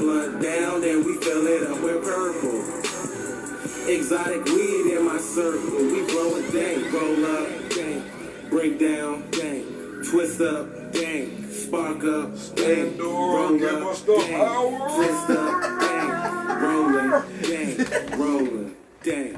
blunt down, then we fill it up with purple. Exotic weed in my circle. We blow it, dang. Roll up, dang. Break down, dang. Twist up, dang. Spark up, dang. Roll up, dang. Twist up, dang. Rolling, dang. Rolling, dang.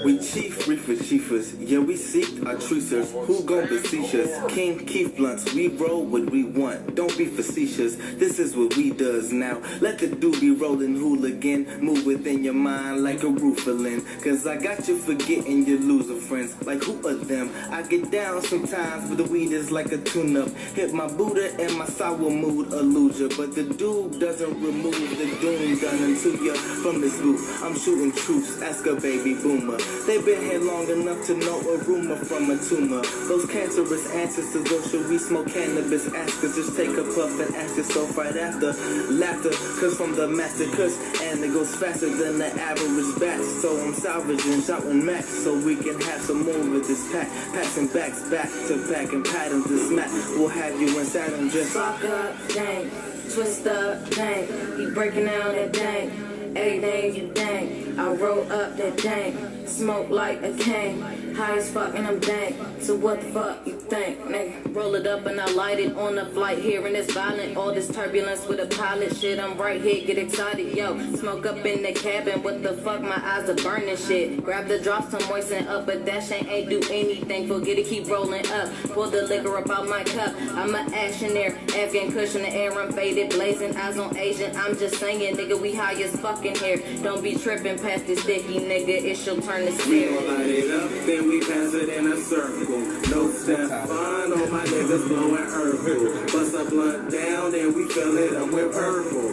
We chief reefer chiefers, yeah we seek our trucers. Who gon' beseech us? King Keith Blunts, we roll what we want. Don't be facetious, this is what we does now. Let the doobie rollin' hooligan move within your mind like a roofalin'. Cause I got you forgetting your loser friends. Like who are them? I get down sometimes, but the weed is like a tune-up. Hit my Buddha and my sour mood illusion. But the dude doesn't remove the doom done into you from this loop. I'm shooting troops, ask a baby boomer. They've been here long enough to know a rumor from a tumor. Those cancerous ancestors, though, should we smoke cannabis? Ask us, just take a puff and ask yourself right after. Laughter, cause from the master cuss, and it goes faster than the average bat. So I'm salvaging, shouting max, so we can have some more with this pack. Passing backs back to back and patterns to smack. We'll have you in Saturn just fuck up, dang. Twist up, dang. He breaking down that dang. Everything you dang. I roll up that dang. Smoke like a king. High as fuck and I'm dank. So what the fuck you think, nigga? Roll it up and I light it on the flight. Hearing this violent, all this turbulence with a pilot shit. I'm right here, get excited, yo. Smoke up in the cabin, what the fuck? My eyes are burning shit. Grab the drops to moisten up, but that shit ain't do anything. Forget it, keep rolling up. Pour the liquor up out my cup. I'm a ash in there, Afghan kush in the air. I'm faded, blazing eyes on Asian. I'm just saying, nigga, we high as fucking here. Don't be tripping past this sticky, nigga. It's your turn to we steer. gon' light it up, then we pass it in a circle. No step fine, all my niggas blowing Urkel. Bust a blunt down, then we fill it up with purple.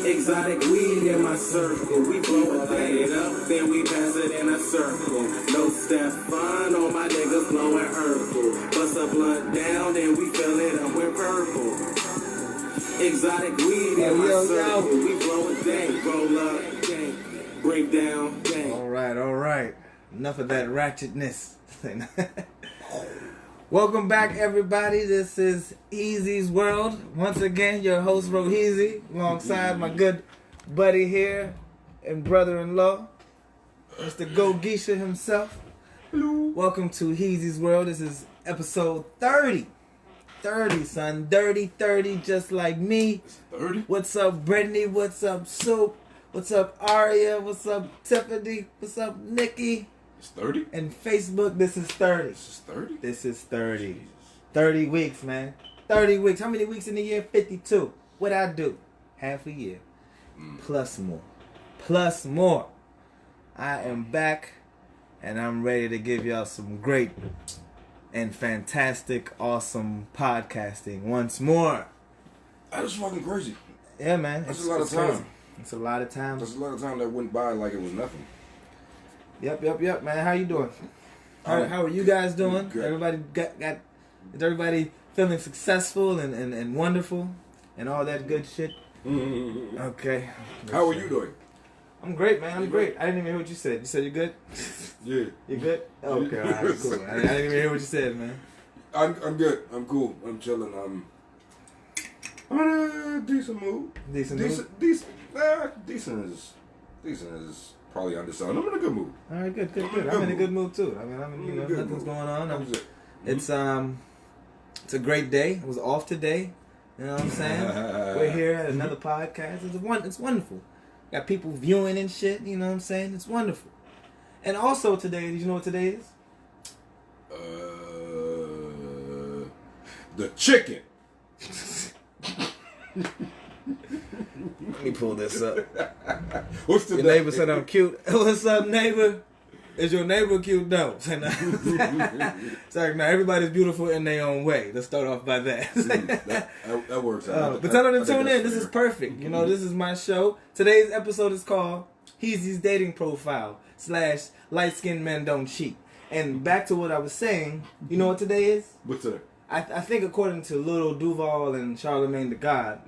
Exotic weed in my circle. We blow it, light it up, then we pass it in a circle. No step fine, all my niggas blowing Urkel. Bust a blunt down, then we fill it up with purple. Exotic weed in my circle. We blow it, dang. Roll up, dang. Break down, dang. All right. Enough of that ratchetness. Welcome back, everybody. This is Heezy's World. Once again, your host, Roheezy, alongside my good buddy here and brother-in-law, Mr. Go Geisha himself. Hello. Welcome to Heezy's World. This is episode 30. 30, son. Dirty 30, just like me. 30? What's up, Brittany? What's up, Soup? What's up, Aria? What's up, Tiffany? What's up, Nikki? It's 30? And Facebook, this is 30. This is 30? This is 30. Jesus. 30 weeks, man. 30 weeks. How many weeks in the year? 52. What'd I do? Half a year. Plus more. Plus more. I am back, and I'm ready to give y'all some great and fantastic, awesome podcasting once more. That is fucking crazy. Yeah, man. That's a lot of time. Crazy. It's a lot of time. That's a lot of time that went by like it was nothing. Yep, man. How you doing? How are you guys doing? Good. Everybody is everybody feeling successful and wonderful and all that good shit? Mm-hmm. Okay. How are you doing? I'm great, man. I'm great. I didn't even hear what you said. You said you're good? Yeah. You good? Okay, all right, cool. I didn't even hear what you said, man. I'm good. I'm cool. I'm chilling. I'm in a decent mood. Decent is probably underselling. I'm in a good mood. All right, good. I'm in a good mood too. I mean, nothing's going on. It's a great day. It was off today. You know what I'm saying? We're here at another podcast. It's wonderful. Got people viewing and shit. You know what I'm saying? It's wonderful. And also today, did you know what today is? The chicken. Let me pull this up. What's the Your neighbor said I'm cute. What's up, neighbor? Is your neighbor cute? No. It's like, no, everybody's beautiful in their own way. Let's start off by that. that works out. But tell them to tune in. This is perfect. You know, this is my show. Today's episode is called Heezy's Dating Profile / Lightskin Men Don't Cheat. And back to what I was saying, you know what today is? What's today? I think according to Little Duval and Charlemagne the God,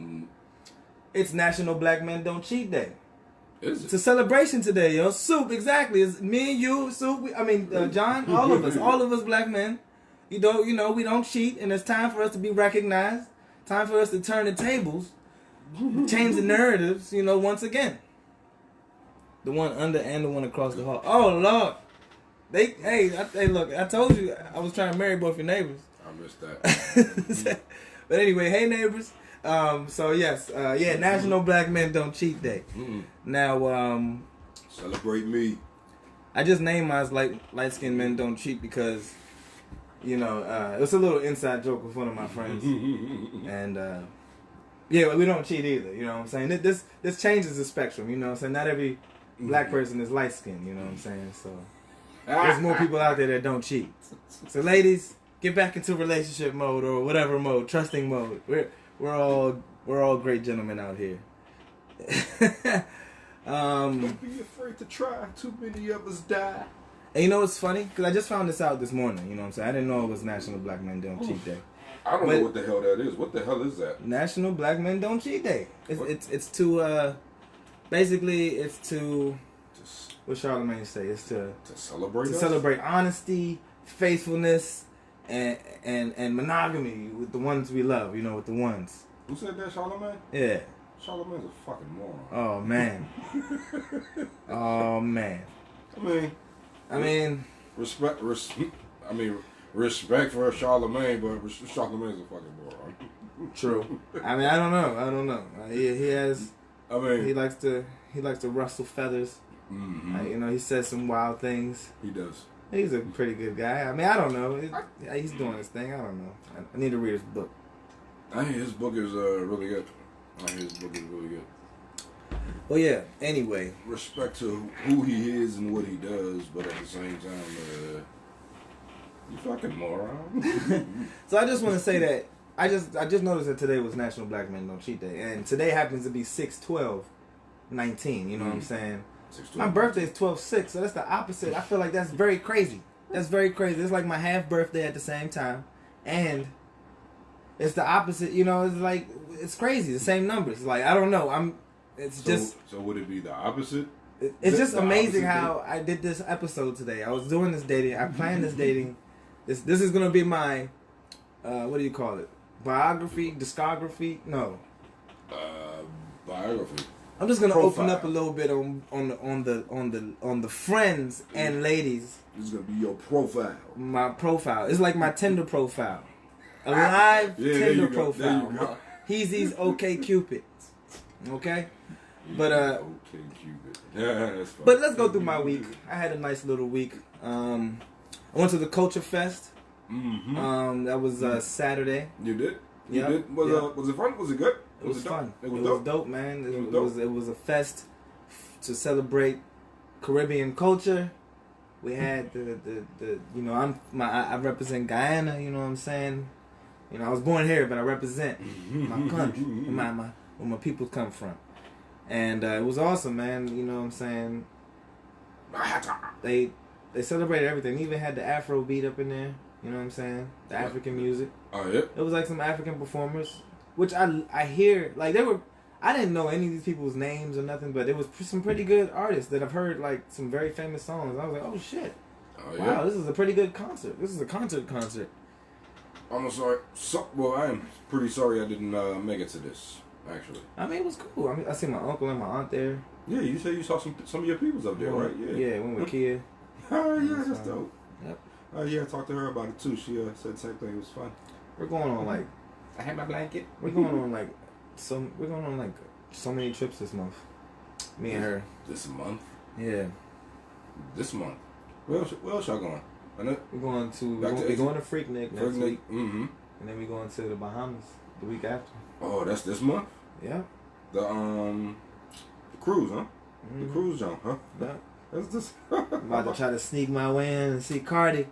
it's National Black Men Don't Cheat Day. Is it? It's a celebration today, yo. Soup, exactly. It's me and you, Soup. John, all of us black men. We don't cheat, and it's time for us to be recognized. Time for us to turn the tables change the narratives, you know, once again. The one under and the one across the hall. Oh, Lord. Hey, look, I told you I was trying to marry both your neighbors. I missed that. But anyway, hey, neighbors. So, yes, National Black Men Don't Cheat Day. Now, Celebrate me. I just named mine Lightskin Men Don't Cheat because, you know, it was a little inside joke with one of my friends. And, yeah, we don't cheat either, you know what I'm saying? This changes the spectrum, you know what I'm saying? Not every black person is light skinned, you know what I'm saying? So there's more people out there that don't cheat. So ladies, get back into relationship mode or whatever mode, trusting mode. We're all great gentlemen out here. Don't be afraid to try. Too many of us die. And you know what's funny? Because I just found this out this morning, you know what I'm saying? I didn't know it was National Black Men Don't Cheat Day. I don't know what the hell that is. What the hell is that? National Black Men Don't Cheat Day. It's to basically it's to what Charlamagne say. It's to celebrate honesty, faithfulness, and monogamy with the ones we love. You know, with the ones. Who said that, Charlamagne? Yeah. Charlamagne's a fucking moron. Oh man. Oh man. I mean. Respect for Charlamagne, but Charlamagne's a fucking moron. True. I mean, I don't know. He has. I mean, he likes to rustle feathers. Mm-hmm. You know, he says some wild things. He does. He's a pretty good guy. I mean, I don't know. He's doing his thing. I don't know. I need to read his book. I think his book is really good. Well, yeah. Anyway, respect to who he is and what he does, but at the same time, you fucking moron. So I just want to say that I just noticed that today was National Black Men Don't Cheat Day, and today happens to be 6/12/19. You know what I'm saying? My birthday is 12/6, so that's the opposite. I feel like that's very crazy. That's very crazy. It's like my half birthday at the same time, and it's the opposite. You know, it's like it's crazy. The same numbers. Like I don't know. So would it be the opposite? It's just amazing how I did this episode today. I was doing this dating. I planned this dating. This is gonna be my what do you call it? Biography, discography? No. Biography. I'm just gonna open up a little bit on the friends and ladies. This is gonna be your profile. My profile. It's like my Tinder profile. A live Tinder profile. Heezy's OK Cupid. Okay? But OK Cupid. Yeah, that's funny. But let's go through my week. I had a nice little week. I went to the Culture Fest. Mm-hmm. That was Saturday. You did? Yeah. Was it fun? Was it good? It was fun. It was dope, man. It was a fest to celebrate Caribbean culture. We had the you know I represent Guyana. You know what I'm saying? You know I was born here, but I represent my country, where my people come from, and it was awesome, man. You know what I'm saying? They celebrated everything. They even had the Afro beat up in there. You know what I'm saying? The African music. Oh yeah. It was like some African performers, which I hear like they were. I didn't know any of these people's names or nothing, but it was some pretty good artists that I've heard like some very famous songs. I was like, oh shit, wow, this is a pretty good concert. This is a concert. I'm sorry. I am pretty sorry I didn't make it to this. Actually. I mean, it was cool. I mean, I see my uncle and my aunt there. Yeah, you said you saw some of your peoples up there, right? Yeah, went with Kia. Oh yeah, that's dope. Yep. Yeah, I talked to her about it too. She said the same thing. It was fun. We're going on like. I had my blanket. We're going on like so many trips this month. Me and her. This month. Yeah. This month. Where else y'all going? We're going to Freaknik next week. Mm-hmm. And then we're going to the Bahamas the week after. Oh, that's this month? Yeah. The cruise, huh? Mm-hmm. The cruise jump, huh? Yeah. That's this. I'm about to try to sneak my way in and see Cardi.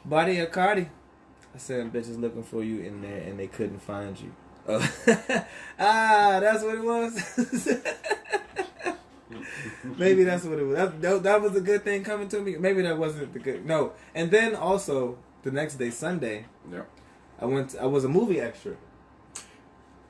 Body of Cardi. I said, bitches looking for you in there and they couldn't find you. That's what it was. Maybe that's what it was. That was a good thing coming to me. Maybe that wasn't the good. No. And then also the next day, Sunday. Yeah. I was a movie extra.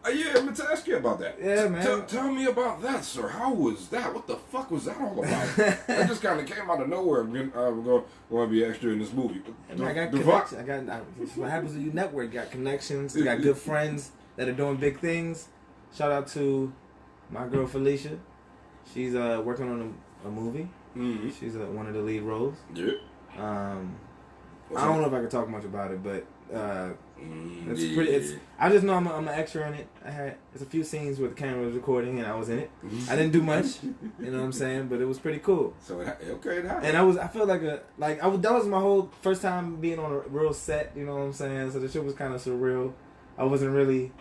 Yeah, I meant to ask you about that. Yeah, man. Tell me about that, sir. How was that? What the fuck was that all about? That just kind of came out of nowhere. We're going to be extra in this movie. I got connections. What happens when you network? You got connections. You got good friends that are doing big things. shout out to my girl Felicia. She's working on a movie. Mm-hmm. She's one of the lead roles. Yeah. I don't know if I can talk much about it, but it's yeah. pretty. It's I just know I'm an extra in it. There's a few scenes where the camera was recording and I was in it. I didn't do much, you know what I'm saying, but it was pretty cool. So it happened. And I felt like that was my whole first time being on a real set, you know what I'm saying. So the shit was kind of surreal. I wasn't really.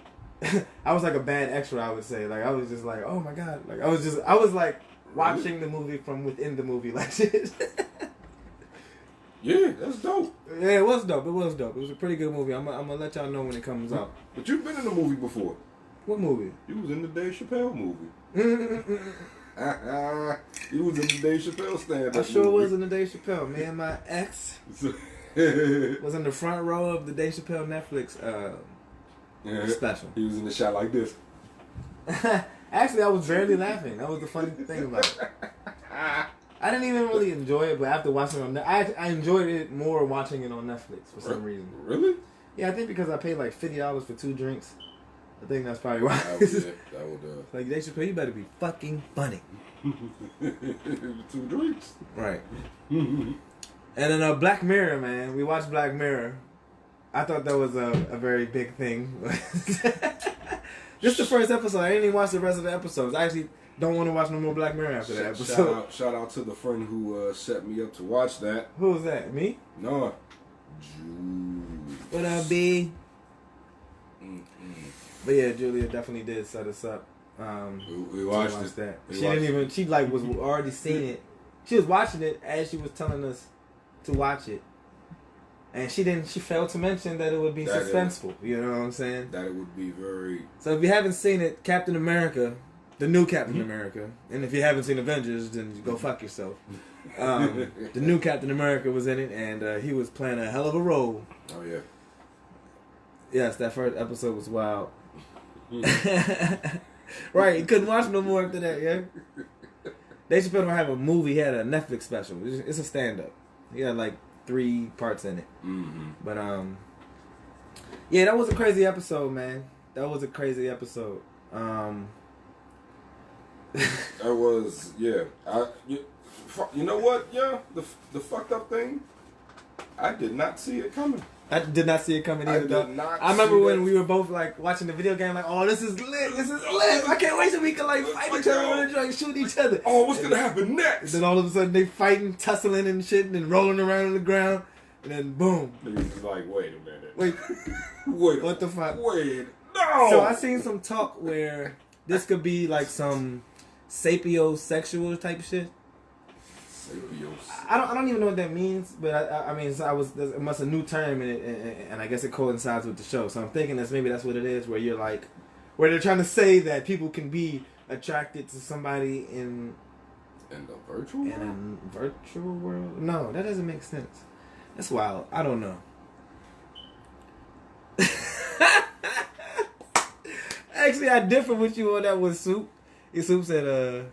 I was like a bad extra, I would say. Like I was just like, oh my god, like I was like watching the movie from within the movie, like shit. Yeah, that's dope. Yeah, it was dope. It was a pretty good movie. I'm gonna let y'all know when it comes out. But you've been in a movie before. What movie? You was in the Dave Chappelle movie. You was in the Dave Chappelle stand-up. I sure movie. was in the Dave Chappelle. Me and my ex was in the front row of the Dave Chappelle Netflix special. He was in the shot like this. Actually, I was barely laughing. That was the funny thing about it. I didn't even really enjoy it, but after watching it on I enjoyed it more watching it on Netflix for some reason. Really? Yeah, I think because I paid like $50 for 2 drinks. I think that's probably why. That would Like, Dave Chappelle, you better be fucking funny. 2 drinks. Right. And then Black Mirror, man. We watched Black Mirror. I thought that was a very big thing. Just the first episode. I didn't even watch the rest of the episodes. I actually don't want to watch no more Black Mirror after that episode. Shout out to the friend who set me up to watch that. Who was that? Me? No. Jude. What up, B? But yeah, Julia definitely did set us up. We watched it. That. She like was already seen it. She was watching it as she was telling us to watch it. And she failed to mention that it would be suspenseful. You know what I'm saying? That it would be very... So if you haven't seen it, Captain America, the new Captain America, and if you haven't seen Avengers, then go fuck yourself. The new Captain America was in it, and he was playing a hell of a role. Oh, yeah. Yes, that first episode was wild. Right, you couldn't watch no more after that, yeah? Dave Chappelle don't have a movie, he had a Netflix special. It's a stand-up. He had like 3 parts in it. Mm-hmm. But, yeah, that was a crazy episode, man. That was a crazy episode. That was, yeah. You know what, yeah? The fucked up thing, I did not see it coming. I did not see it coming either. I remember when we were both like watching the video game, like, oh, this is lit. This is lit. I can't wait till we can like fight each other and like shoot each other. Oh, what's gonna happen next? Then all of a sudden they fighting, tussling and shit, and then rolling around on the ground, and then boom. He's like, wait a minute. Wait, wait. What the fuck? Wait, no. So I seen some talk where this could be like some sapiosexual type shit. I don't even know what that means, but I mean, it must a new term in it, and I guess it coincides with the show. So I'm thinking maybe that's what it is, where you're like, where they're trying to say that people can be attracted to somebody in the virtual world? In a virtual world? No, that doesn't make sense. That's wild. I don't know. Actually, I differ with you on that one, Soup. Soup said,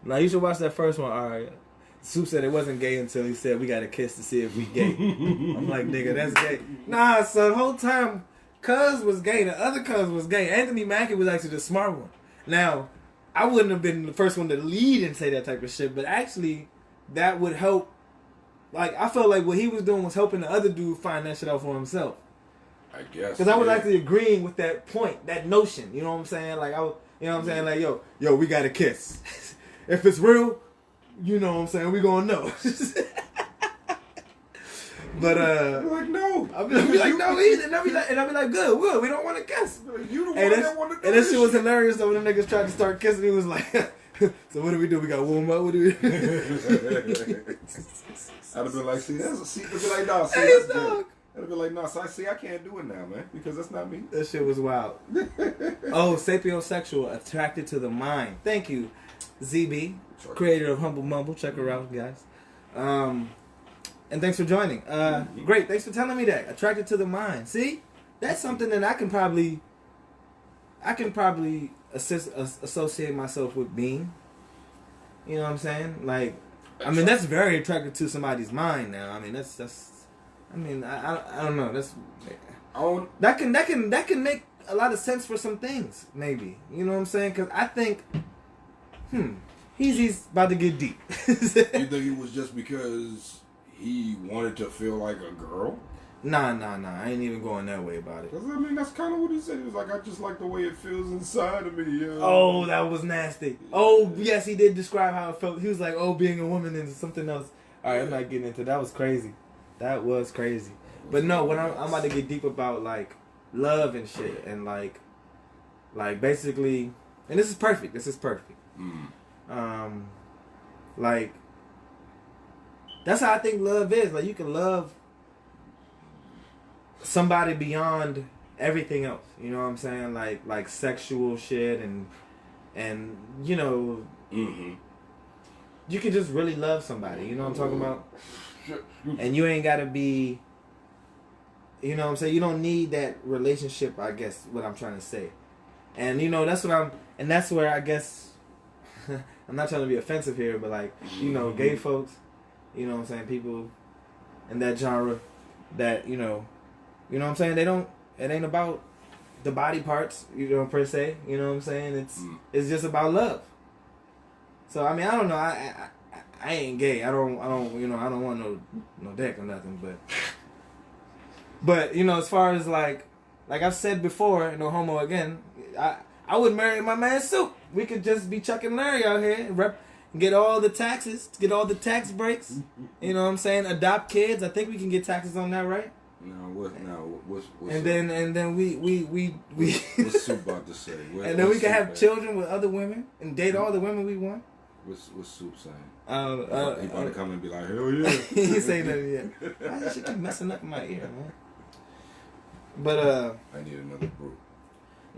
now you should watch that first one. All right. Soup said it wasn't gay until he said we got to kiss to see if we gay. I'm like, nigga, that's gay. Nah, so the whole time, Cuz was gay. The other Cuz was gay. Anthony Mackie was actually the smart one. Now, I wouldn't have been the first one to lead and say that type of shit, but actually, that would help. Like, I felt like what he was doing was helping the other dude find that shit out for himself. I guess. Because I was actually agreeing with that point, that notion. You know what I'm saying? Like, you know what I'm saying? Like, yo, we got to kiss. If it's real, you know what I'm saying, we gonna know. But you're like, no. I'll be like, no either. And I'll be like, good, we don't want to kiss. You the one that want to do. And this shit was hilarious though when the niggas tried to start kissing. He was like, so what do we do? We gotta warm up. What do we do? I'd have been like, see, I'd be like, nah, see, hey, that's dog. good. I'd be like, nah, so I can't do it now, man, because that's not me. That shit was wild. Oh, sapiosexual, attracted to the mind. Thank you, ZB, creator of Humble Mumble. Check her out, guys. And thanks for joining. Great, thanks for telling me that. Attracted to the mind. See, that's something that I can probably associate myself with being. You know what I'm saying? Like, I mean, that's very attractive to somebody's mind now. I mean, that's. I mean, I don't know. That can make a lot of sense for some things, maybe. You know what I'm saying? Because I think, Heezy's about to get deep. You think it was just because he wanted to feel like a girl? Nah. I ain't even going that way about it. Because, I mean, that's kind of what he said. He was like, I just like the way it feels inside of me. Oh, that was nasty. Oh, yes, he did describe how it felt. He was like, oh, being a woman is something else. All right, I'm not getting into that. That was crazy. That was crazy. But no, when I'm about to get deep about, like, love and shit. And, like basically, and this is perfect. Like, that's how I think love is. Like, you can love somebody beyond everything else. You know what I'm saying? Like sexual shit and you know, you can just really love somebody. You know what I'm talking about? And you ain't gotta be. You know what I'm saying? You don't need that relationship. I guess what I'm trying to say. And you know that's where I guess I'm not trying to be offensive here, but like you know, gay folks. You know what I'm saying? People in that genre that you know what I'm saying? It ain't about the body parts, you know, per se. You know what I'm saying? It's just about love. So I mean, I don't know. I ain't gay. I don't you know, I don't want no dick or nothing, but you know, as far as like I've said before, no homo again, I would marry my man Soup. We could just be Chuck and Larry out here and get all the taxes, get all the tax breaks. You know what I'm saying? Adopt kids. I think we can get taxes on that, right? What's and then we what's Soup about to say? And then we can have children with other women and date all the women we want. What's Soup saying? He about to come and be like, hell yeah. He ain't saying nothing yet. Why does she keep messing up in my ear, man? But I need another brew.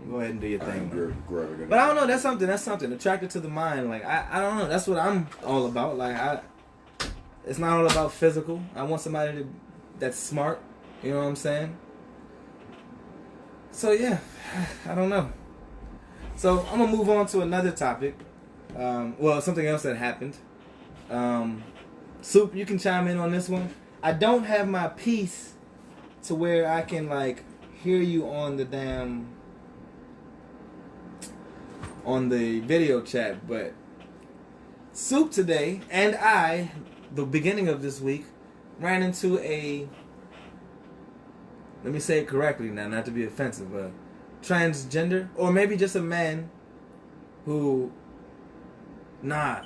Go ahead and do your thing. But I don't know. That's something. Attracted to the mind. Like I don't know. That's what I'm all about. Like it's not all about physical. I want somebody that's smart. You know what I'm saying? So yeah, I don't know. So I'm gonna move on to another topic. Well, something else that happened. Soup, you can chime in on this one. I don't have my piece to where I can like hear you on the video chat, but Soup today and I, the beginning of this week, ran into a, let me say it correctly now, not to be offensive, transgender, or maybe just a man who, what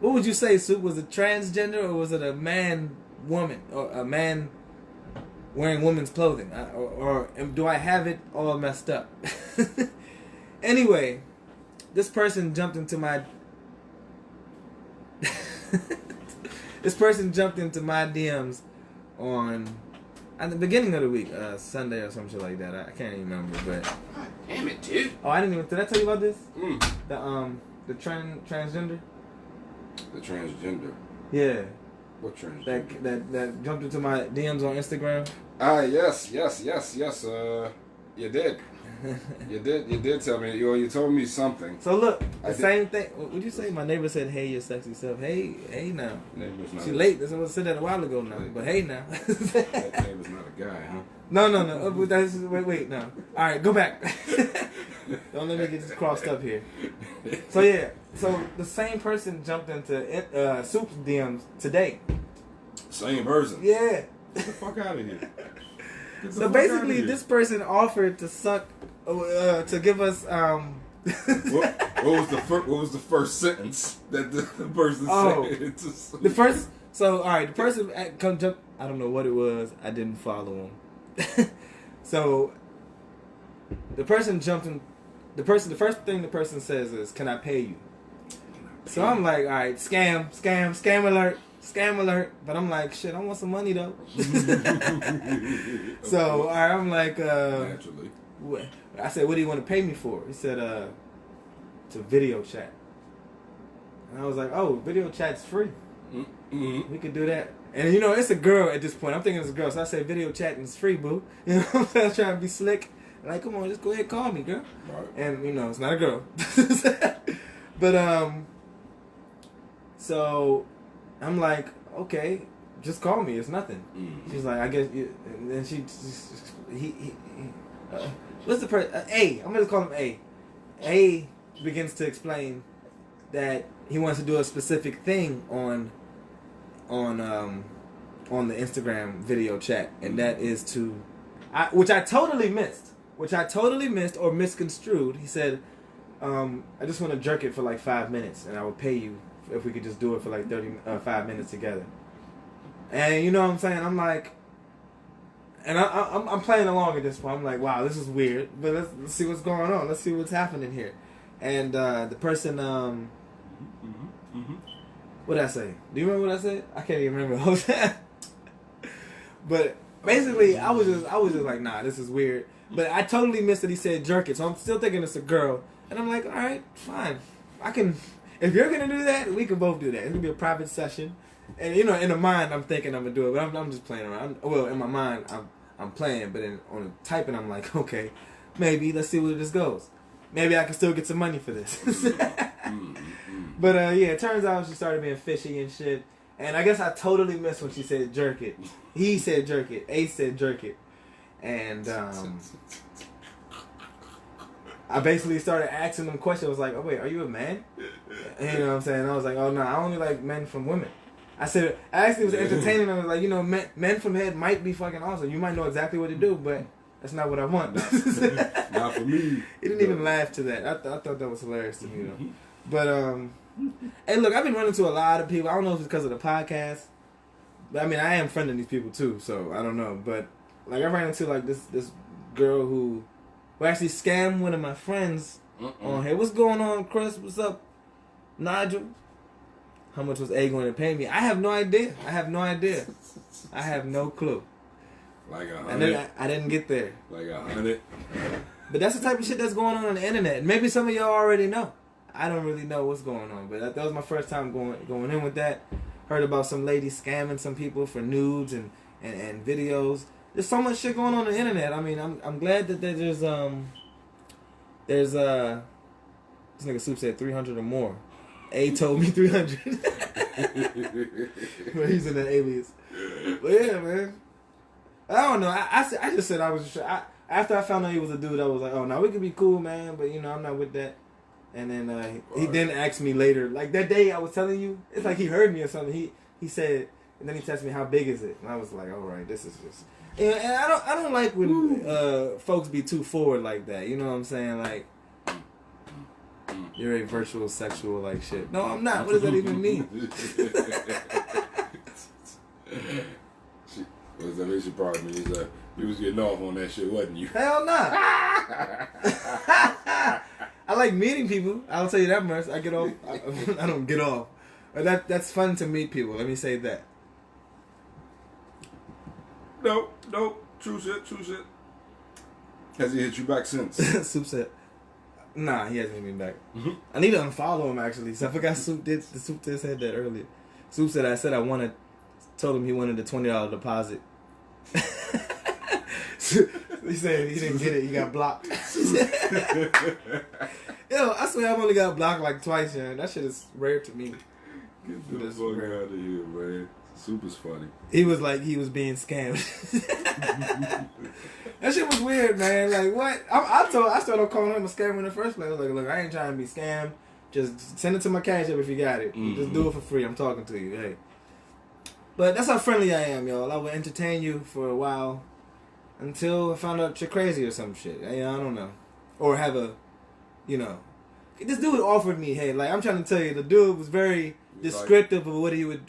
would you say, Soup? Was it transgender or was it a man, woman, or a man wearing women's clothing? Or do I have it all messed up? Anyway, this person jumped into my DMs at the beginning of the week, Sunday or some shit like that. I can't even remember, but God damn it, dude. Oh, I didn't even. Did I tell you about this? The transgender. The transgender. Yeah. What transgender? That jumped into my DMs on Instagram. Yes. You did. You did tell me. You told me something. So look, same thing. Would you say my neighbor said, "Hey, your sexy self"? Hey now. Neighbor's not. She late. Someone said that a while ago now. But hey now. That neighbor's not a guy, huh? No. Wait. No. All right, go back. Don't let me get this crossed up here. So yeah. So the same person jumped into Soup's DMs today. Same person. Yeah. Get the fuck out of here. So basically, this person offered to suck, to give us. What was the first sentence that the person said? The first. So all right, the person come jump. I don't know what it was. I didn't follow him. So the person jumped in. The first thing the person says is, "Can I pay you?" So I'm like, all right, scam alert. But I'm like, shit, I want some money though. So I'm like, naturally. I said, what do you want to pay me for? He said, to video chat. And I was like, oh, video chat's free. Mm-hmm. We could do that. And you know, it's a girl at this point. I'm thinking it's a girl. So I said, video chatting is free, boo. You know what I'm saying? I'm trying to be slick. Like, come on, just go ahead and call me, girl. Right. And you know, it's not a girl. But so I'm like, okay, just call me. It's nothing. Mm-hmm. She's like, I guess. And then what's the person? A. I'm gonna call him A. A begins to explain that he wants to do a specific thing on the Instagram video chat, and that is to, which I totally missed or misconstrued. He said, I just want to jerk it for like 5 minutes, and I will pay you if we could just do it for like 5 minutes together. And you know what I'm saying? I'm like, and I'm playing along at this point. I'm like, wow, this is weird, but let's see what's going on. Let's see what's happening here. And the person, what did I say? Do you remember what I said? I can't even remember. But basically, I was just like, nah, this is weird. But I totally missed that he said jerk it, so I'm still thinking it's a girl. And I'm like, all right, fine. I can. If you're gonna do that, we can both do that. It's gonna be a private session. And you know, in the mind, I'm thinking I'm gonna do it, but I'm just playing around. Well, in my mind, I'm playing, but on the typing, I'm like, okay, maybe let's see where this goes. Maybe I can still get some money for this. But yeah, it turns out she started being fishy and shit. And I guess I totally missed when she said jerk it. He said jerk it. A said jerk it. And I basically started asking them questions. I was like, oh wait, are you a man? And, you know what I'm saying? I was like, oh no, I only like men from women. I actually was entertaining. I was like, you know, men from head might be fucking awesome. You might know exactly what to do, but that's not what I want. Not for me. He didn't even laugh to that. I thought that was hilarious to me though. But hey, look, I've been running to a lot of people. I don't know if it's because of the podcast, but I mean, I am friending these people too, so I don't know. But like, I ran into like this girl who actually scammed one of my friends on here. What's going on, Chris? What's up, Nigel? How much was A going to pay me? I have no idea. I have no clue. Like 100. And then I didn't get there. Like 100. But that's the type of shit that's going on the internet. Maybe some of y'all already know. I don't really know what's going on, but that was my first time going in with that. Heard about some lady scamming some people for nudes and videos. There's so much shit going on the internet. I mean, I'm glad that there's this nigga Soup said 300 or more. A told me 300. But he's in that alias. But yeah, man. I don't know. I just said I was. After I found out he was a dude, I was like, oh no, we could be cool, man. But you know, I'm not with that. And then he then asked me later, like that day I was telling you, it's like he heard me or something. He said, and then he texted me, how big is it? And I was like, all right, this is just. And I don't like when folks be too forward like that. You know what I'm saying? Like, you're a virtual sexual like shit. No, I'm not. What does that even mean? She probably means you was getting off on that shit, wasn't you? Hell nah. I like meeting people. I'll tell you that much. I get off. I don't get off. But that's fun to meet people. Let me say that. Nope. True shit. Has he hit you back since? Soup said, nah, he hasn't hit me back. I need to unfollow him actually. So I forgot Soup did said that earlier. Soup said I told him he wanted a $20 deposit. He said he didn't get it. He got blocked. Yo, I swear I've only got blocked like twice, man. That shit is rare to me. Get the fuck out of here, man. Soup is funny. He was like he was being scammed. That shit was weird, man. Like what? I started calling him a scammer in the first place. I was like, look, I ain't trying to be scammed. Just send it to my Cash App if you got it. Just do it for free. I'm talking to you. Hey. But that's how friendly I am, y'all. I will entertain you for a while until I found out you're crazy or some shit. I don't know. Or have a, this dude offered me, hey, like I'm trying to tell you, the dude was very descriptive of what he would,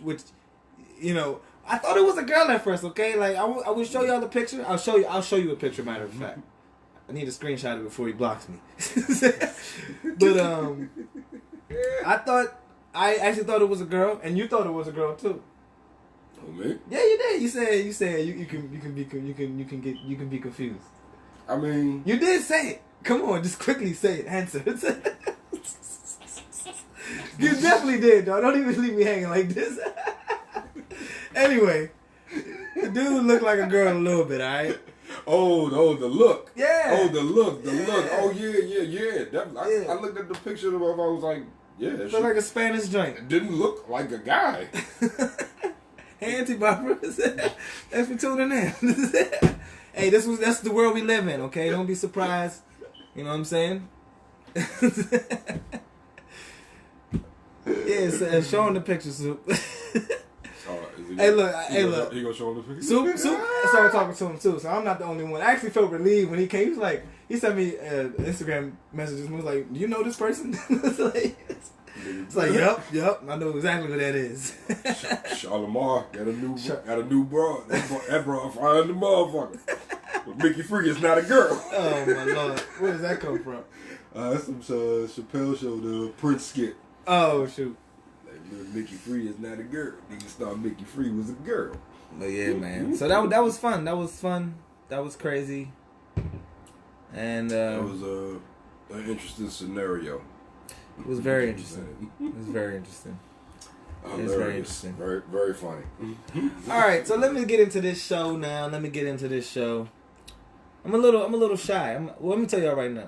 I thought it was a girl at first, okay? Like I will show y'all the picture. I'll show you a picture, matter of fact. I need to screenshot it before he blocks me. But I actually thought it was a girl, and you thought it was a girl too. Oh, me? Yeah, you did. You said you can be confused. I mean, you did say it. Come on, just quickly say it. Answer. You definitely did, dog. Don't even leave me hanging like this. Anyway, the dude looked like a girl a little bit, alright? Oh, the look. Yeah. Oh, the look. Oh, yeah. I looked at the picture of him. I was like, yeah. Looked like a Spanish joint. It didn't look like a guy. Hey, Auntie Barbara. Thanks for tuning in. Hey, that's the world we live in, okay? Don't be surprised. You know what I'm saying? Yeah, showing the picture, Soup. Hey, look. He gonna show him the picture? Soup. I started talking to him, too, so I'm not the only one. I actually felt relieved when he came. He was like, he sent me Instagram messages and was like, do you know this person? It's like, yep. I know exactly what that is. Charlamagne got a new bra. That bra fine the motherfucker. But Mickey Free is not a girl. Oh my Lord, where does that come from? That's some Chappelle show, the Prince skit. Oh shoot. Like, Mickey Free is not a girl. Niggas thought Mickey Free was a girl. But yeah, man. So that was fun. That was fun. That was crazy. And that was an interesting scenario. It was very interesting. It was very interesting. It was very interesting. Very, very funny. All right, so let me get into this show now. I'm a little shy. Let me tell y'all right now.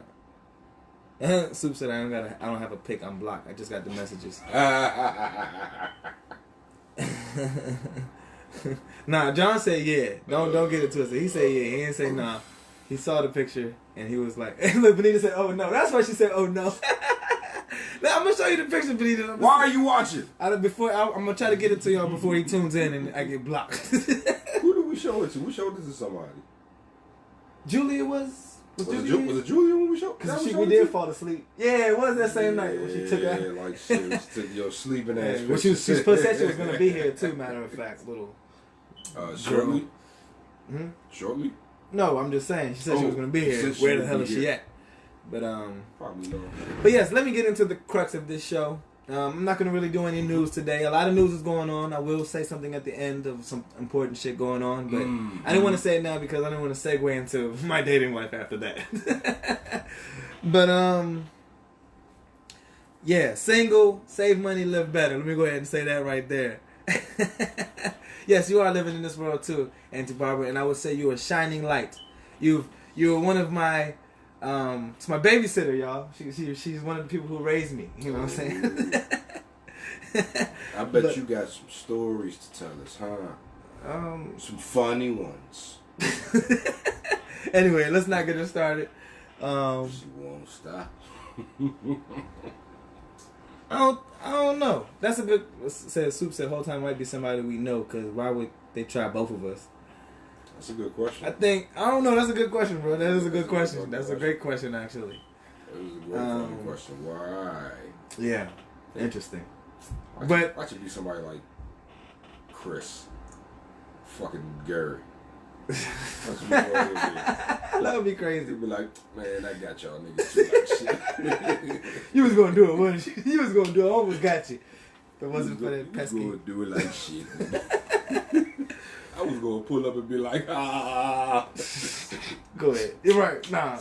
Soup said I don't have a pic. I'm blocked. I just got the messages. Nah, John said yeah. Don't get it twisted. He said yeah. He didn't say nah. He saw the picture and he was like, look, Benita said, oh no. That's why she said, oh no. Now, I'm gonna show you the picture, Benita. Why are you watching? I'm gonna try to get it to y'all before he tunes in and I get blocked. Who did we show it to? We showed this to somebody. Julia was it Julia when we showed? We did fall asleep. Yeah, it was that same night when she took out. Yeah, like she took your sleeping ass. Well, she said she was gonna be here too. Matter of fact, little. Shortly. Hmm? Shortly. No, I'm just saying. She said she was gonna be here. Where the hell is she at? But probably not. But yes, let me get into the crux of this show. I'm not gonna really do any news today. A lot of news is going on. I will say something at the end of some important shit going on, but I didn't want to say it now because I didn't want to segue into my dating life after that. But yeah, single, save money, live better. Let me go ahead and say that right there. Yes, you are living in this world too, Auntie Barbara, and I would say you're a shining light. You're one of my it's my babysitter, y'all. She's one of the people who raised me. You know what I'm saying? I bet you got some stories to tell us, huh? Some funny ones. Anyway, let's not get her started. She won't stop. I don't know. That's a good. Soup said whole time might be somebody we know, because why would they try both of us? That's a good question. I don't know. That's a good question, bro. That is a good question. That's a great question, actually. That was a great question. Why? Yeah, interesting. Why should be somebody like Chris, fucking Gary? That would be crazy. He'd be like, man, I got y'all niggas too like shit. You was gonna do it, wasn't you? You was gonna do it. I almost got you. If it wasn't for that pesky. You was gonna do it like shit. I was gonna pull up and be like, ah. Go ahead. You're right. Nah.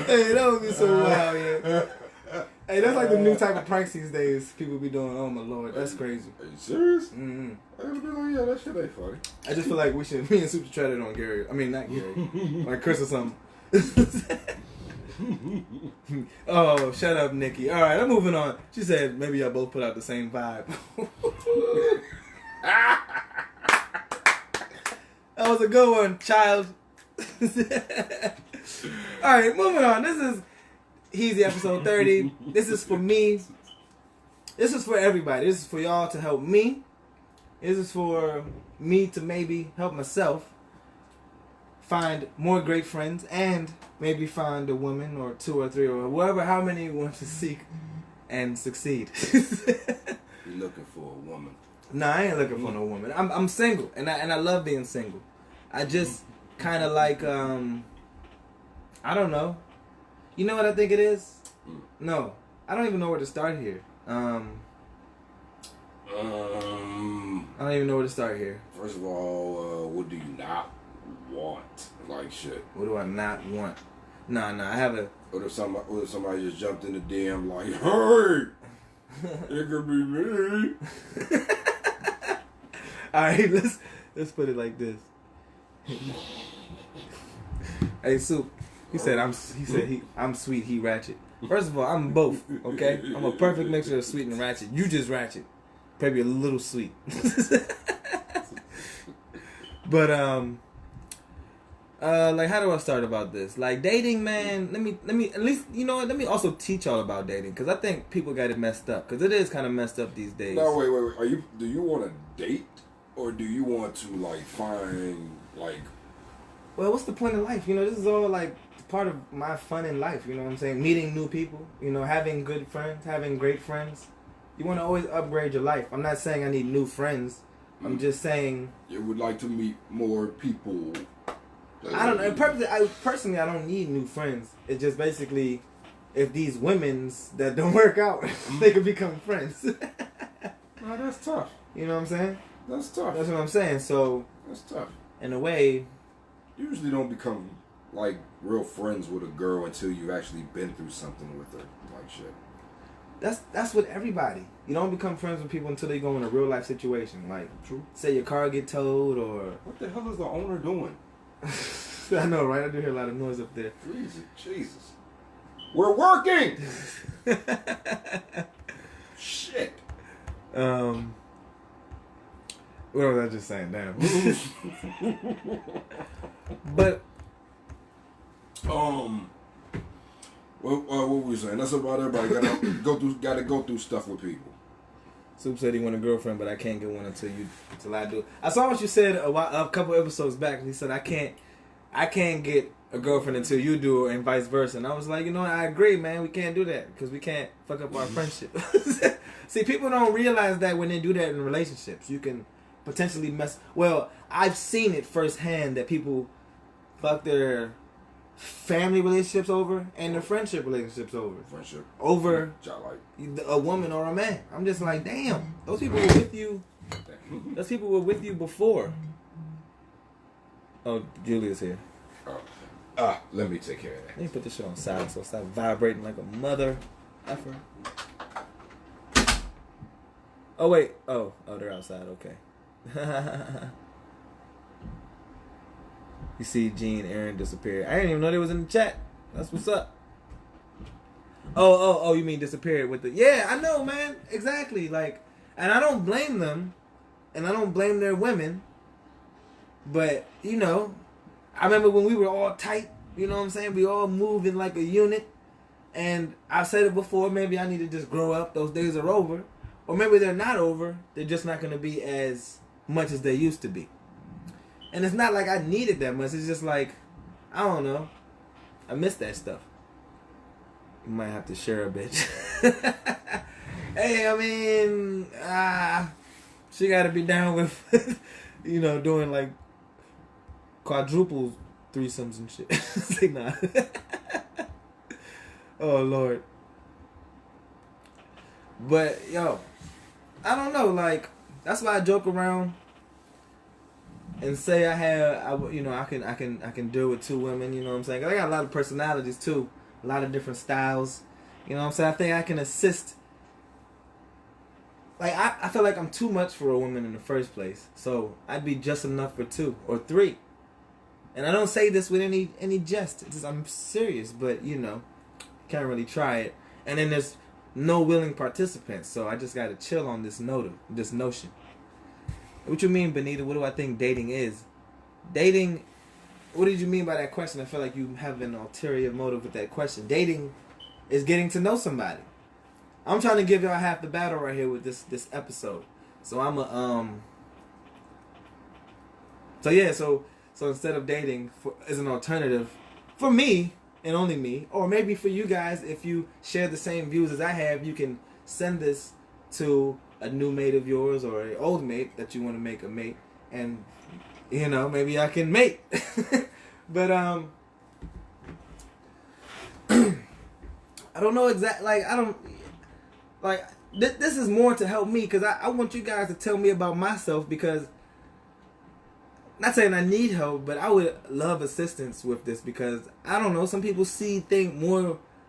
Hey, that would be so wild, yeah. Hey, that's like the new type of pranks these days people be doing. Oh my Lord, that's crazy. Are you serious? Mm-hmm. I would be like, yeah, that shit ain't funny. I just feel like me and Soup should try that on Gary. I mean, not Gary. Like Chris or something. Oh, shut up, Nikki. All right, I'm moving on. She said maybe y'all both put out the same vibe. That was a good one, child. All right, moving on. This is Heezy episode 30. This is for me. This is for everybody. This is for y'all to help me. This is for me to maybe help myself find more great friends and maybe find a woman or two or three or whoever, how many you want to seek and succeed. You're looking for a woman. No, I ain't looking for no woman. I'm single and I love being single. I just kind of like I don't know. You know what I think it is? No, I don't even know where to start here. I don't even know where to start here. First of all, what do you not want? Like shit. What do I not want? Nah, I have a. What if somebody just jumped in the DM like, hey, it could be me. All right, let's put it like this. Hey, Soup. He said I'm sweet. He ratchet. First of all, I'm both. Okay, I'm a perfect mixture of sweet and ratchet. You just ratchet. maybe a little sweet. But like, how do I start about this? Like, dating, man. Let me at least, you know what? Let me also teach y'all about dating, because I think people got it messed up, because it is kind of messed up these days. No, wait. Do you want to date, or do you want to like find like? Well, what's the point of life? You know, this is all like part of my fun in life. You know what I'm saying? Meeting new people. You know, having good friends, having great friends. You want to always upgrade your life. I'm not saying I need new friends. I'm just saying You would like to meet more people. I don't know. Personally, I don't need new friends. It's just basically, if these women's that don't work out, they could become friends. No, that's tough. You know what I'm saying? That's tough. That's what I'm saying. So, That's tough. in a way, You usually don't become like real friends with a girl until you've actually been through something with her, like shit. that's with everybody. You don't become friends with people until they go in a real life situation. Like, True. say your car get towed, or What the hell is the owner doing? I know, right? I do hear a lot of noise up there. Jesus. We're working. Shit. What was I just saying? Damn. But what were we saying? That's about everybody. Gotta go through stuff with people. Soup said he want a girlfriend, but I can't get one until I do. I saw what you said a couple episodes back. He said I can't get a girlfriend until you do, and vice versa. And I was like, you know, I agree, man. We can't do that because we can't fuck up our friendship. See, people don't realize that when they do that in relationships, you can potentially mess. Well, I've seen it firsthand that people fuck their family relationships over and their friendship relationships over. Over a woman or a man. I'm just like, damn, those people were with you. Those people were with you before. Oh, Julia's here. Let me take care of that. Let me put this shit on silent so stop vibrating like a mother effer. Oh wait. Oh, they're outside. Okay. You see Gene Aaron disappeared. I didn't even know they was in the chat. That's what's up. Oh, you mean disappeared with the... Yeah, I know, man. Exactly. Like, and I don't blame them. And I don't blame their women. But, you know, I remember when we were all tight. You know what I'm saying? We all moved in like a unit. And I've said it before. Maybe I need to just grow up. Those days are over. Or maybe they're not over. They're just not going to be as much as they used to be. And it's not like I needed that much. It's just like, I don't know. I miss that stuff. You might have to share a bitch. Hey, I mean, she got to be down with, you know, doing like quadruple threesomes and shit. Say nah. Oh, Lord. But, yo, I don't know. Like, that's why I joke around and say I can deal with two women. You know what I'm saying? 'Cause I got a lot of personalities too, a lot of different styles. You know what I'm saying? I think I can assist. Like I feel like I'm too much for a woman in the first place, so I'd be just enough for two or three. And I don't say this with any jest. I'm serious, but you know, can't really try it. And then there's no willing participants, so I just gotta chill on this notion. What you mean, Benita? What do I think dating is? Dating, what did you mean by that question? I feel like you have an ulterior motive with that question. Dating is getting to know somebody. I'm trying to give y'all half the battle right here with this episode. So so instead of dating as an alternative, for me, and only me, or maybe for you guys, if you share the same views as I have, you can send this to a new mate of yours or an old mate that you want to make a mate, and you know, maybe I can mate. But I don't know exactly. Like I don't like this is more to help me because I want you guys to tell me about myself, because not saying I need help, but I would love assistance with this, because I don't know, some people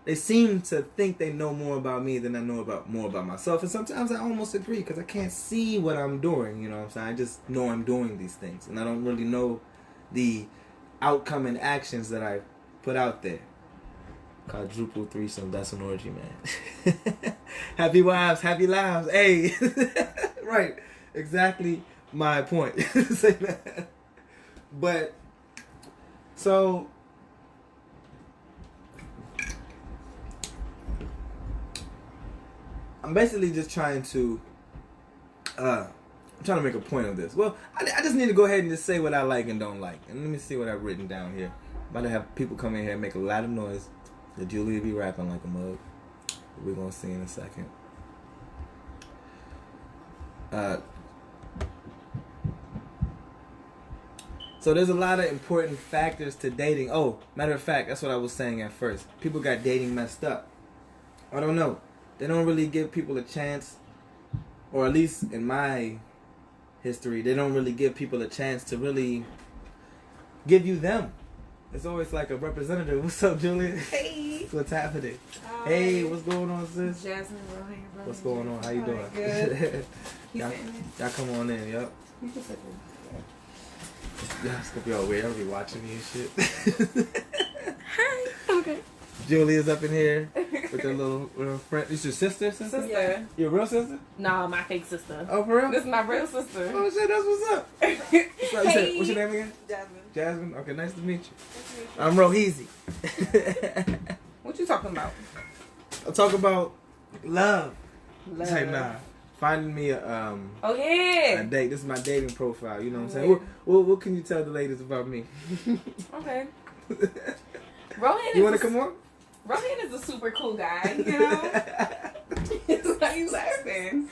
they seem to think they know more about me than I know more about myself. And sometimes I almost agree, because I can't see what I'm doing, you know what I'm saying? I just know I'm doing these things, and I don't really know the outcome and actions that I put out there. Quadruple threesome, that's an orgy, man. Happy wives, happy lives. Hey, Right. Exactly my point. Say that. But so I'm basically just trying to make a point of this. Well, I just need to go ahead and just say what I like and don't like. And let me see what I've written down here. I'm about to have people come in here and make a lot of noise. The Julie will be rapping like a mug. We're gonna see in a second. So there's a lot of important factors to dating. Oh, matter of fact, that's what I was saying at first. People got dating messed up. I don't know. They don't really give people a chance, or at least in my history, they don't really give people a chance to really give you them. It's always like a representative. What's up, Julia? Hey. What's happening? Hi. Hey, what's going on, sis? Jasmine, Rohan, brother. What's going on? How you doing? Good. y'all come on in, yup. You can sit Yeah, it's gonna be all weird. I'll be watching you and shit. Hi. Okay. Julia's up in here with her little friend. Is your sister? Sister. Your real sister? Nah, my fake sister. Oh, for real? This is my real sister. Oh shit, that's what's up. What's up? You said, what's your name again? Jasmine. Jasmine. Okay, nice to meet you. I'm Roheezy. What you talking about? I'll talk about love. Love. Say nah. Finding me a Oh yeah. a date. This is my dating profile. You know what I'm saying? Yeah. What can you tell the ladies about me? Okay. Rohan You want to come on? Rohan is a super cool guy, you know? Why you laughing?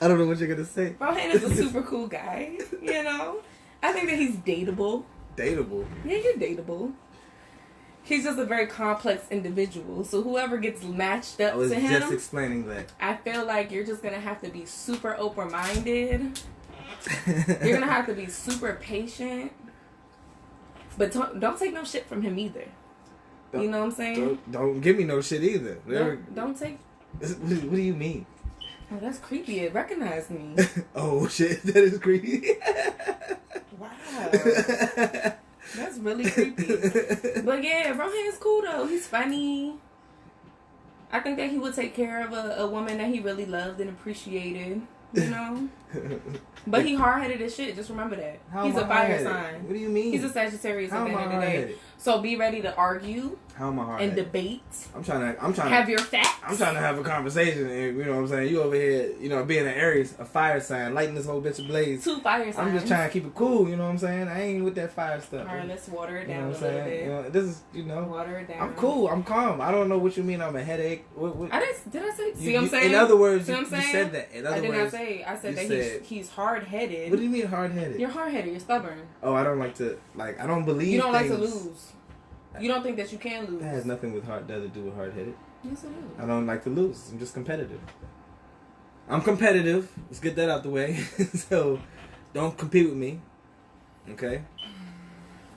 I don't know what you're gonna say. Rohan is a super cool guy, you know? I think that he's dateable. Dateable. Yeah, you're dateable. He's just a very complex individual. So whoever gets matched up I was to him, just explaining that. I feel like you're just gonna have to be super open-minded. You're gonna have to be super patient. But don't take no shit from him either. You know what I'm saying? Don't give me no shit either. Don't take. What do you mean? Oh, that's creepy. It recognized me. Oh shit, that is creepy. Wow. That's really creepy. But yeah, Rohan's cool though. He's funny. I think that he would take care of a woman that he really loved and appreciated. You know? But he hard-headed as shit. Just remember that. How He's am I a fire hard-headed? sign. What do you mean? He's a Sagittarius How at the am I end of the day. hard-headed? So be ready to argue How am I hard? and debate. I'm trying to Have your facts. I'm trying to have a conversation, and you know what I'm saying. You over here, you know, being an Aries, a fire sign, lighting this whole bitch ablaze. 2 fire signs. I'm just trying to keep it cool. You know what I'm saying? I ain't with that fire stuff. All right, let's water it You know down what a I'm little saying? bit. You know, this is, you know, Water it down. I'm cool. I'm calm. I don't know what you mean. I'm a headache. What? Did I say? See what I'm saying? In other words, See what I'm you saying? said that. In other I did words, not say. I said you that said- he's hard-headed. What do you mean hard-headed? You're hard-headed. You're stubborn. Oh, I don't like to, I don't believe You don't like to things- lose. You don't think that you can lose. That has nothing with to do with hard-headed. Yes, it I is. don't like to lose. I'm just competitive. I'm competitive. Let's get that out the way. So, don't compete with me. Okay?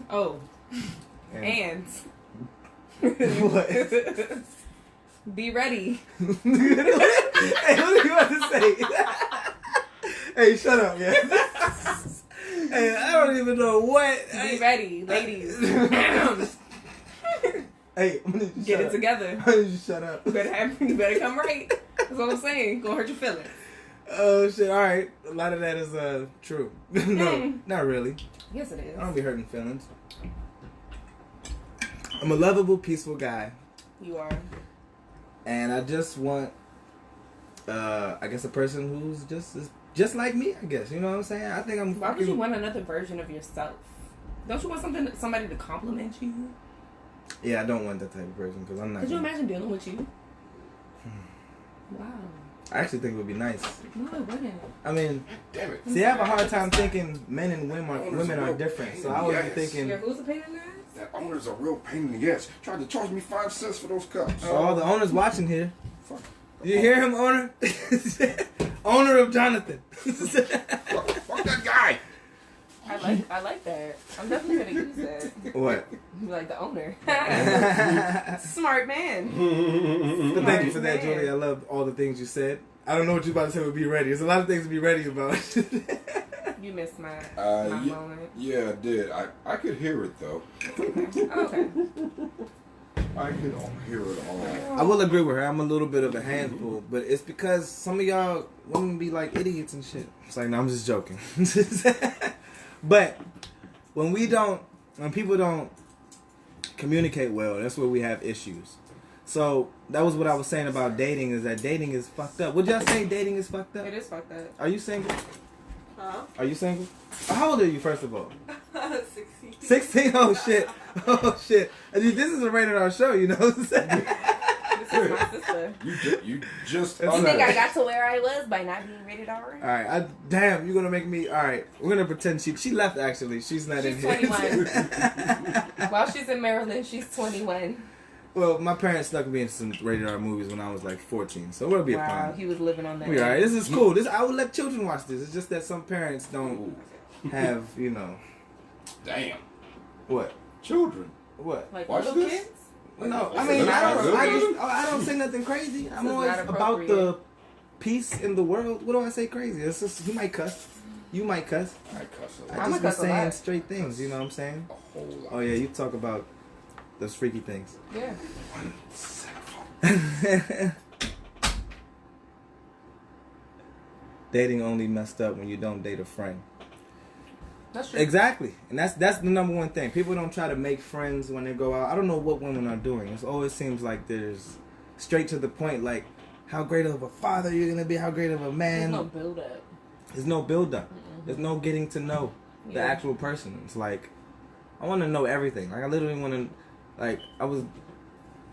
Oh. And. What? Be ready. Hey, what are you about to say? Hey, shut up, yeah. Hey, I don't even know what. Be ready, ladies. Hey, I'm gonna Get it together. I need you to shut up. You better come right. That's what I'm saying. Gonna hurt your feelings. Oh shit! All right, a lot of that is true. No, not really. Yes, it is. I don't be hurting feelings. I'm a lovable, peaceful guy, You are. and I just want, I guess, a person who's just like me. I guess you know what I'm saying. I think I'm. Why would you want another version of yourself? Don't you want somebody to compliment you? Yeah, I don't want that type of person because I'm not. Could you imagine dealing with you? Wow. I actually think it would be nice. No, it wouldn't. I mean, Damn it. see, I have a hard time thinking men and women are different. So I was Yes. thinking, Yeah, who's the pain in the ass? That owner's a real pain in the ass. Tried to charge me 5 cents for those cups. all the owners watching here. Fuck. You hear him, owner? Owner of Jonathan. Fuck that guy. I like that. I'm definitely gonna use that. What? You like the owner. Smart man. But thank you for that, Man. Julie. I love all the things you said. I don't know what you about to say would be ready. There's a lot of things to be ready about. You missed my Yeah, moment. yeah, I did. I could hear it though. Okay. I don't hear it all. I will agree with her. I'm a little bit of a handful, but it's because some of y'all women be like idiots and shit. It's like, no, I'm just joking. But when people don't communicate well, that's where we have issues. So that was what I was saying about dating, is that dating is fucked up. Would y'all say dating is fucked up? It is fucked up. Are you single? Huh? Are you single? How old are you, first of all? 16. 16? Oh, shit. Oh, shit. This is a rated R show, you know what I'm saying? This is my sister. You just. You think I got to where I was by not being rated R? All right. Damn, you're going to make me. All right. We're going to pretend she left, actually. She's not in She's here. 21. While she's in Maryland, she's 21. Well, my parents stuck me in some rated R movies when I was like 14, so we'll be Wow, fine. he was living on that. We all right. This is cool. I would let children watch this. It's just that some parents don't have, you know. Damn. What? Children. What? Like Watch little this? kids? No, I mean, I don't say nothing crazy. I'm This is always not about appropriate. the peace in the world. What do I say crazy? It's just, you might cuss. You might cuss. I cuss a I lot. I'm just a be cuss a saying lot. straight things, you know what I'm saying? A whole lot. Oh, yeah, you talk about those freaky things. Yeah. Dating only messed up when you don't date a friend. That's true. Exactly, and that's the number one thing. People don't try to make friends when they go out. I don't know what women are doing. It always seems like there's straight to the point, like how great of a father you're gonna be, how great of a man. There's no build up. There's no build up. There's no getting to know the Yeah. actual person. It's like I want to know everything. Like I literally want to, like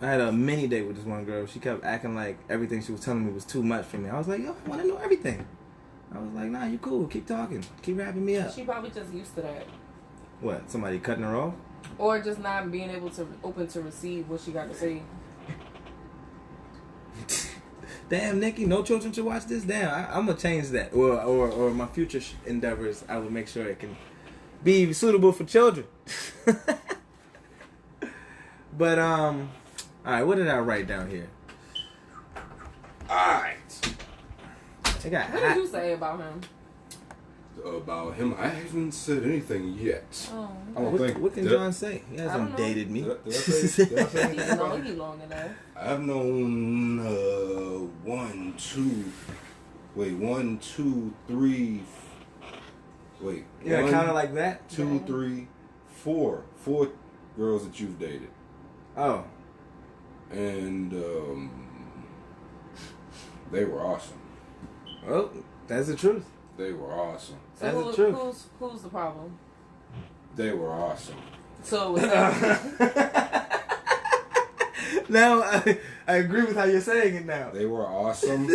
I had a mini date with this one girl. She kept acting like everything she was telling me was too much for me. I was like, yo, I want to know everything. I was like, nah, you cool. Keep talking. Keep wrapping me up. She probably just used to that. What? Somebody cutting her off? Or just not being able to open to receive what she got to say. Damn, Nikki, no children should watch this. Damn, I'm gonna change that. Or my future endeavors, I will make sure it can be suitable for children. But all right, what did I write down here? Alright. I got What did you say about him? About him, I haven't said anything yet. Oh. I don't What, think. what can did I- John say? He I hasn't don't know. dated me. Did I say anything He's about known him? you long enough. I've known 1, 2, 3. Wait. Yeah, one, kind of like that. 2, 3, 4. 4 girls that you've dated, Oh, and they were awesome. well, that's the truth. They were awesome. So That's the truth. who's the problem? They were awesome. So it was that. Now I agree with how you're saying it now. They were awesome.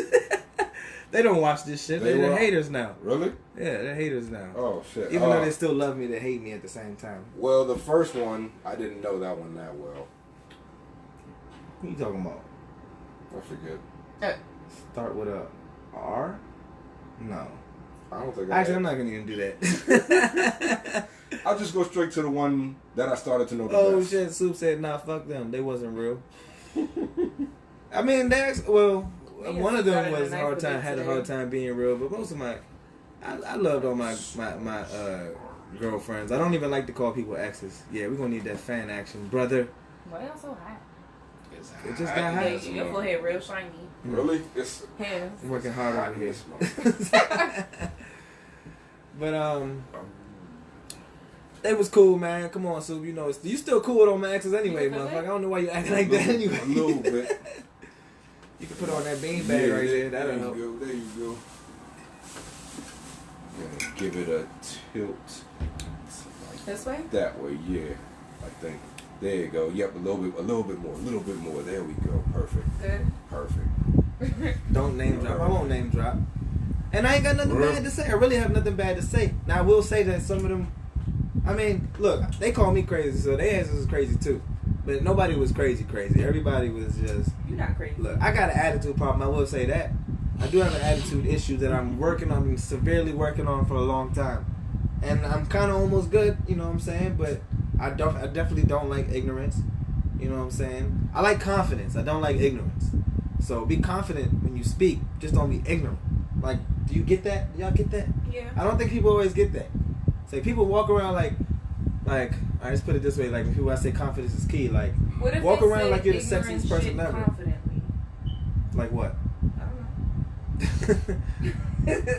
They don't watch this shit. They They're were- haters now. Really? Yeah, they're haters now. Oh shit. Even though they still love me, they hate me at the same time. Well, the first one, I didn't know that one that well. What you talking about? I forget. Start with a R? No. I don't think. Actually, I'm not gonna even do that. I'll just go straight to the one that I started to know the Oh best. shit! Soup said, "Nah, fuck them. They wasn't real." I mean, one of them started was a nice hard time, debate had a today. hard time being real, but most of I loved all my girlfriends. I don't even like to call people exes. Yeah, we're gonna need that fan action, brother. Why y'all so hot? It just got Yeah, hot. your forehead real shiny. Really? It's Hands. I'm working hard over here. But they was cool, man. Come on, Soup. You know, you still cool with all my exes anyway, You feel motherfucker. that? I don't know why you acting like that anyway. a little bit. You can put on that bean bag right there. That'll There help. you go. There you go. Gonna give it a tilt. This way? That way, yeah. I think. There you go. Yep, a little bit more. There we go. Perfect. Good. Perfect. Don't name drop. I won't name drop. And I ain't got nothing bad to say. I really have nothing bad to say. Now I will say that some of them, I mean, look, they call me crazy, so their answers is crazy too. But nobody was crazy. Everybody was just, You're not crazy. look, I got an attitude problem. I will say that. I do have an attitude issue that I'm severely working on for a long time. And I'm kind of almost good, you know what I'm saying? But I definitely don't like ignorance. You know what I'm saying? I like confidence. I don't like ignorance. So be confident when you speak. Just don't be ignorant. Like, do you get that? Y'all get that? Yeah. I don't think people always get that. It's like people walk around like, like, I just put it this way, like, people I say confidence is key, like, What if walk they around say like you're the ignorant sexiest person shit ever. confidently? Like what? I don't know.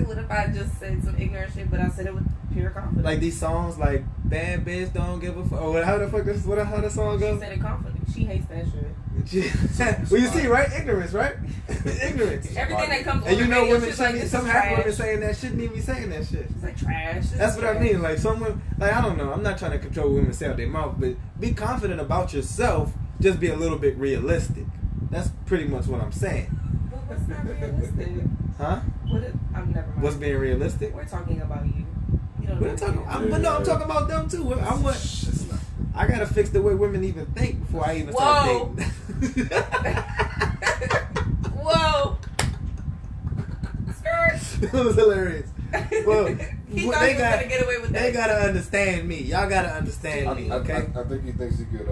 What if I just said some ignorant shit, but I said it with pure confidence? Like these songs, like "Bad Bitch Don't Give a Fuck." Or how the fuck this? How the song She goes? said it confident. She hates that shit. Well, you see, right? Ignorance, right? Ignorance. Everything that comes on And you the know, radio, women she's like, shouldn't. this Some is half women trash. saying that shouldn't even be saying that shit. It's like trash. This That's is what I trash. mean. Like someone, like I don't know. I'm not trying to control what women say out their mouth, but be confident about yourself. Just be a little bit realistic. That's pretty much what I'm saying. But what's not realistic? Huh? What if, I'm never mind. What's being realistic? We're talking about you. You don't We're know. talking, but no, I'm talking about them too. I gotta fix the way women even think before I even start dating. Whoa. Skirt. It was hilarious. Well, He thought he was gonna get away with that. They gotta understand me. Y'all gotta understand me, okay? I think he thinks he could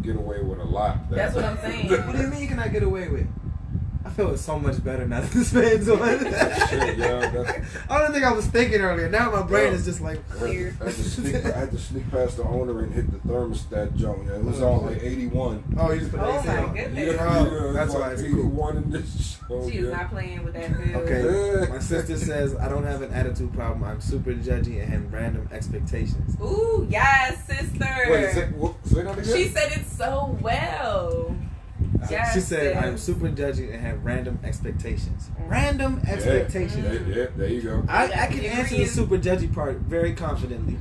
get away with a lot. That's what I'm saying. What do you mean you cannot get away with? I feel so much better now that this man's on. Shit, yeah, I don't think I was thinking earlier. Now my brain is just like Weird. I had to sneak past the owner and hit the thermostat joint. It was on like 81. Oh, you just put Oh AC my on. goodness. Oh, that's why it's cool. 81 in this show. She is not playing with that bill. Okay, my sister says I don't have an attitude problem. I'm super judgy and have random expectations. Ooh, yes, sister. Wait, say that again? She said it so well. Yes, She said sis. I'm super judgy and have random expectations. Random expectations. Yeah, there you go. I can answer the super judgy part very confidently.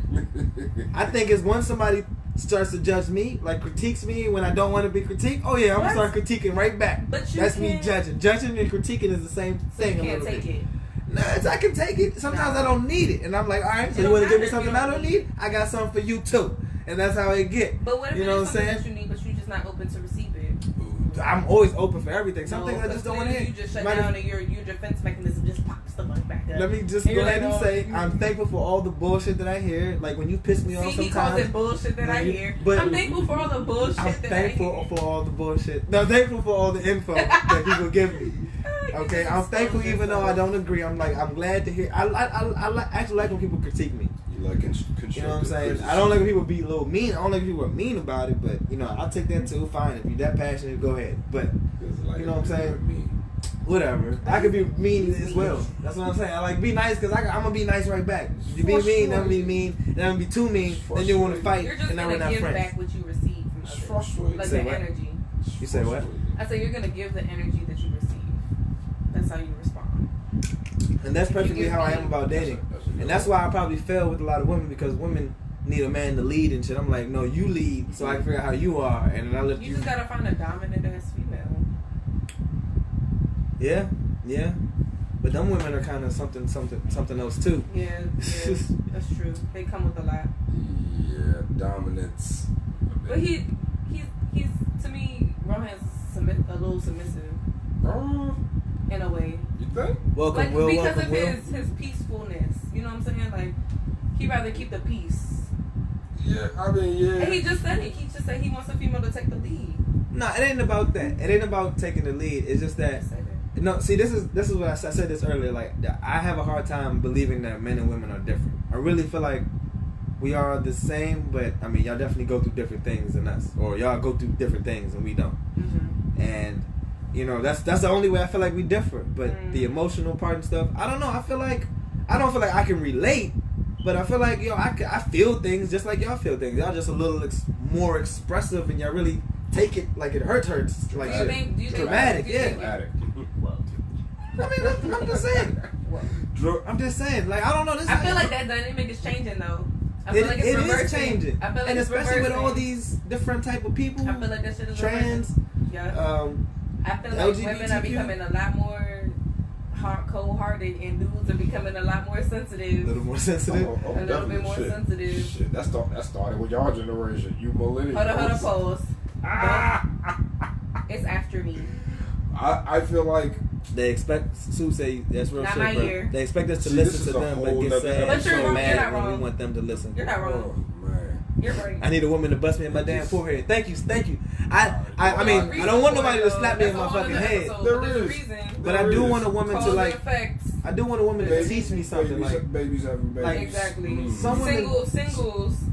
I think it's when somebody starts to judge me, like critiques me when I don't want to be critiqued. Oh yeah, I'm gonna start critiquing right back. But you That's me can't- judging. Judging and critiquing is the same So thing. you a can't little take bit. it. No, I can take it. Sometimes No. I don't need it, and I'm like, all right. So It you want to don't give me matter if something you I don't don't need? I got something for you too, and that's how it get. But what if You know it what is I'm something saying? that you need, but you're just not open to receive it? I'm always open for everything. Some No, things I just don't want to You hear. just shut Matter- down and your defense mechanism just pops the fuck back up. Let me just And go you're ahead like, and oh, say I'm thankful for all the bullshit that I hear. Like when you piss me off See, he calls sometimes. it bullshit that I hear. But- I'm thankful for all the bullshit I'm that I thankful hear. for all the bullshit. No, I'm thankful for all the info that people give me. Okay, I'm thankful even though I don't agree. I'm glad to hear. I actually like when people critique me. You like constructive You know what I'm saying? criticism. I don't like when people be a little mean. I don't like when people are mean about it. But you know, I'll take that too. Fine, if you're that passionate, go ahead. But 'Cause, like, you know what I'm saying? Me. whatever, I could be mean as well. That's what I'm saying. I like be nice because I'm gonna be nice right back. You be mean, then be mean, then be too mean, then you want to fight, You're just and then we're gonna not give friends. back what you receive from It's others. frustrating. Like Say the what? energy. You say what? I say you're gonna give the energy that you receive. That's how you respond. And that's perfectly how I am about That's dating. a good And that's one. why I probably fail with a lot of women because women need a man to lead and shit. I'm like, no, you lead so I can figure out how you are, and then I let You you. just gotta find a dominant ass female. Yeah, yeah. But them women are kind of something else too. Yeah, that's true. They come with a lot. Yeah, dominance. But he's to me, Rohan's a little submissive Oh, in a way. you think? Welcome, Like Will. because Welcome, of Will. his peacefulness. You know what I'm saying? Like he'd rather keep the peace. Yeah, I mean, yeah. And he just said it. He just said he wants a female to take the lead. Nah, it ain't about that. It ain't about taking the lead. It's just that. He said it. No, see, this is what I said this earlier. Like, I have a hard time believing that men and women are different. I really feel like we are the same, but I mean, y'all definitely go through different things than us, or y'all go through different things and we don't. Mm-hmm. And you know, that's the only way I feel like we differ. But the emotional part and stuff, I don't know. I don't feel like I can relate, but I feel like I feel things just like y'all feel things. Y'all just a little more expressive, and y'all really take it like it hurts like Do you shit. think Dramatic, do you think- Dramatic. I mean, I'm just saying. I'm just saying. Like, I don't know. This I feel like that dynamic is changing though. I feel like it's it reversing. is changing, I feel like and it's especially with all reversing. these different type of people, I feel like that shit is trans, reversing. Yeah. I feel like women are LGBTQ. becoming a lot more cold-hearted, and dudes are becoming a lot more a sensitive. little more sensitive. Oh, A little bit definitely. more Shit. sensitive. Shit, that started with y'all generation. You millennials. Hold on, pause. It's after me. I feel like They expect Sue say that's real Not shit, my bro. year. They expect us to See, this listen is to a them, but whole get nother sad and But you're so wrong, you're mad not when we wrong. want them to listen. You're not wrong. oh man. You're right. I need a woman to bust me in my damn forehead. Thank you. I mean, Reason I don't want for nobody it, to though. slap me in That's my a whole fucking other head. episode, There but there's a is. reason. But I do want a woman Cause to and like. effects. I do want a woman to Babies- teach me something. babies having babies. like, Exactly. some women-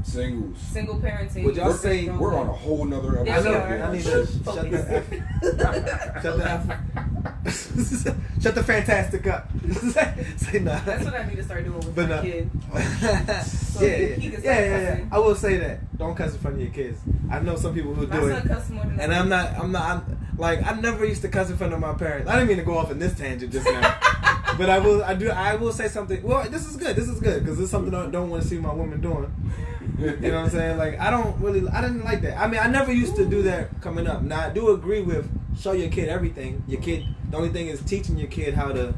Single parenting. Would y'all say We're on a whole nother Yeah, I episode. we know. are. I need to shut the fantastic up. Say nah. That's what I need to start doing with But my no. kid. Yeah. I will say that. Don't cuss in front of your kids. I know some people who My do son it, cuss more than and I I'm do. not. Like, I never used to cuss in front of my parents. I didn't mean to go off in this tangent just now, but I will say something. Well, this is good because it's something I don't want to see my woman doing. You know what I'm saying? Like, I didn't like that. I mean, I never used to do that coming up. Now, I do agree with show your kid everything. The only thing is teaching your kid how to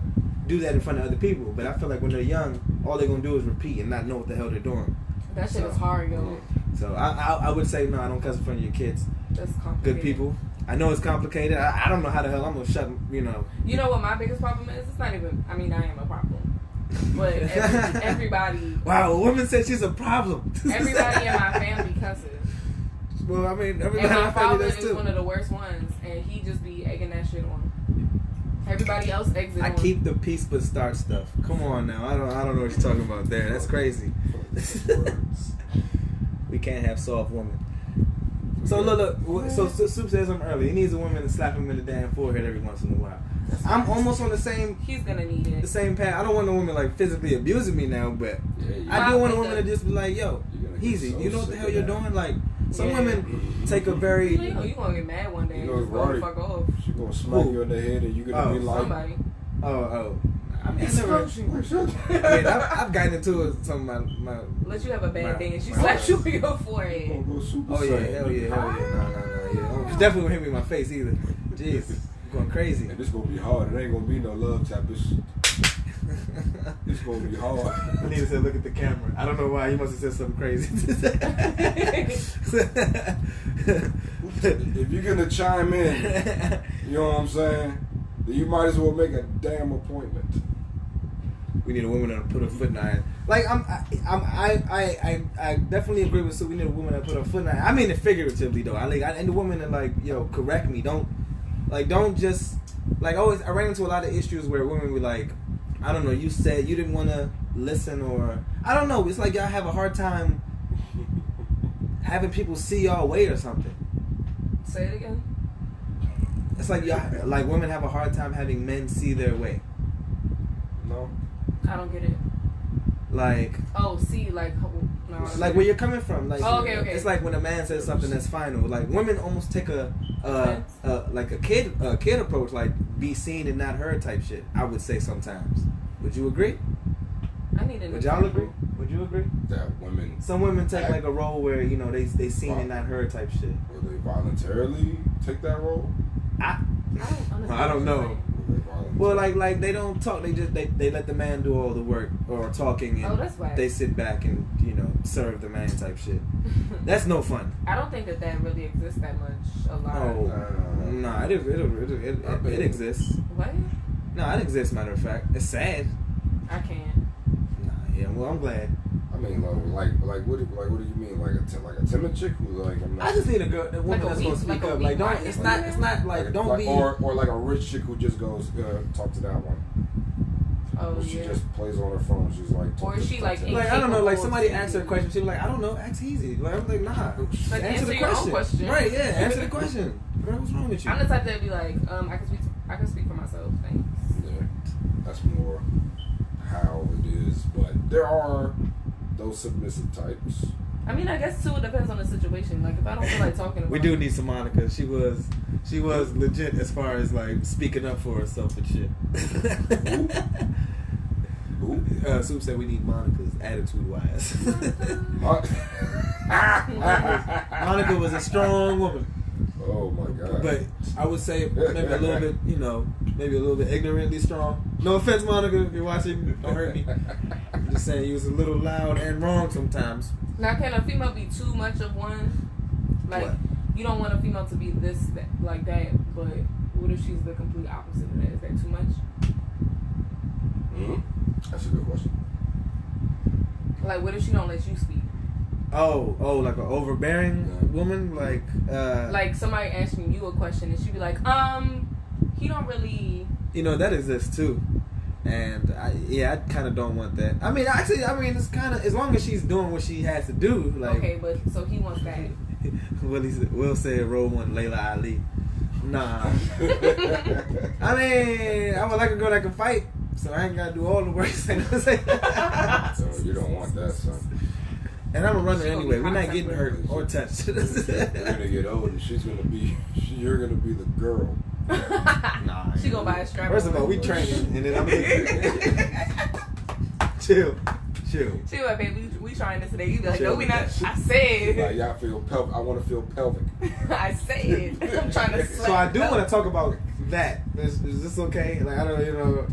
do that in front of other people. But I feel like when they're young, all they're going to do is repeat and not know what the hell they're doing. That shit is hard, yo. So I would say, no, I don't cuss in front of your kids. That's complicated. Good people. I know it's complicated. I don't know how the hell I'm going to shut, You know what my biggest problem is? It's not even, I mean, I am a problem. But everybody. Wow, a woman said she's a problem. Everybody in my family cusses. Well, I mean, everybody And in my my family father does is too. one of the worst ones, and he just be egging that shit on. Everybody else exit I on. keep the peace but start stuff. Come on now, I don't know what you're talking about there. That's crazy. We can't have soft women. So look. So Soup says I'm early. He needs a woman to slap him in the damn forehead every once in a while. I'm almost on the same He's gonna need it. path. I don't want a woman like physically abusing me now, but I do want a woman to just be like, yo, easy. You know what the hell you're doing? Like, some women take a very. You know, you gonna get mad one day and You know, just go the Roddy, fuck off. she gonna smack you in the head and you're gonna be like, Somebody. Oh. I mean, I've gotten into it. Some of my Let you have a bad day and she my- slaps you in your you forehead. gonna go super Oh yeah, saiyan. hell yeah. No. Yeah. She definitely won't hit me in my face either. Jeez, I'm going crazy. And this gonna be hard. It ain't gonna be no love tap. It's gonna be hard. I need to say, look at the camera. I don't know why. You must have said something crazy. If you're gonna chime in, you know what I'm saying, then you might as well make a damn appointment. We need a woman that'll put her foot in iron. Like I definitely agree with Sue. We need a woman that put her foot in iron. I mean it figuratively though. I need a woman that like, yo, correct me. Don't just like always. I ran into a lot of issues where women were like, I don't know. You said you didn't want to listen, or I don't know. It's like y'all have a hard time having people see y'all way or something. Say it again. It's like y'all, like women have a hard time having men see their way. No. I don't get it. Like. Oh, see, like, no. Like where you're coming from, like okay. It's like when a man says something that's final. Like women almost take a kid approach, like be seen and not heard type shit. I would say sometimes. Would you agree? I need to know. Would y'all agree? Would you agree? That women, Some women take like a role where they seen and not heard type shit. will they voluntarily take that role? I I don't know. Will they voluntarily? Well, like they don't talk. They just they let the man do all the work or talking, and that's whack. they sit back and serve the man type shit. That's no fun. I don't think that really exists that much. A lot. Oh, nah, it exists. What? No, it exists. Matter of fact, it's sad. I can't. Nah, yeah. Well, I'm glad. I mean, what do you mean? Like a timid chick who like I'm not. I just need a woman Like a that's weak- gonna speak like a up. weak Like don't. minded It's not like don't be. or like a rich chick who just goes talk to that one. Oh She yeah. just plays on her phone. She's like. Or is she like? Like I don't know. Like somebody incapable of asked her a question. She was like, I don't know. Ask Heezy. Like I'm like, nah. Like, answer the answer your own question. Right? Yeah. Answer the question. Girl, what's wrong with you? I'm the type that'd be like, I can speak for myself. Thanks. Yeah, that's more how it is. But there are those submissive types. I mean, I guess too. It depends on the situation. Like if I don't feel like talking about We do need some Monica. She was legit as far as like speaking up for herself and shit. Who? Soup said we need Monica's attitude wise. Monica was a strong woman, Oh my God. but I would say maybe a little bit, maybe a little bit ignorantly strong. No offense, Monica, if you're watching, don't hurt me. I'm just saying you was a little loud and wrong sometimes. Now, can a female be too much of one? Like, What? you don't want a female to be this, that, like that, but what if she's the complete opposite of that? Is that too much? Hmm? That's a good question. Like, what if she don't let you speak? Oh, like an overbearing woman, like Like, somebody asking you a question and she be like, he don't really... that exists too. And I kind of don't want that. I mean, actually, it's kind of, as long as she's doing what she has to do. Like, Okay, but so he wants that. Will said Roe want Layla Ali. Nah. I mean, I would like a girl that can fight, so I ain't gotta do all the work. So you don't want that, son. And I'm a runner anyway. We're not getting hurt or touched. You're gonna get old, and you're gonna be the girl. Nah. She gonna buy a strap. First of all, we training, and then I'm chill. Chill, like, baby, we trying this today. You be like, Chill no, we not. I said. Like, y'all feel pelvic. I want to feel pelvic. I said. I'm trying to. So I do want to talk about that. Is this okay? Like, I don't,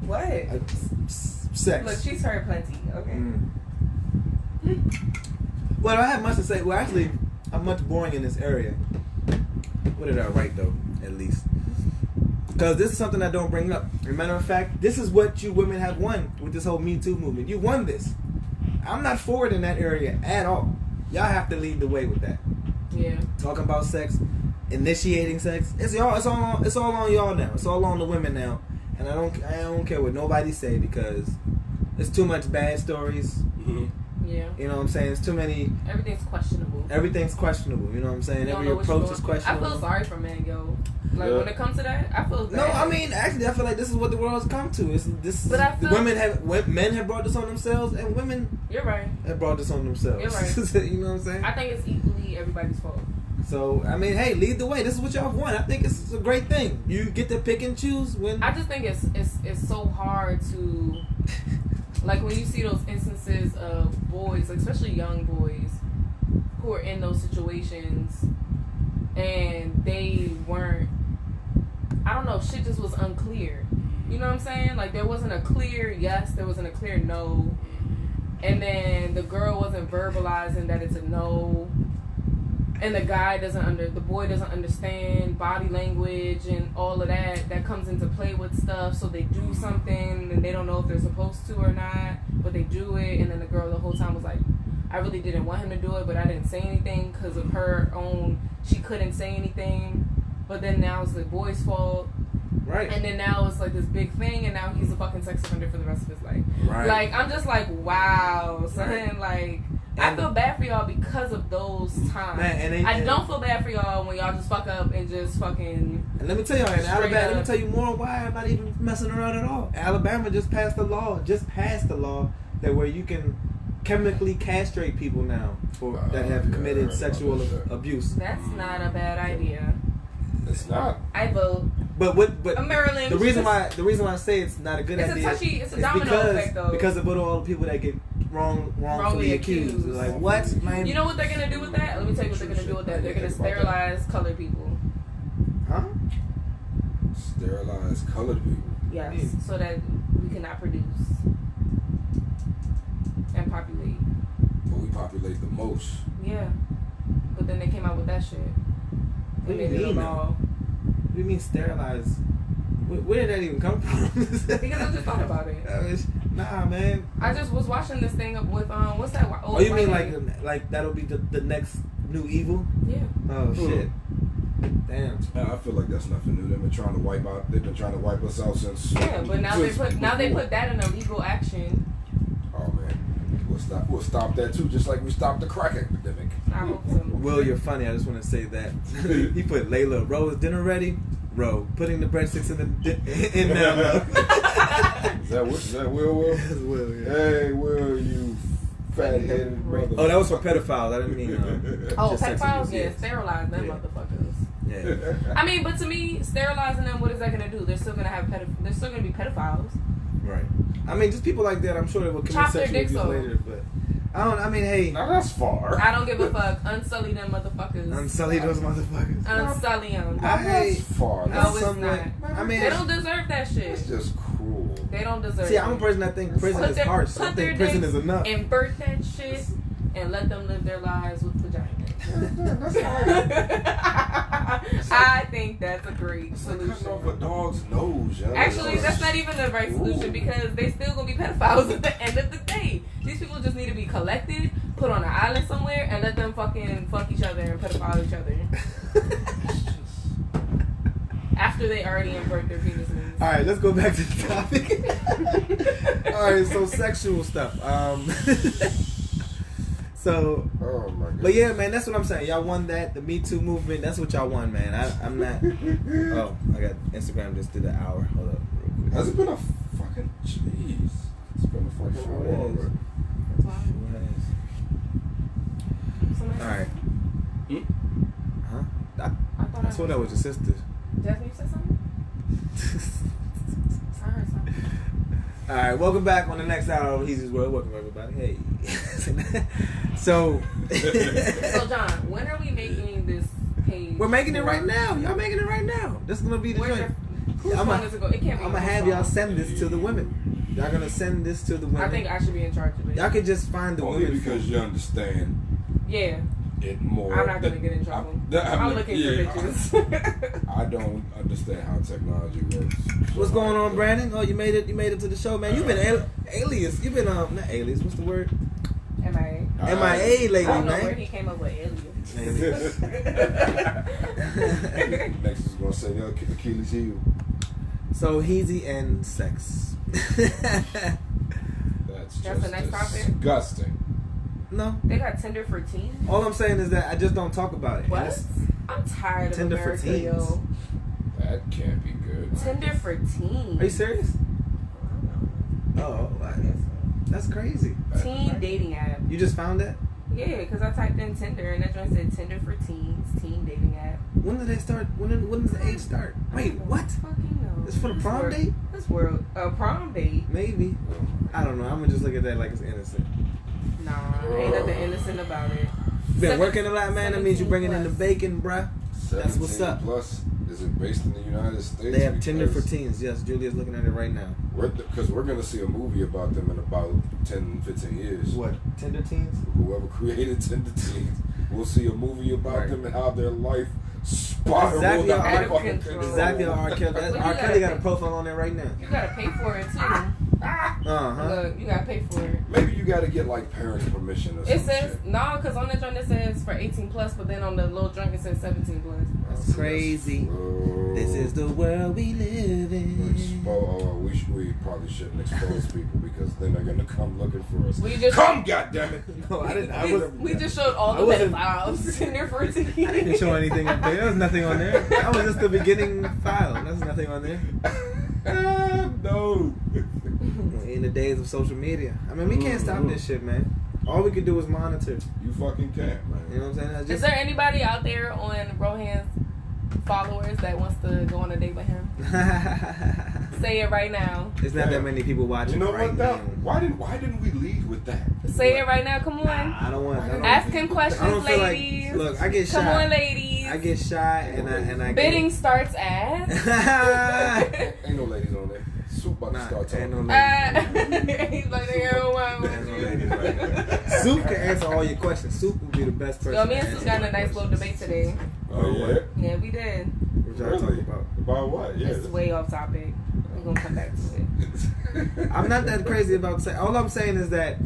What? Sex. Look, she's heard plenty. Okay. Well, I have much to say. Well, actually, I'm much boring in this area. What did I write, though, at least? Because this is something I don't bring up. As a matter of fact, this is what you women have won with this whole Me Too movement. You won this. I'm not forward in that area at all. Y'all have to lead the way with that. Yeah. Talking about sex, initiating sex. It's all on y'all now. It's all on the women now. And I don't care what nobody say, because it's too much bad stories. Mm-hmm. Yeah. You know what I'm saying? It's too many. Everything's questionable. Everything's questionable. You know what I'm saying? You don't Every know what approach you're is going through. questionable. I feel sorry for men, yo. Like, when it comes to that, I feel bad. No, I mean, actually, I feel like this is what the world has come to. But I feel Men have brought this on themselves, and women You're right. have brought this on themselves. You're right. You know what I'm saying? I think it's equally everybody's fault. So, I mean, hey, lead the way. This is what y'all won. I think it's a great thing. You get to pick and choose when. I just think it's so hard to, like, when you see those instances of boys, like, especially young boys, who are in those situations, and they weren't, I don't know, shit just was unclear. You know what I'm saying? Like, there wasn't a clear yes, there wasn't a clear no, and then the girl wasn't verbalizing that it's a no. And the boy doesn't understand body language and all of that comes into play with stuff. So they do something and they don't know if they're supposed to or not, but they do it. And then the girl the whole time was like, I really didn't want him to do it, but I didn't say anything because of her own, she couldn't say anything. But then now it's the boy's fault. Right. And then now it's like this big thing, and now he's a fucking sex offender for the rest of his life. Right. Like, I'm just like, wow, son. Right. Like, I feel bad for y'all because of those times. Man, I don't feel bad for y'all when y'all just fuck up and just fucking. And let me tell y'all, in Alabama, up. let me tell you more why I'm not even messing around at all. Alabama just passed the law that where you can chemically castrate people now that have committed sexual abuse. That's not a bad idea. It's not. I vote. But Maryland. the reason why I say it's not a good idea. It's a domino effect, though. Because of all the people that get wrongfully accused. Like, what, man? You know what they're gonna do with that? Let me tell you what they're gonna do with that. They're gonna sterilize colored people. Huh? Sterilize colored people. Yes, so that we cannot produce and populate. But we populate the most. Yeah, but then they came out with that shit. What do you They made it a mean? law. What do you mean sterilize? Where did that even come from? Because I just thought about it. Nah, man. I just was watching this thing with what's that? Oh, you mean like that'll be the next new evil? Yeah. Oh shit. Damn. I feel like that's nothing new. They've been trying to wipe us out since. Yeah, but now they put that in a legal action. Oh man, we'll stop that too, just like we stopped the crack epidemic. I hope so. Will, you're funny. I just want to say that he put Layla, Ro, is dinner ready? Ro, putting the breadsticks in now. Is that Will? That's Will, yeah. Hey, Will, you fat-headed brother. Oh, that was for pedophiles. I didn't mean. Oh, just sex pedophiles, abuse, yeah, yes. sterilize them motherfuckers. Yeah. I mean, but to me, sterilizing them, what is that gonna do? They're still gonna be pedophiles. Right. I mean, just people like that. I'm sure they will commit Chop their sexual dicks abuse off. later, but I mean, hey, Now that's far. I don't give a fuck. Unsully them motherfuckers. unsully those motherfuckers. Unsully them. That's far. No, That's it's somewhat- not. I mean, They don't deserve that shit. It's just cruel. They don't deserve see, it. I'm a person that think prison is harsh. I Put their think prison dicks is enough. Invert that shit and let them live their lives with vaginas. I think that's a great It's like solution. cutting off a dog's nose, yo. Actually, that's not even the right solution because they still gonna be pedophiles at the end of the day. These people just need to be collected, put on an island somewhere, and let them fucking fuck each other and pedophile each other. After they already invert their penises. All right, let's go back to the topic. All right, so sexual stuff. So, Oh my god. but yeah, man, that's what I'm saying. Y'all won that, the Me Too movement. That's what y'all won, man. I'm not. Oh, I got Instagram just did an hour. Hold up, real quick. Has it been a fucking jeez? It's been a fucking Sure hour is. already. All right. Huh? I thought I swear that was your sister. Jasmine, you said something? I heard something. All right, welcome back on the next hour of Heezy's World. Welcome everybody. Hey. So John, when are we making this page? we're making it right now. Y'all making it right now. This is gonna be the Where's joint. whose I'm phone does it go? It can't be. gonna have y'all send this to the women. Y'all gonna send this to the women. I think I should be in charge of it. Y'all could just find the Only women. because you understand Yeah, it more. I'm not gonna get in trouble. I'm looking for bitches. I don't understand how technology works. What's going on, Brandon? Oh, you made it. You made it to the show, man. You've been alias. You've been not alias. What's the word? MIA. MIA lately, I don't know where man. he came up with alias. Next is gonna say Achilles heel. So Heezy and sex. That's the just next topic? disgusting. No. They got Tinder for teens. All I'm saying is that I just don't talk about it. What? And it's- I'm tired of Tinder for America, teens. yo. That can't be good. Tinder for teens. Are you serious? Oh, that's crazy. Teen dating app. You just found that? Yeah, because I typed in Tinder and that joint said Tinder for teens, teen dating app. When did they start? When does the age start? Wait, what? Fucking no. It's for the prom date? This world, a prom date? Maybe. I don't know. I'm gonna just look at that like it's innocent. Nah, ain't nothing innocent about it. Been working a lot, man. That means you bringing in the 17 bacon, bruh. That's what's 17 up. Plus, is it based in the United States? They have Tinder for Because teens. Yes, Julia's looking at it right now. Because we're going to see a movie about them in about 10, 15 years. What? Tinder teens? Whoever created Tinder Teens, we'll see a movie about Right. them and how their life spiraled Exactly. out Out of of fucking control. control. Exactly. R. Kelly. What you R. gotta Kelly got a think? profile on there right now. You gotta pay for it too. Uh-huh. Look, you gotta pay for it. Maybe you got to get like parents' permission or It something. says no, because on the joint it says for 18 plus, but then on the little joint it says 17 plus. That's crazy. This is the world we live in. We probably shouldn't expose people because then they're gonna come looking for us. We just Come, goddammit! No, I didn't. I we, wasn't. we just showed all I the wasn't- pedophiles in there for teens. I didn't show anything up there. There was nothing on there. That was just the beginning file. There's nothing on there. No. In the days of social media. I mean, we can't stop this shit, man. All we can do is monitor. You fucking can't, man. You know what I'm saying? That's Is just, there anybody out there on Rohan's followers that wants to go on a date with him? Say it right now. There's not that many people watching You know right what? now. Why didn't we lead with that? Say it right now. Come on. I don't want. I don't, Ask him I questions, don't feel ladies. like. Look, I get shy. Come on, ladies. I get shy and I Bidding starts at. Ain't no ladies on there. Soup about to start talking. ain't no He's like, they don't want Ain't no you. ladies right now. Soup can answer all your questions. Soup would be the best person. Yo, me to and Sue answer got in your a nice little debate today. Oh yeah. Yeah, we did. What y'all talking about? About what? Yeah. It's way off topic. We're gonna come back to it. I'm not that crazy about sex. All I'm saying is that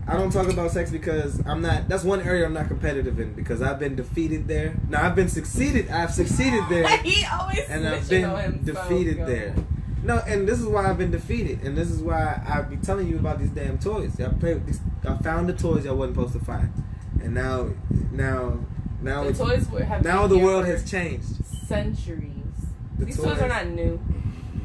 I don't talk about sex because I'm not. That's one area I'm not competitive in because I've been defeated there. Now I've succeeded there, He always and I've snitching on been himself, defeated yo. there. No, and this is why I've been defeated, and this is why I be telling you about these damn toys. I found the toys I wasn't supposed to find, and now The it's, toys have now been the here world for has changed. centuries. The These toys are not new.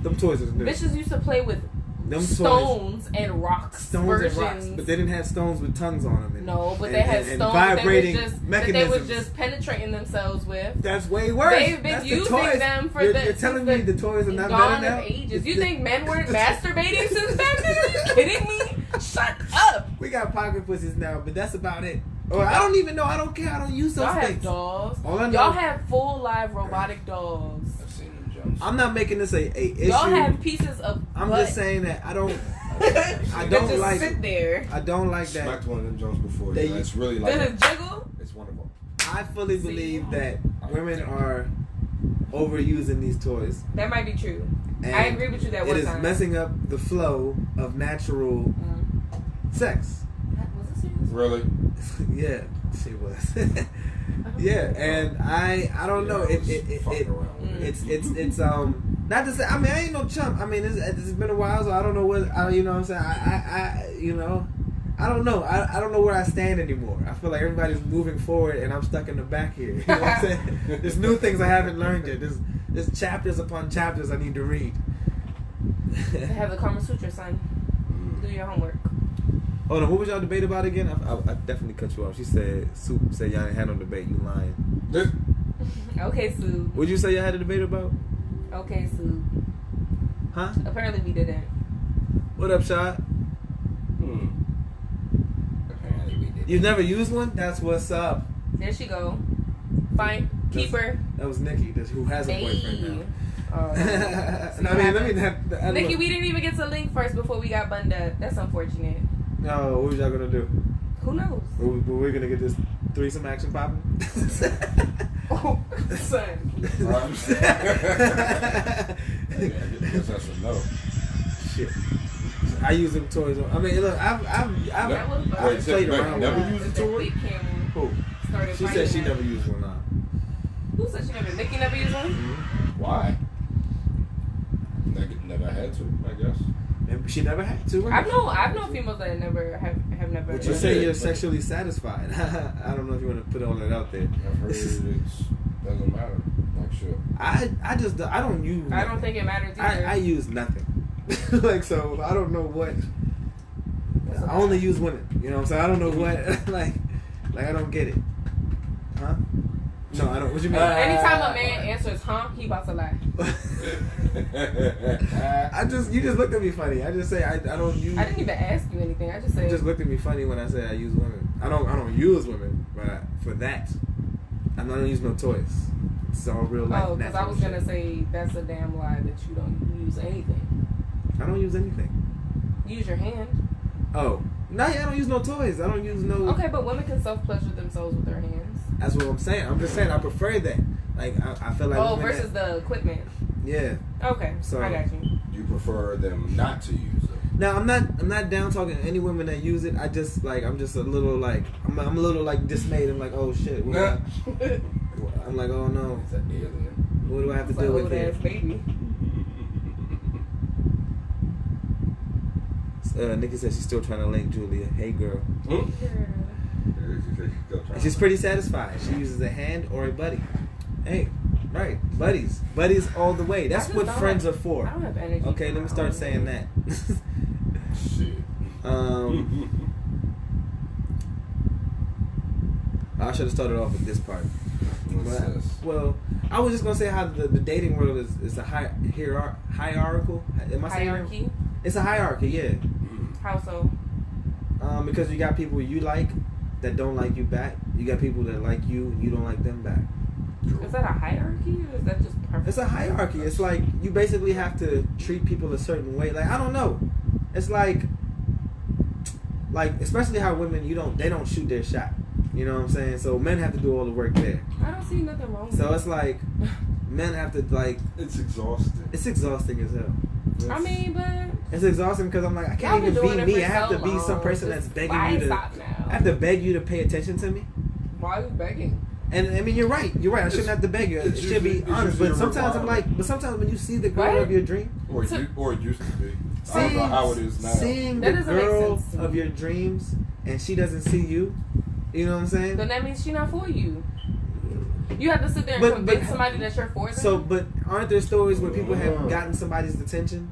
Them toys are new. Bitches used to play with Them toys, stones and rocks stones versions. and rocks, but they didn't have stones with tongues on them. No, but and- they had and stones vibrating that they mechanisms. was just penetrating themselves with. That's way worse. They've been That's the using toys. them for you're, the You're telling since me the toys are not dawn better of now? ages. You think men weren't masturbating since back then? Are you kidding me? Shut up. We got pocket pussies now, but that's about it. Or I don't even know. I don't care. I don't use those Y'all have things. dolls. All I know- Y'all have full live robotic dolls. I've seen them jumps. I'm not making this a issue. Y'all have pieces of. I'm butt. just saying that I don't. I don't just like- sit there. I don't like that. Smacked one of them jumps before. They- Yeah, it's really like Does it jiggle? it's one of them. I fully believe that women are overusing these toys. That might be true. And I agree with you that it one is time. messing up the flow of natural sex. Was it serious? Really? Yeah, she was. Yeah, and I don't know. Yeah, I was fucking around with it. It's Not to say, I mean, I ain't no chump. I mean, it's been a while, so I don't know what, you know what I'm saying? I don't know. I don't know where I stand anymore. I feel like everybody's moving forward and I'm stuck in the back here. You know what I'm saying? There's new things I haven't learned yet. There's chapters upon chapters I need to read. Have the Kama Sutra, son. Do your homework. Hold on, what was y'all debate about again? I definitely cut you off. She said, Soup said y'all ain't had no debate. You lying. Okay, Sue. What'd you say y'all had a debate about? Okay, Sue. Huh? Apparently we didn't. What up, Shad? Apparently we did. You never used one? That's what's up. There she go. Fine. Keep her. That was Nikki, who has a boyfriend now. Nikki, we didn't even get to link first before we got bunned up. That's unfortunate. No, what was y'all gonna do? Who knows? We're gonna get this threesome action popping? Oh, son. I guess that's a no. Shit. I use them toys. I mean, look, I've played around. Never used a toy? Who? She said she never used one. Nah. Who said she never? Nikki never used one? Mm-hmm. Why? Never had to, I guess. And she never had to. I've known females that never have never. But you say you're sexually satisfied. I don't know if you want to put all that out there. I've heard it doesn't matter. Like shit. I don't use. I don't think it matters either. I use nothing. Like, so I don't know what. I only use women. You know what I'm saying? I don't know what like I don't get it. Huh? No, I don't. What you mean? Anytime a man answers "huh," he about to lie. You just looked at me funny. I just say I don't use. I didn't even ask you anything. I just said. You just looked at me funny when I say I use women. I don't use women, but for that, I'm not gonna use no toys. It's all real life. Oh, because I was gonna say that's a damn lie that you don't use anything. I don't use anything. Use your hand. Oh, no, I don't use no toys. I don't use no. Okay, but women can self-pleasure themselves with their hands. That's what I'm saying. I'm just saying I prefer that. Like I feel like. Oh, versus the equipment. Yeah. Okay, so I got you. You prefer them not to use them. Now I'm not down talking to any women that use it. I just like I'm just a little like I'm a little like dismayed. I'm like, oh shit. I'm like, oh no. It's an alien. What do I have to It's deal like with old here? ass baby. Nikki says she's still trying to link Julia. Hey girl. Hmm? And she's pretty satisfied. She uses a hand or a buddy. Hey, right, buddies all the way. That's what friends are for. I don't have energy. Okay, let me start saying that. Shit. I should have started off with this part. What's this? Well, I was just gonna say how the dating world is a hierarchical. Am I saying that? Hierarchy? It's a hierarchy, yeah. How so? Because you got people you like that don't like you back. You got people that like you and you don't like them back. Is that a hierarchy or is that just perfect? It's a hierarchy. It's like you basically have to treat people a certain way. Like I don't know. It's like especially how women they don't shoot their shot. You know what I'm saying? So men have to do all the work there. I don't see nothing wrong with So it. it's like men have to It's exhausting. It's exhausting as hell. I mean, but It's exhausting because I'm like I can't y'all been even doing be it me. for I have so to be some long. person that's Just begging why you to. stop now? I have to beg you to pay attention to me. Why are you begging? And I mean, you're right. I shouldn't have to beg you. It should be honest. But sometimes I'm like, sometimes when you see the girl What? of your dream, Or it used to be. I don't know how it is now. seeing the That doesn't make girl sense to me. of your dreams, and she doesn't see you. You know what I'm saying? Then that means she's not for you. You have to sit there and But- convince but- somebody that you're for them. So, but aren't there stories where people have gotten somebody's attention,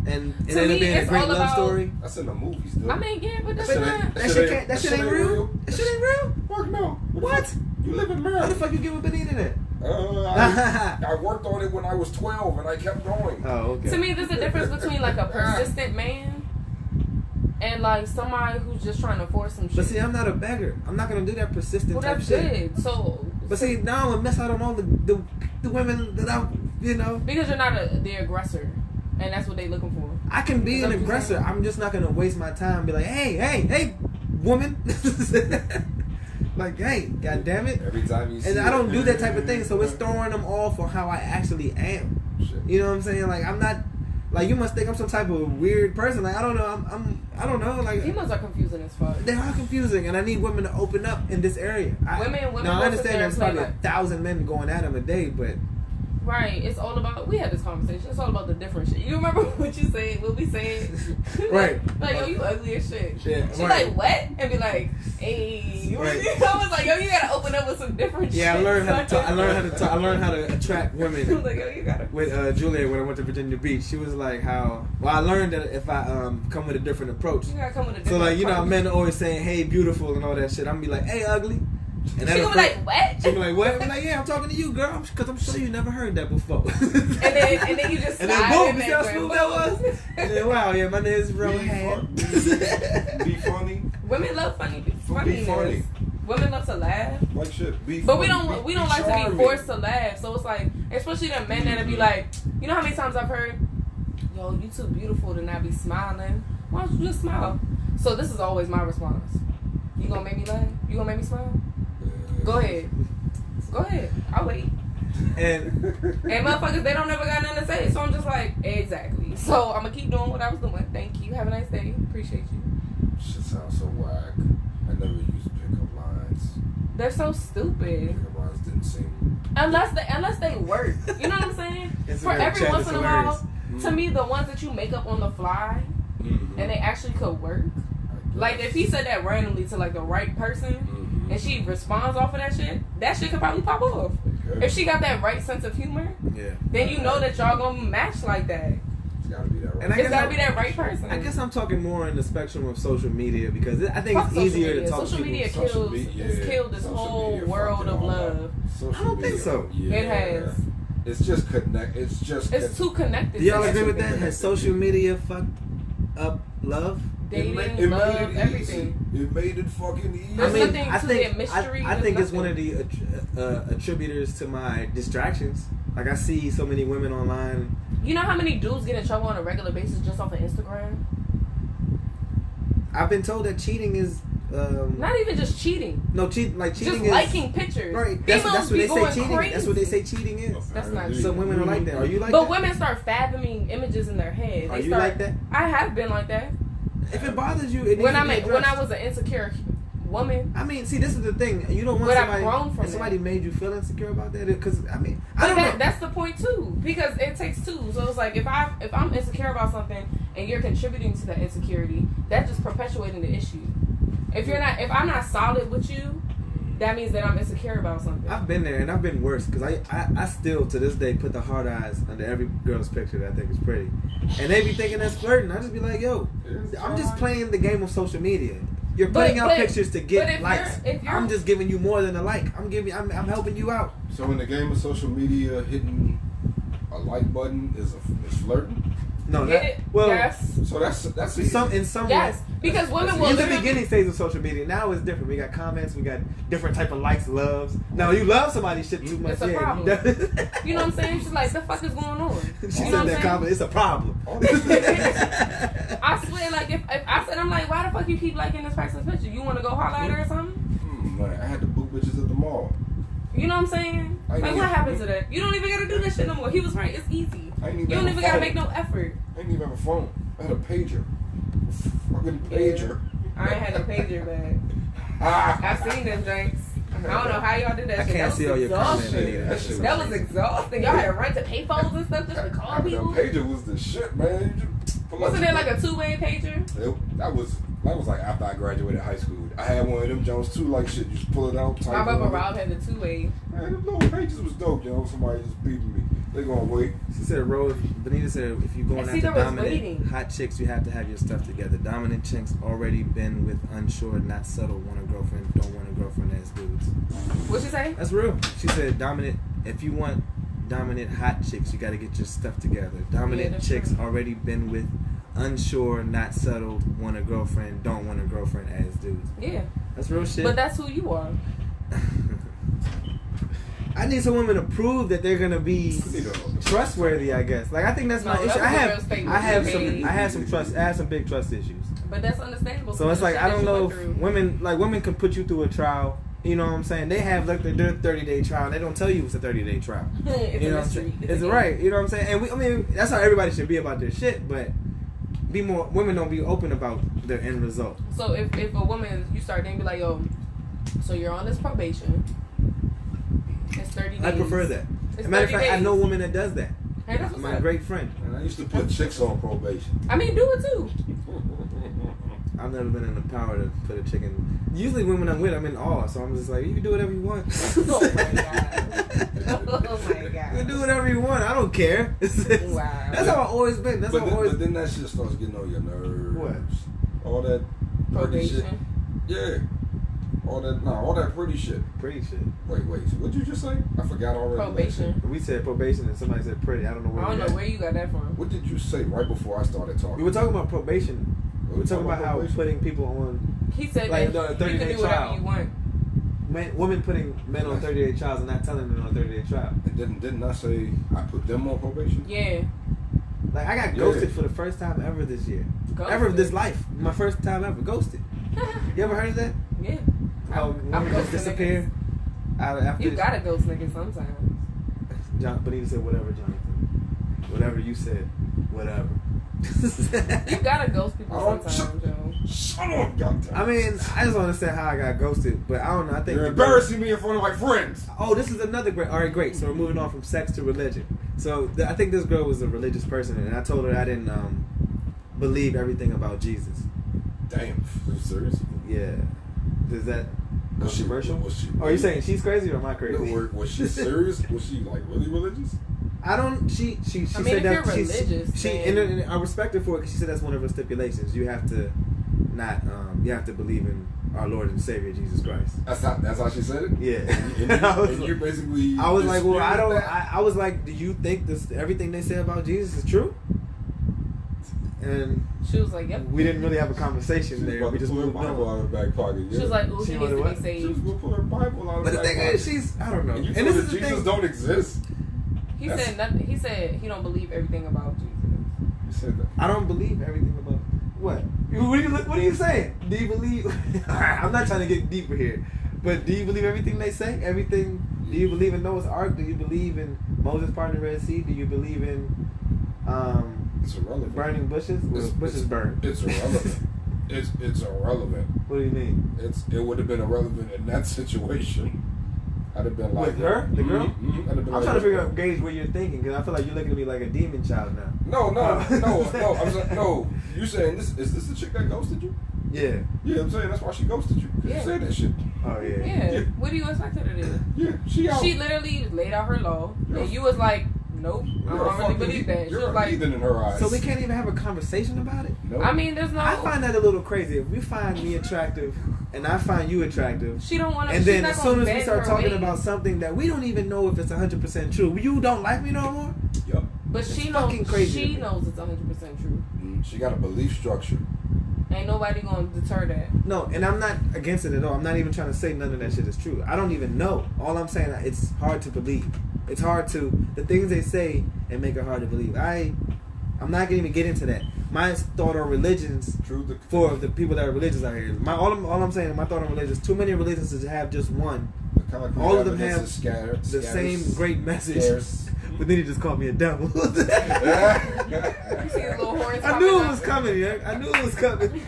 and it To ended me, up being a it's great all love about- story? That's in the movies, though. I mean, yeah, but that's That shit not. ain't- That shit ain't real. That shit ain't real. Fuck no. What? You live in How the Maryland. fuck you get with Benita then? I worked on it when I was 12 and I kept going. Oh, okay. To me, there's a difference between like a persistent man and like somebody who's just trying to force some shit. But see, I'm not a beggar. I'm not gonna do that persistent well, type that's shit. good. So, But see, now I'm gonna miss out on all the women that I'm, because you're not the aggressor, and that's what they looking for. I can be Is an that what you're aggressor. saying? I'm just not gonna waste my time and be like, hey, woman. Like, hey, god damn it. Every time you see And I don't it. do that type of thing, so it's throwing them off on how I actually am. Shit. You know what I'm saying? Like, I'm not, like, you must think I'm some type of weird person. Like, I don't know. I don't know. Like, Females are confusing as fuck. they are confusing, and I need women to open up in this area. Women now, I go understand sit there there's and play probably like- 1,000 men going at them a day, but Right, it's all about. We had this conversation. It's all about the different shit. You remember what you said? What we said? Right. Like, yo, you ugly as shit. Yeah, She's right. like, what? And be like, hey. Right. I was like, yo, you gotta open up with some different shit. Yeah, I learned how to talk. I learned how to attract I was women. like, yo, you gotta. With Julia when I went to Virginia Beach, she was like, "How?" Well, I learned that if I come with a different approach. You gotta come with a So different like, you know, approach. men are always saying, "Hey, beautiful," and all that shit. I'm gonna be like, "Hey, ugly." And She gonna be like, what? She be like, "What?" I'm like, "Yeah, I'm talking to you, girl, because I'm sure you never heard that before." And then you just And then slide boom, in you see there, how smooth that was? And then wow, yeah, my name is Rohan. Be funny. Women love funny. Be funny. Women love to laugh. Like shit. Be But funny. we don't like to be forced to laugh. So it's like, especially the men that'll be like, you know how many times I've heard, yo, you too beautiful to not be smiling. Why don't you just smile? So this is always my response. You gonna make me laugh? You gonna make me smile? Go ahead. Go ahead. I'll wait. And motherfuckers, they don't never got nothing to say. So I'm just like, exactly. So I'm gonna keep doing what I was doing. Thank you. Have a nice day. Appreciate you. Shit sounds so whack. I never used pickup lines. They're so stupid. Pickup lines didn't seem. Unless they work. You know what I'm saying? It's For very every chat, once it's in a hilarious. while, to me, the ones that you make up on the fly and they actually could work. Like if he said that randomly to like the right person and she responds off of that shit could probably pop off. Okay. If she got that right sense of humor, yeah, then you know that y'all gonna match like that. It's gotta be that right. And I It's guess gotta be that right person. I guess I'm talking more in the spectrum of social media because I think Fuck it's social easier media. to talk Social to media people. has killed this Social whole media world fucking of all love. up. Social I don't think media, so. Yeah. It has. It's just connect. It's just. It's too connected. Do y'all to agree with everything. that? Has social media fucked up love? Dating, it love, made it everything. Easy. It made it fucking easy. There's nothing to the mystery. I think there's it's one of the attributors to my distractions. Like I see so many women online. You know how many dudes get in trouble on a regular basis just off of Instagram? I've been told that cheating is Not even just cheating. no cheating Just is liking pictures. right. That's Females what be they say going cheating. crazy. That's what they say cheating is. That's not Some true. women are like that. Are you like But that? women start fathoming images in their head. Are They you start, like that? I have been like that. If it bothers you, it When needs to be when I addressed. was an insecure woman. I mean, see, this is the thing. You don't want But I've somebody. grown from if somebody that. made you feel insecure about that, because I mean, I But don't know. that's the point too, because it takes two. So it's like if I'm insecure about something and you're contributing to that insecurity, that's just perpetuating the issue. If I'm not solid with you, that means that I'm insecure about something. I've been there and I've been worse because I still to this day put the hard eyes under every girl's picture that I think is pretty, and they be thinking that's flirting. I just be like, yo, I'm just playing the game of social media. You're putting out pictures to get likes. I'm just giving you more than a like. I'm helping you out. So in the game of social media, hitting a like button is flirting. No, Get that it? well, Yes. So that's easy. in some Yes, ways. because women that's will In the literally- beginning phase of social media, now it's different. We got comments, we got different type of likes, loves. Now you love somebody's shit too much. It's a yeah, problem. You know what I'm saying? She's like, the fuck is going on? She You said know what I'm that saying? comment. It's a problem. I swear, like if I said, I'm like, why the fuck you keep liking this person's picture? You want to go holler at her or something? Man, I had to book bitches at the mall. You know what I'm saying? I Like, know. what happened to that? You don't even gotta do that shit no more. He was right. It's easy. I ain't You don't have even a gotta phone. make no effort. I didn't even have a phone. I had a pager. Fucking pager. I ain't had no pager back. Ah. I've seen them drinks. I don't know how y'all did that I shit. can't That see was all your comments. exhausting. Yeah, That shit That was exhausting. Y'all had to run to payphones and stuff just to call That people. pager was the shit, man. You just pull out Wasn't your- there like a two-way pager? That was like after I graduated high school. I had one of them Jones too, like shit. You just pull it out. My type brother on it. Rob had the two-way. Man, them little pages was dope, yo. Somebody just beeping me. They gonna wait. She said, Benita said, if you're going And after Cedar was dominant waiting. hot chicks, you have to have your stuff together. Dominant chicks already been with unsure, not subtle, want a girlfriend, don't want a girlfriend as dudes. What'd she say? That's real. She said, dominant, if you want dominant hot chicks, you got to get your stuff together. Dominant that's chicks true. already been with unsure, not subtle, want a girlfriend, don't want a girlfriend as dudes. Yeah. That's real shit. But that's who you are. I need some women to prove that they're gonna be trustworthy. I guess. Like I think that's my No, issue. that I was a have, real statement. I have Okay. some, I have some trust. I have some big trust issues. But that's understandable. So it's the like shit I that don't you know went if through. women can put you through a trial. You know what I'm saying? They have like their 30-day trial. They don't tell you it's a 30-day trial. It's You a know what I'm mystery. saying? It's It's a right. You know what I'm saying? And I mean, that's how everybody should be about their shit. But be more. Women don't be open about their end result. So if a woman, you start dating, be like, yo, so you're on this probation. It's 30 days. I prefer that. It's Matter of 30 fact, I days. know a woman that does that. Hey, that's what's My up. great friend. And I used to put chicks on probation. I mean, do it too. I've never been in the power to put a chicken. Usually, women I'm with, I'm in awe, so I'm just like, you can do whatever you want. Oh my god. Oh my You god. can do whatever you want. I don't care. Wow. That's how I've always been. That's how I've always. But then that shit starts getting on your nerves. What? All that pretty shit. Probation. Yeah. All that pretty shit. Pretty shit. Wait. What'd you just say? I forgot already. Probation. We said probation, and somebody said pretty. I don't know where. I don't know where you got that from. What did you say right before I started talking? We were talking about probation. We were talking about how probation? putting people on. He said Like that the you can 30-day do whatever trial. you want. Women putting men on 30-day trials and not telling them on 30-day trial. And didn't I say I put them on probation? Yeah. Like I got Yeah. ghosted for the first time ever this year. Ghosted? Ever this life. My first time ever ghosted. You ever heard of that? Yeah. How I'm women just ghosting disappear out after You gotta ghost niggas sometimes. John, but he said whatever, Jonathan. Whatever you said, whatever. You gotta ghost people Oh, sometimes, Joe. Shut up, goddamn. I mean, I just want to understand how I got ghosted, but I don't know. I think You're embarrassing me in front of my friends. Oh, this is another great. All right, great. So we're moving on from sex to religion. So I think this girl was a religious person, and I told her I didn't believe everything about Jesus. Damn. Are you serious? Yeah. Is that Was she- controversial? was she- Are you saying she's crazy or am I No, crazy? was she serious? Was she like really religious? I don't. She I mean, said if that you're she's religious, she then- and I respect her for it because she said that's one of her stipulations. You have to not you have to believe in our Lord and Savior Jesus Christ. That's how she said it. Yeah. And you basically. I was like, well, I don't. disputed I was like, do you think this everything they say about Jesus is true? And She was like, yep. we didn't really have a that. conversation She was there. about We to just pull her moved Bible on. out of her back pocket. She was like, ooh, She he wanted needs to what? be saved. She was gonna pull her Bible out of But her the back thing pocket. is, she's I don't know. And you And told this her is the Jesus thing. don't exist. He That's- said nothing. He said he don't believe everything about Jesus. You said that. I don't believe everything about what. What are you saying? Do you believe? Alright, I'm not trying to get deeper here, but do you believe everything they say? Everything? Do you believe in Noah's Ark? Do you believe in Moses parting the Red Sea? Do you believe in It's irrelevant. burning bushes? Well, bushes burn. It's irrelevant. It's irrelevant. What do you mean? It would have been irrelevant in that situation. I'd have been like With her, the girl? Mhm. I'd have been I'm like, trying to figure out gauge what you're thinking because I feel like you're looking at me like a demon child now. No. I'm saying, no. You saying this? Is this the chick that ghosted you? Yeah. Yeah, I'm saying that's why she ghosted you. 'Cause Yeah. You said that shit. Oh yeah. Yeah. Yeah. What do you expect her to do? Yeah, she out. She literally laid out her law, Yeah. and you was like, nope, I You're a don't really fucking believe that. She You're was a like, heathen in her eyes. So we can't even have a conversation about it. No. I mean, there's no. I find that a little crazy. If we find me attractive and I find you attractive, She don't want to. and then not as soon gonna as we bend start her talking ways. about something that we don't even know if it's 100% true, you don't like me no more? Yep. But It's she fucking knows. crazy to She me. knows it's 100% true. She got a belief structure. Ain't nobody gonna deter that. No, and I'm not against it at all. I'm not even trying to say none of that shit is true. I don't even know. All I'm saying, it's hard to believe. It's hard to, the things they say and make it hard to believe. I'm not gonna even get into that. My thought on religions, True. for the people that are religious out here, all I'm saying, my thought on religions, too many religions to have just one. The kind of all of them evidence have is scattered, The same great message. scarce. But then he just called me a devil. You see the little horns I knew it popping was up? coming, yeah. I knew it was coming.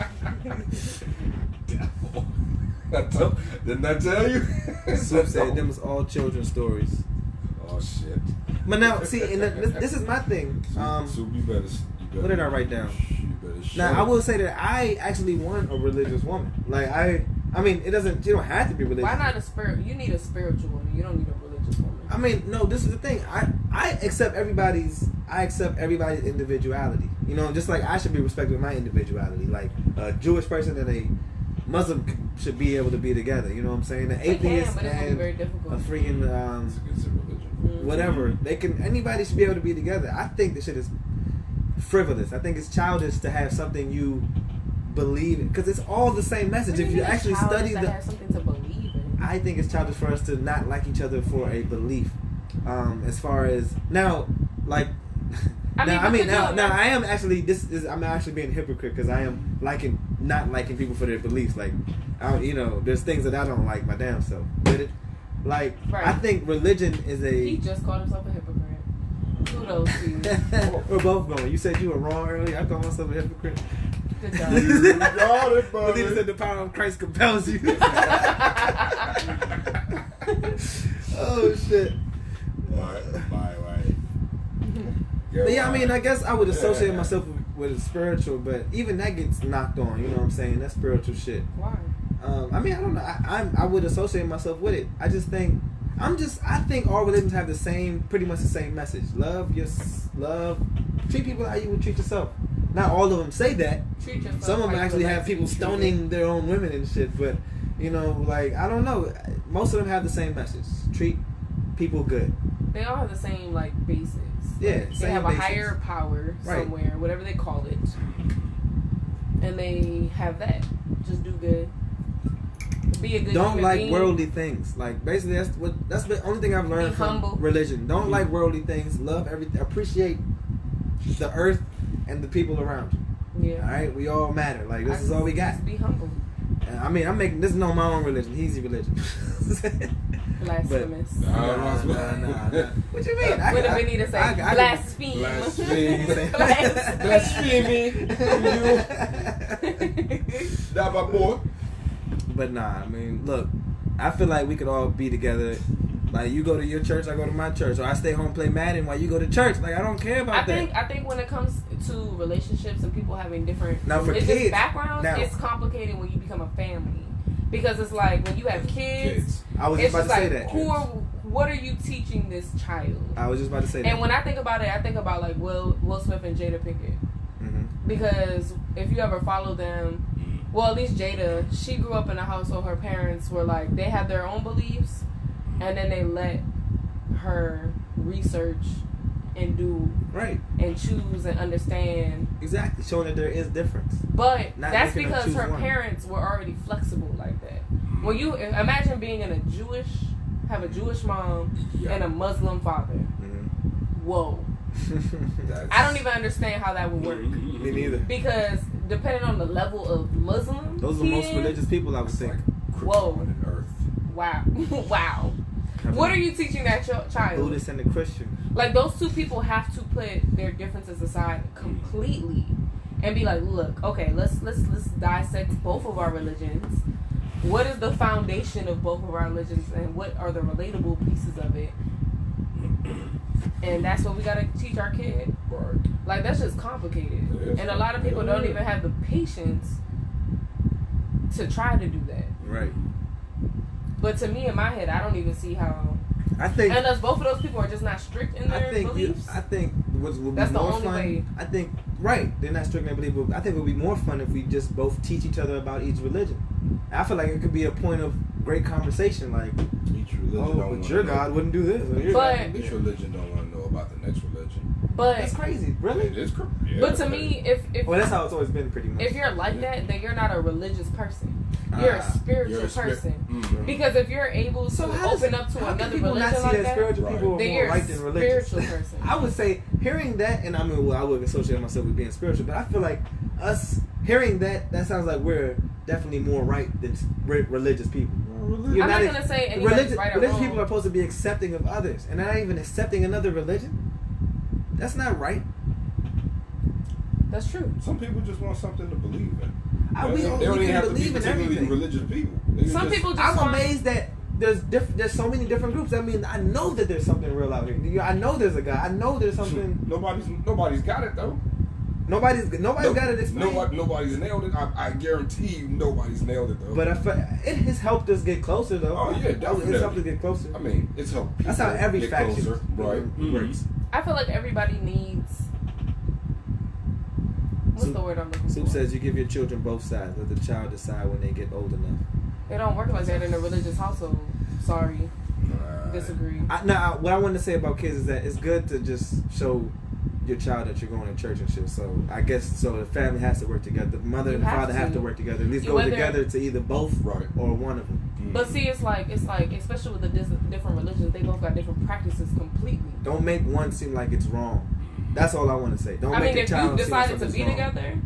Didn't I tell you? Swoop said them was all children's stories. Oh shit. But now, see, and this is my thing. Soup, you better. What did I write down? You better shut Now, I up. will say that I actually want a religious woman. Like, I mean, it doesn't, you don't have to be religious. Why not a spirit? You need a spiritual woman. You don't need a religious woman. I mean, no, this is the thing. I accept everybody's individuality. You know, just like I should be respected with my individuality. Like a Jewish person and a Muslim should be able to be together. You know what I'm saying? An They can, atheist but it's gonna be and very a difficult. freaking It's against the religion. whatever. They can. Anybody should be able to be together. I think this shit is frivolous. I think it's childish to have something you believe in because it's all the same message. If you actually study I the, have something to believe in. I think it's childish for us to not like each other for a belief. As far as now, like. Now I am actually I'm actually being a hypocrite because I am not liking people for their beliefs. Like, there's things that I don't like my damn self. Get it? Like, Right. I think religion is He a. just called himself a hypocrite. Kudos to you. We're both going. You said you were wrong earlier. I called myself a hypocrite. Good job. You got it, But buddy. he said the power of Christ compels you. Oh shit. Alright. mean, I guess I would associate myself with spiritual, but even that gets knocked on. You know what I'm saying? That's spiritual shit. Why? I mean, I don't know. I would associate myself with it. I just think I think all religions have pretty much the same message. Love, treat people how you would treat yourself. Not all of them say that. Treat yourself. Some of them how you actually would have like to people be treated. stoning their own women and shit. But you know, like I don't know. Most of them have the same message. Treat people good. They all have the same like basics. Yeah, They same have basics. a higher power Right. somewhere, whatever they call it, and they have that. Just do good. Be a good. Don't human like being. worldly things. Like basically, that's the only thing I've learned Be from humble. religion. Don't like worldly things. Love everything. Appreciate the earth and the people around you. Yeah. All right, we all matter. Like this is all we got. Just be humble. I mean, I'm making this is not my own religion. Heezy religion. Blasphemous. Nah. What you mean? What do we need to say? I Blaspheme. Blasphemy. That my boy. But nah, I mean, look, I feel like we could all be together. Like you go to your church, I go to my church, or I stay home and play Madden while you go to church. Like I don't care about that. I think when it comes to relationships and people having different Now, for religious kids, backgrounds, now- it's complicated when you become a family because it's like when you have kids. I was just It's about just to say like that. what are you teaching this child? I was just about to say that. And when I think about it, I think about like Will Smith and Jada Pinkett. Mhm. Because if you ever follow them, well, at least Jada, she grew up in a household. Her parents were like, they had their own beliefs, and then they let her research and do Right, and choose and understand. exactly, showing that there is difference. But Not that's making her because choose her one. parents were already flexible like that. When you imagine being in have a Jewish mom and a Muslim father. Mhm. Whoa. I don't even understand how that would work. Me neither. Because depending on the level of Muslim, Those are the most religious people I would think. Whoa. On earth. Wow. Wow. What are you teaching that child? Buddhist and the Christian. Like those two people have to put their differences aside completely and be like, look, okay, let's dissect both of our religions. What is the foundation of both of our religions and what are the relatable pieces of it? And that's what we gotta teach our kid. Right. Like that's just complicated. It is. And a lot of people don't even have the patience to try to do that. Right. But to me, in my head, I don't even see how. I think. Unless both of those people are just not strict in their beliefs. I think what would be That's the more only fun. way. I think they're not strict in their belief, but I think it would be more fun if we just both teach each other about each religion. I feel like it could be a point of great conversation, like, Each religion oh, don't but your wanna God know. wouldn't do this. Or your But- God- Each religion don't want to know about the next religion. But that's crazy, really. It is yeah, but to me, if Well, that's how it's always been, pretty much. if you're like that, then you're not a religious person. You're a spiritual person. Mm-hmm. Because if you're able to So how open does- up to how can another people religion not see like that that, spiritual Right. people are then more you're a right than religious? spiritual person. I would say hearing that, and I mean, well, I would associate myself with being spiritual, but I feel like us hearing that sounds like we're definitely more right than religious people. I'm not gonna say anybody's right or religious wrong. people are supposed to be accepting of others, and they're not even accepting another religion. That's not right. That's true. Some people just want something to believe in. We they don't can even have to be believe in particularly everything. religious people. They can Some people just I'm want. amazed that there's so many different groups. I mean, I know that there's something real out here. I know there's a God. I know there's something. Nobody's got it though. Nobody's got it explained. Nobody's nailed it. I guarantee you, nobody's nailed it though. But it has helped us get closer, though. Oh, yeah, definitely. It's helped us get closer. I mean, it's helped. That's how people every get faction closer, right? works. I feel like everybody needs. What's the word I'm looking Soup for? says you give your children both sides. Let the child decide when they get old enough. It don't work like that in a religious household. Sorry, disagree. What I wanted to say about kids is that it's good to just show your child that you're going to church and shit. So I guess the family has to work together. The mother and the father have to work together. At least go together to either both or one of them. But see, it's like especially with the different religions, they both got different practices completely. Don't make one seem like it's wrong. That's all I want to say. Don't I make mean, a if child you've seem like decided to something's be wrong. together,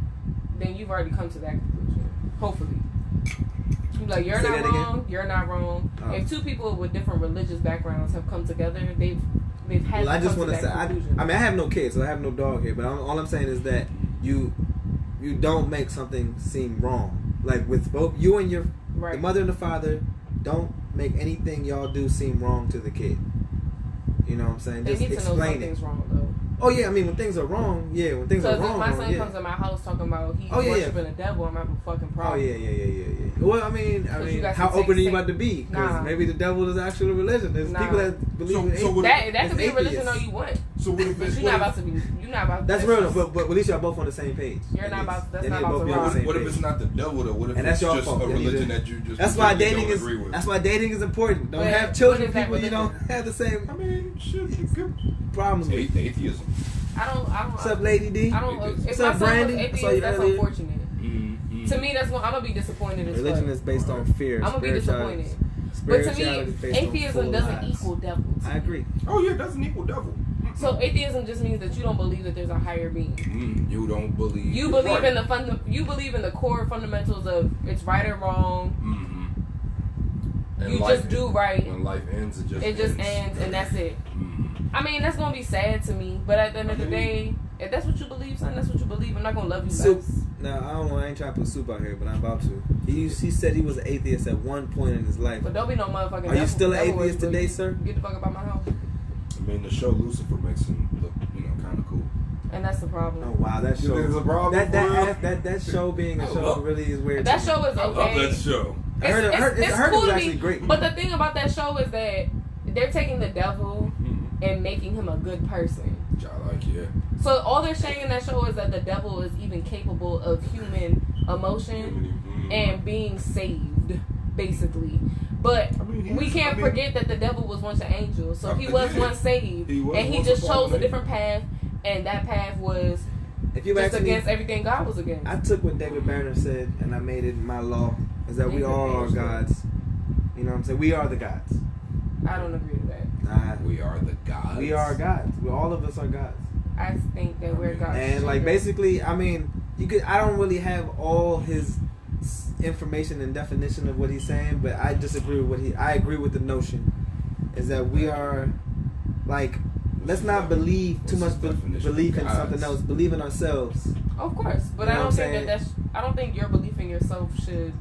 then you've already come to that conclusion. Hopefully. You're like, you're Say not that again? wrong, you're not wrong. Oh. If two people with different religious backgrounds have come together, they've had Well, I to just come want to to that say, conclusion. I mean, I have no kids, so I have no dog here. But all I'm saying is that you don't make something seem wrong. Like with both you and the mother and the father, don't make anything y'all do seem wrong to the kid. You know what I'm saying? They Just need to know explain it. something's wrong, though. Oh yeah, I mean when things are wrong, when things are Because wrong, if my son yeah. comes to my house talking about he's Oh, yeah, worshiping the devil, I'm having a fucking Oh problem. yeah. Well, I mean, you got how to open are you take- about to be? Because Nah. maybe the devil is actually a religion. There's Nah. people that believe in So what- That could be a it's religion all atheists. you want. So what if But it's you're not about to be. You're not about. That's real, but at least y'all both on the same page. You're At not least. about- that's Then not they about both to be on the rock. same What if page. it's not the devil though? What if And it's that's your just fault. a You need religion to- that you just That's why completely dating don't is. agree with? That's why dating is important. Don't But have what children is that people you don't religion? have the same I mean, shit, you could. problems with. Atheism. I don't. What's up, Lady D? I don't. If What's my up, son Brandy? was I saw atheist, you that's earlier. unfortunate. To me, that's what I'm gonna be disappointed as Religion fuck. is based on fear. I'm gonna be Spirituality- disappointed. But to me, spirituality is based on atheism full doesn't lies. equal devil. to I me. agree. Oh yeah, that's an equal devil. So atheism just means that you don't believe that there's a higher being. You don't believe. You it's believe right. in you believe in the core fundamentals of it's right or wrong. And You life- just do right. When life ends, It just ends and that's it. I mean, that's gonna be sad to me. But at the end of the day, if that's what you believe, son, that's what you believe. I'm not gonna love you Soup. less. Now I don't know. I ain't trying to put Soup out here, but I'm about to. He said he was an atheist at one point in his life. But don't be no motherfucking. Are you devil- still an devil atheist worshiper. today, sir? Get the fuck up out my house. I mean, the show Lucifer makes him look, kind of cool. And that's the problem. Oh wow, that You show. think it's a problem for real? That show being a I show love- really is weird. That to me. show is I love okay. that show. I heard it It's was cool to actually me. great. But the thing about that show is that they're taking the devil and making him a good person. Which I like, yeah. So all they're saying in that show is that the devil is even capable of human emotion and being saved, basically. But I mean, we can't forget that the devil was once an angel. So he was Yeah. once saved. He was And he once just a chose a fallen different path. And that path was If you just ask me, against everything God was against. I took what David Banner said and I made it my law. Is that we David all are Banner. gods. You know what I'm saying? We are the gods. I don't agree with that. We are the gods. We are gods. All of us are gods. I think that we're God's And like children. basically, I mean, I don't really have all his information and definition of what he's saying, but I disagree with I agree with the notion is that we are like, let's not believe too much. What's his definition of Believe in gods? something else. Believe in ourselves. Of course, but You know I what don't I'm think saying? I don't think your belief in yourself should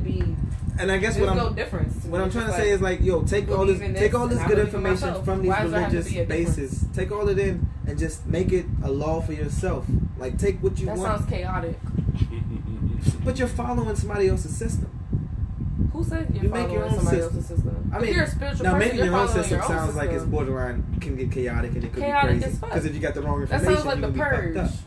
be. And I guess There's what no I'm difference. what I'm It's trying to just say like, is like, yo, take all believe in this and good I believe in information myself. from these Why does there have to religious be a difference? bases. Take all it in and just make it a law for yourself. Like take what you that want, sounds chaotic. but you're following somebody else's system. Who said you're You make your following own somebody system. else's system? I If mean, you're a spiritual now person, making you're your own following system your own sounds like it's system. borderline, can get chaotic and it could Chaotic be as crazy. fuck. Because if you got the wrong That information, sounds like you're the gonna be purge. fucked up.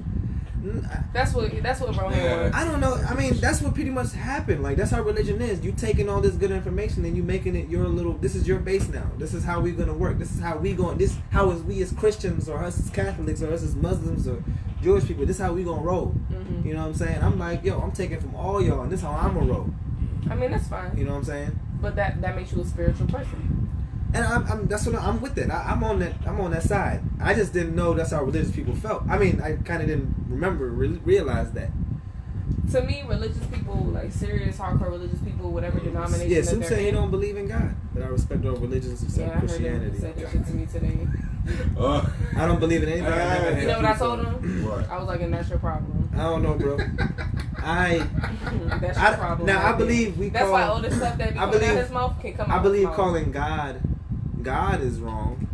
That's what Rohan Yeah. wants. I don't know. I mean, that's what pretty much happened. Like that's how religion is. You taking all this good information and you making it your little. This is your base now. This is how we're gonna work. This is how we going. This how is we as Christians or us as Catholics or us as Muslims or Jewish people. This is how we gonna roll. Mhm. You know what I'm saying? I'm like, yo, I'm taking from all y'all, and this is how I'm gonna roll. I mean, that's fine. You know what I'm saying? But that makes you a spiritual person. And I'm that's what I'm with it. I'm on that side. I just didn't know that's how religious people felt. I mean, I kind of didn't realize that. To me, religious people, like serious, hardcore religious people, whatever denomination Yeah, that some they're say he in. don't believe in God, but I respect all religions Yeah, except I heard that. Christianity. He said that shit to me today. I don't believe in anything. I never had You know what I proof told of. him? What? I was like, and that's your problem. I don't know, bro. That's your problem. Now I right believe there. we That's call. why all this stuff that be I coming out believe- his mouth can come out I believe his mouth. calling God is wrong.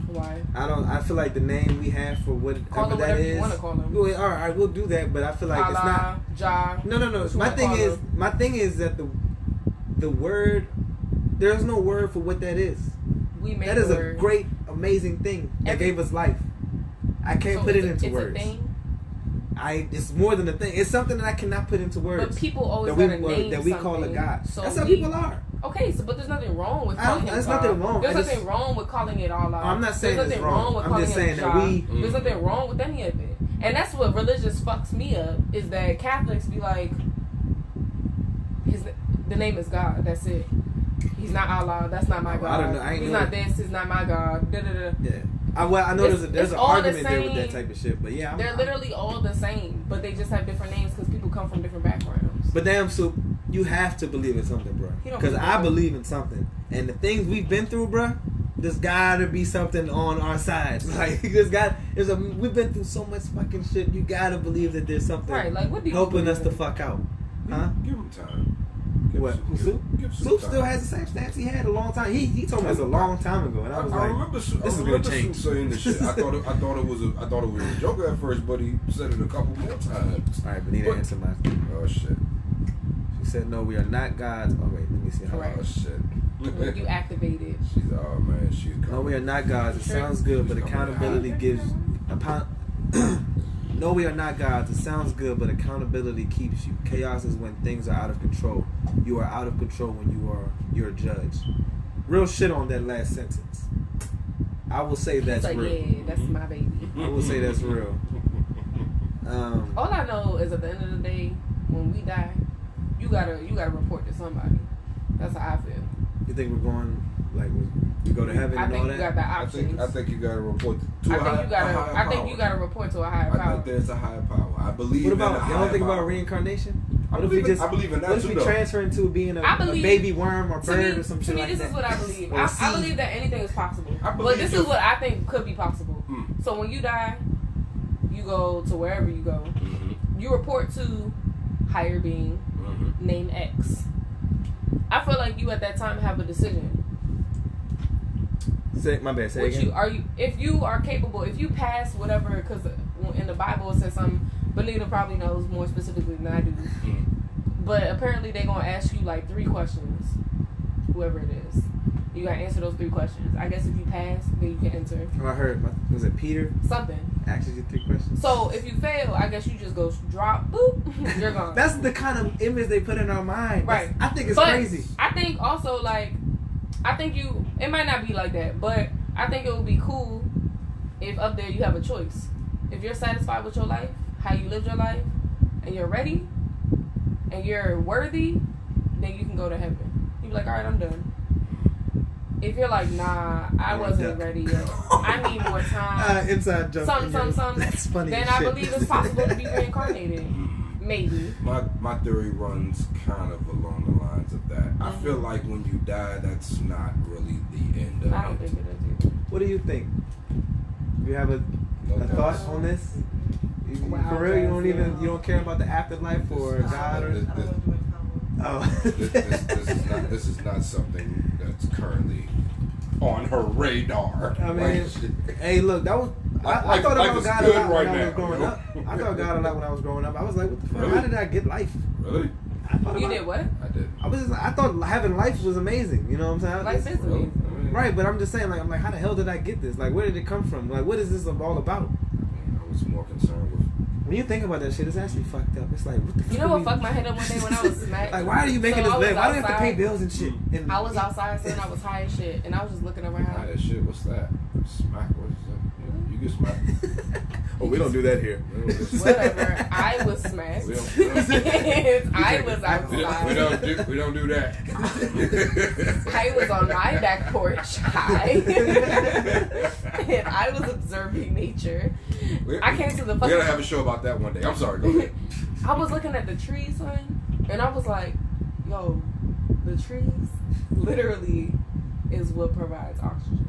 Why? I feel like the name we have for Call whatever him that whatever you is. want to call him. Well, all right, we'll do that, but I feel like it's not. Allah, Jah. No. What you wanna call My thing is that the word, there's no word for what that is. We made That is the a word. great, amazing thing that Every- gave us life. I can't So put it it's into it's words. A thing, It's more than a thing. It's something that I cannot put into words. but people always that we gotta name that we call a something. God. So That's how we- people are. Okay, so but there's nothing wrong with I don't- calling him there's God. nothing wrong. There's I just- nothing wrong with calling it Allah. I'm not saying there's it's nothing wrong. with I'm calling just him saying that Jah. we- There's nothing wrong with any of it, and that's what religious fucks me up. Is that Catholics be like, the name is God. That's it. He's not Allah. That's not my Oh, God. I don't know. I ain't He's know not that. this. He's not my God. Da, da, da. Yeah. I know It's- there's it's an all the argument there with that same. type of shit, but yeah. They're literally all the same, but they just have different names because people come from different backgrounds. But damn, Soup, you have to believe in something, bro. You don't Because believe I in believe in something, and the things we've been through, bro. There's gotta be something on our side. Like we've been through so much fucking shit. You gotta believe that there's something Right, like what do you helping believe us to in? fuck out, huh? Give him time. What? Who, Soup? Soup still has the same stance he had a long time. He told me this a long time ago, and I was I like, remember Soup, this is gonna change. Soup saying this shit. I thought it was a joke at first, but he said it a couple more times. All right, but he didn't answer my. Oh shit. She said, "No, we are not gods." Oh wait, let me see. Correct. Oh shit. When you activated. She's oh man, she's coming. No, we are not gods. It sounds good, but accountability gives. No, we are not gods. It sounds good, but accountability keeps you. Chaos is when things are out of control. You are out of control when you're a judge. Real shit on that last sentence. I will say that's It's like, real. yeah, that's my baby. I will say that's real. All I know is at the end of the day, when we die, you gotta report to somebody. That's how I feel. You think we're going like we go to heaven I and think all you that? got the options. I think you gotta report to I a higher think you gotta report to a higher I power. think there's a higher power. I believe What in a about y'all higher think about power. reincarnation? I What if we believe in- just I believe in that what if too, we though. transfer into being I a believe- baby worm or To bird me, or some to shit me, like this that? is what I believe. Or a I seed. believe that anything is possible. I But believe this you- is what I think could be possible. So when you die, you go to wherever you go. You report to higher being, name X. I feel like you at that time have a decision. My bad. Say Which again. if you are capable, if you pass whatever, because in the Bible it says something. Benita probably knows more specifically than I do. But apparently they're gonna ask you like 3 questions, whoever it is. You gotta answer those 3 questions. I guess if you pass, then you can enter Oh, I heard. Was it Peter? something. Asks you 3 questions. So if you fail, I guess you just go drop, boop, you're gone. That's the kind of image they put in our mind. Right. I think it's But crazy. I think also like, it might not be like that, but I think it would be cool if up there you have a choice. If you're satisfied with your life, how you lived your life, and you're ready, and you're worthy, then you can go to heaven. You be like, all right, I'm done. If you're like, nah, I wasn't ready yet. I need more time. Inside joke. Some. That's funny. Then as I shit. believe it's possible to be reincarnated. Maybe. My theory runs kind of along the lines of that. I feel like when you die, that's not really the end of I don't it. think it is either. What do you think? You have a thought on this? Wow, For real, guys, you don't care about the afterlife or God or This is not something that's currently on her radar. I mean, hey, look, that was. I thought about God a lot when I was growing up. I thought God a lot when I was growing up. I was like, what the fuck? Really? How did I get life? Really? I thought You about- did what? I did. I thought having life was amazing. You know what I'm saying? Life is Really? amazing. Right, but I'm just saying, like, I'm like, how the hell did I get this? Like, where did it come from? Like, what is this all about? I was more concerned with. When you think about that shit, it's actually fucked up. It's like, what the fuck? You know are what we- fucked my head up one day when I was smacked? Like, why are you making So this I was live? Why do you have to pay outside. bills and shit? And I was outside saying I was high as shit, and I was just looking around. High as shit. What's that? Smack. What is that? You get smacked. Oh, we don't do that here. We don't get smacked. Whatever. I was smacked. We don't- I was outside. We don't do that. I was on my back porch high. And I was observing nature. I came to the We fucking... gotta have a show about that one day. I'm sorry. Go ahead. I was looking at the trees, son, and I was like, yo, the trees literally is what provides oxygen.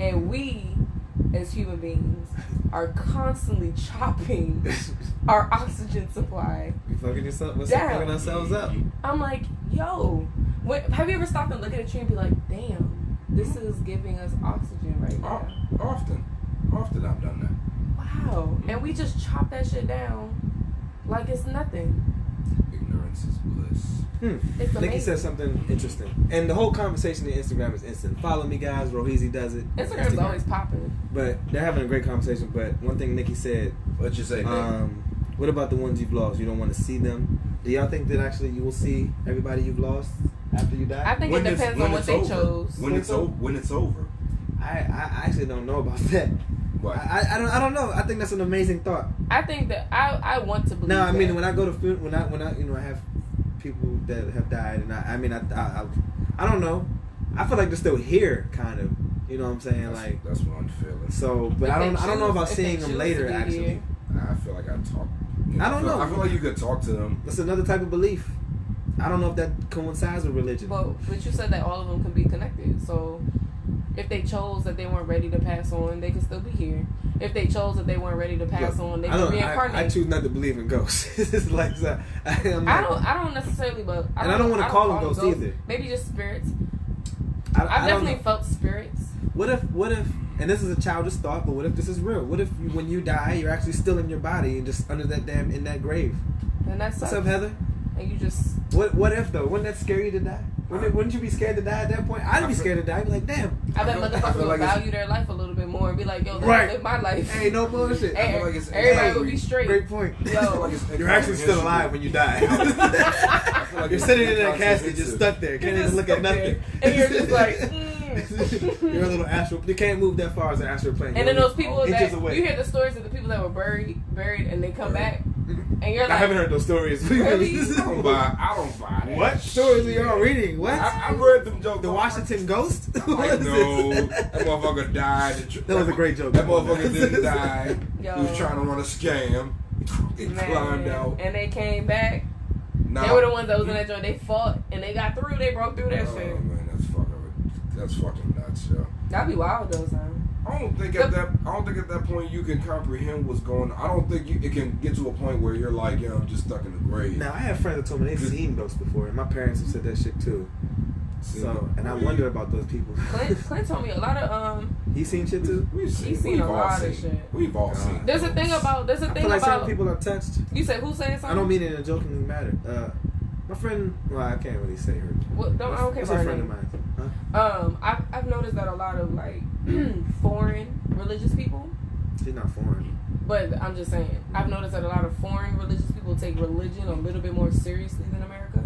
And we, as human beings, are constantly chopping our oxygen supply. We fucking Down. fucking ourselves up. I'm like, yo, have you ever stopped and look at a tree and be like, damn, this is giving us oxygen right now? Often I've done that. Wow. And we just chop that shit down like it's nothing. Ignorance is bliss. It's Nikki amazing. said something interesting. And the whole conversation in Instagram is instant. Follow me, guys. Roheezy does it. Instagram's always popping. But they're having a great conversation. But one thing Nikki said, What you say, Nick? what about the ones you've lost? You don't want to see them. Do y'all think that actually you will see everybody you've lost after you die? I think it depends on what they chose. When it's over. I actually don't know about that. What? I don't know. I think that's an amazing thought. I think that I want to believe. No, I mean that. when I go to when I have people that have died, and I don't know. I feel like they're still here, kind of. You know what I'm saying? Like That's what I'm feeling. so, but I don't know about If seeing they them choose later. to be Actually, here. I feel like I talk. I don't know. I feel like you could talk to them. that's another type of belief. I don't know if that coincides with religion. But you said that all of them can be connected. So If they chose that they weren't ready to pass on, they could still be here. If they chose that they weren't ready to pass on, they could reincarnate. I choose not to believe in ghosts. It's like I don't necessarily, but I don't want to call them ghosts either. Maybe just spirits. I've definitely felt spirits. What if, and this is a childish thought, but what if this is real? What if when you die, you're actually still in your body and just under that in that grave? And that's what's up, Heather? And you just... What if, though? Wouldn't that scare you to die? Wouldn't you be scared to die at that point? I'd be scared to die. I'd be like, damn. I bet motherfuckers would value their life a little bit more and be like, yo, let me live my life. Hey, no bullshit. Hey, everybody would be straight. Great point. Yo. You're actually still alive when you die. You're sitting in that casket just stuck there. Can't even look at nothing. And you're just like... You're a little astral. You can't move that far as an astral plane. And then those people that you hear the stories of the people that were buried, and they come back, and you're like, I haven't heard those stories. Really? I don't buy that. What stories are y'all reading? What? I read them jokes. The Washington Ghost? Like, no, that motherfucker died. That was a great joke. That motherfucker didn't die. He was trying to run a scam. He climbed out. And they came back. They were the ones that was in that joint. They fought and they got through. They broke through that shit. Man, that's fucking nuts, yo. That'd be wild though, son. I don't think at that point you can comprehend what's going on. I don't think it can get to a point where you're like, yo, I'm just stuck in the grave. Now I have friends that told me they've seen ghosts before, and my parents have said that shit too. So, and I wonder about those people. Clint told me a lot of He seen shit too. He's seen a lot of shit. We've all seen. There's a thing about. I feel like certain people are touched. You said who saying something? I don't mean it in a joking manner. My friend. Well, I can't really say her. I don't care about her friend of name. mine. Huh? I've noticed that a lot of like foreign religious people. She's not foreign. But I'm just saying, I've noticed that a lot of foreign religious people take religion a little bit more seriously than America.